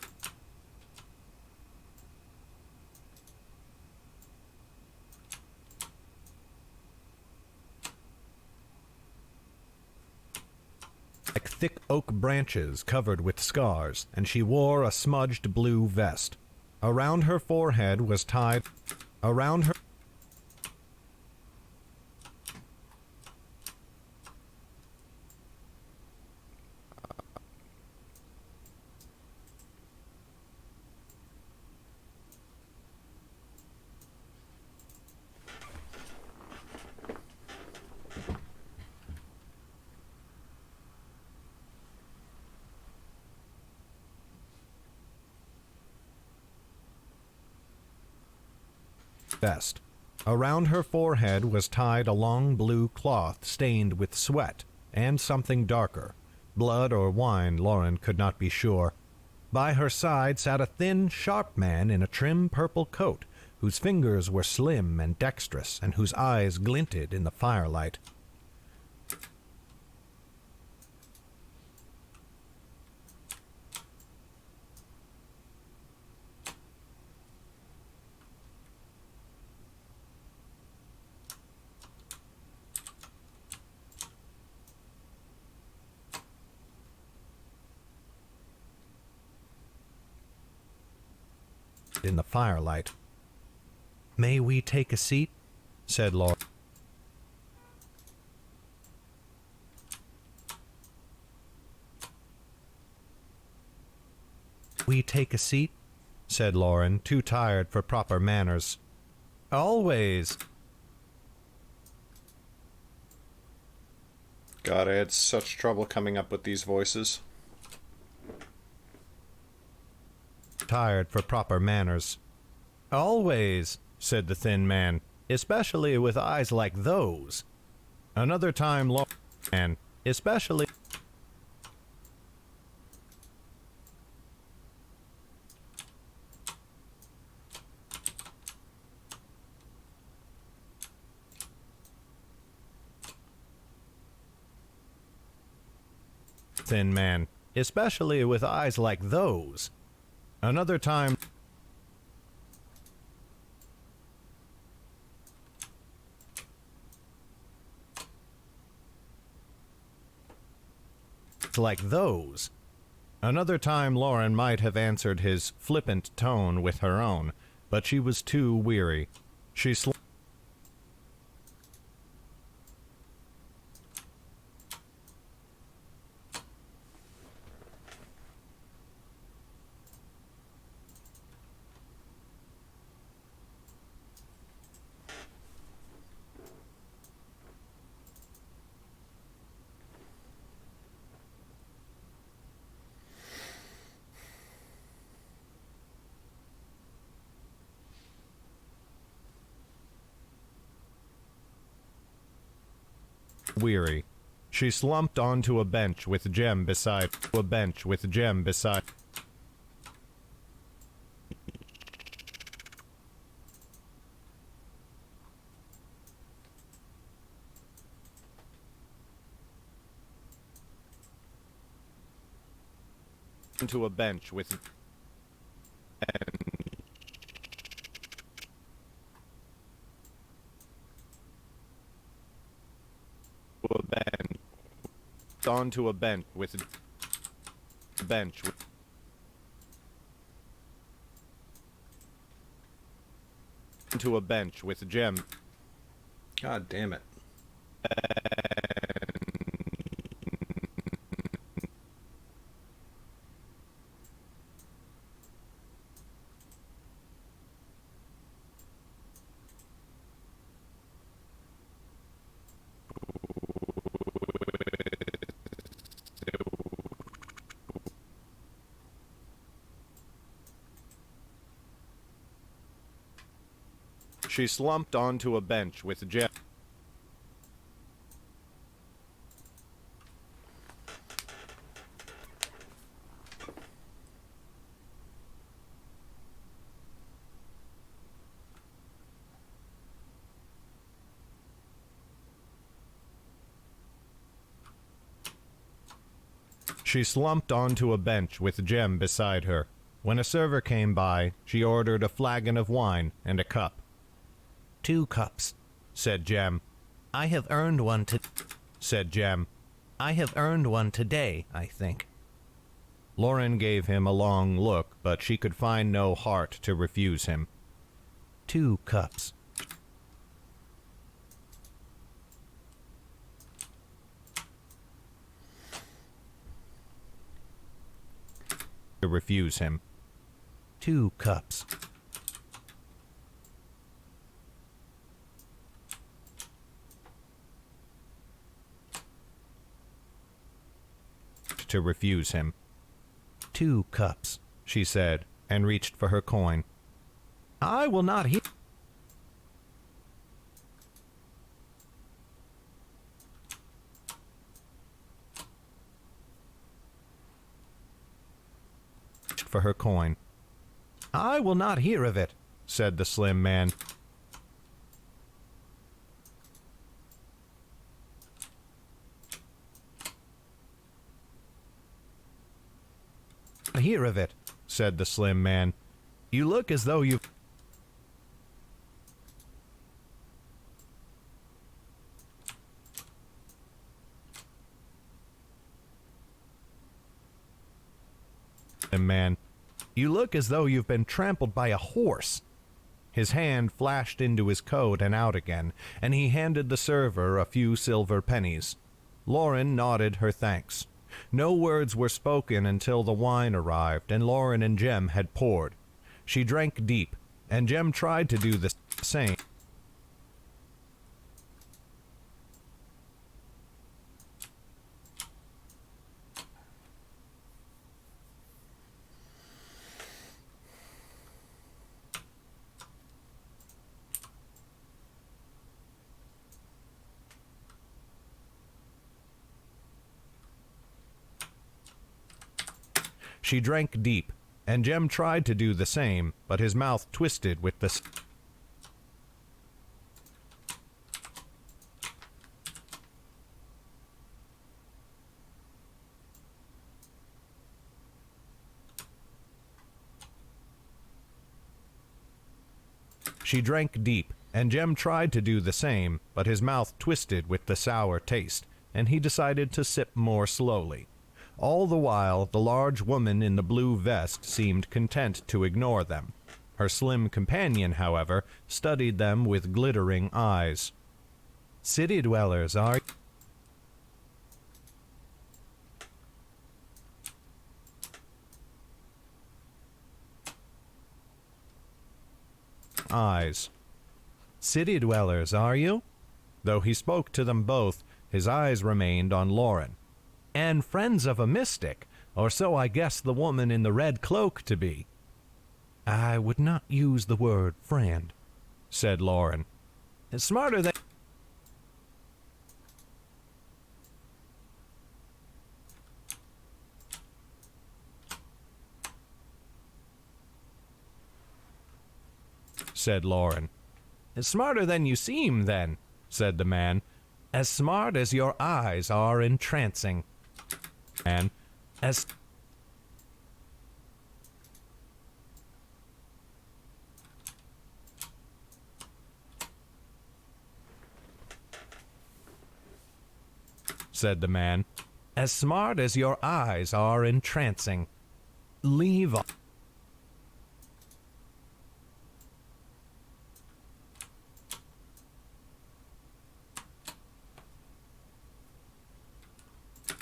like thick oak branches covered with scars, and she wore a smudged blue vest. Around her forehead was tied... Around her... vest. Around her forehead was tied a long blue cloth stained with sweat and something darker. Blood or wine, Lauren could not be sure. By her side sat a thin, sharp man in a trim purple coat, whose fingers were slim and dexterous, and whose eyes glinted in the firelight. In the firelight. "May we take a seat?" said Lauren. "We take a seat?" said Lauren, too tired for proper manners. "Always." God, I had such trouble coming up with these voices. Tired for proper manners. "Always," said the thin man, "especially with eyes like those." Another time, man, especially. Thin man, especially with eyes like those. Another time. Like those. Another time Lauren might have answered his flippant tone with her own, but she was too weary. She weary. She slumped onto a bench with Jem beside. Onto a bench with. Onto a bench with onto a bench with Jem. God damn it. She slumped onto a bench with Jem. She slumped onto a bench with Jem beside her. When a server came by, she ordered a flagon of wine and a cup. "2 cups," said Jem. "I have earned one said Jem. "I have earned one today, I think." Lauren gave him a long look, but she could find no heart to refuse him. 2 cups. To refuse him. 2 cups. To refuse him. 2 cups, she said, and reached for her coin. "I will not hear," for her coin. "I will not hear of it," said the slim man. "Hear of it," said the slim man. "You look as though you..." "Man, you look as though you've been trampled by a horse." His hand flashed into his coat and out again, and he handed the server a few silver pennies. Lauren nodded her thanks. No words were spoken until the wine arrived and Lauren and Jem had poured. She drank deep, and Jem tried to do the same. She drank deep, and Jem tried to do the same, but his mouth twisted with the... She drank deep, and Jem tried to do the same, but his mouth twisted with the sour taste, and he decided to sip more slowly. All the while, the large woman in the blue vest seemed content to ignore them. Her slim companion, however, studied them with glittering eyes. "City dwellers are..." Eyes. "City dwellers, are you?" Though he spoke to them both, his eyes remained on Lauren. "And friends of a mystic, or so I guess the woman in the red cloak to be." "I would not use the word friend," said Lauren. "Smarter than..." said Lauren. "Smarter than you seem, then," said the man. "As smart as your eyes are entrancing." And as... said the man. "As smart as your eyes are entrancing. Leave off."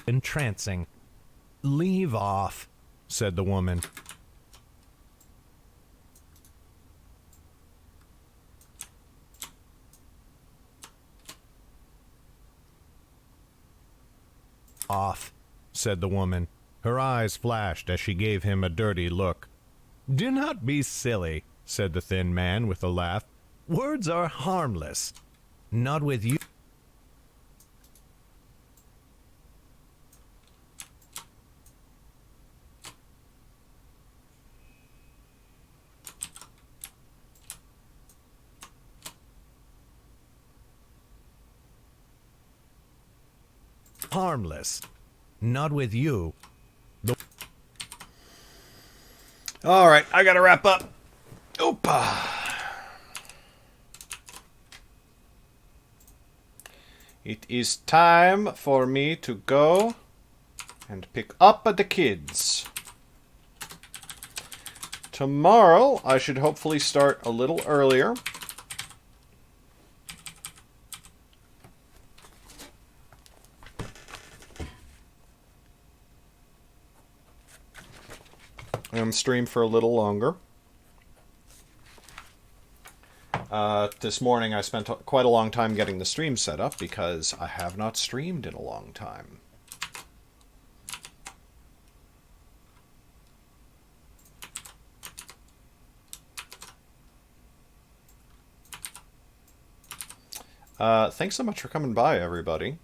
Entrancing. "Leave off," said the woman. "Off," said the woman. Her eyes flashed as she gave him a dirty look. "Do not be silly," said the thin man with a laugh. "Words are harmless. Not with you." Harmless. Not with you. All right, I gotta wrap up. Oopa. It is time for me to go and pick up the kids. Tomorrow, I should hopefully start a little earlier. And stream for a little longer. This morning I spent quite a long time getting the stream set up because I have not streamed in a long time. Thanks so much for coming by, everybody.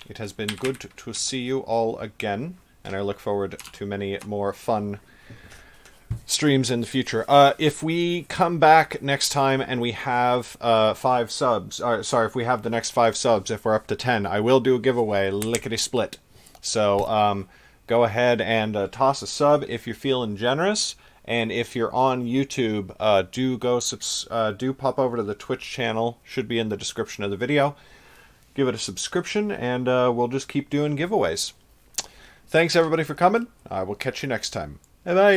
It has been good to see you all again. and I look forward to many more fun streams in the future. If we come back next time and we have 5 subs, sorry, if we have the next 5 subs, if we're up to 10, I will do a giveaway, lickety split. So go ahead and toss a sub if you're feeling generous. And if you're on YouTube, do pop over to the Twitch channel. Should be in the description of the video. Give it a subscription, and we'll just keep doing giveaways. Thanks everybody for coming. I will catch you next time. Bye bye.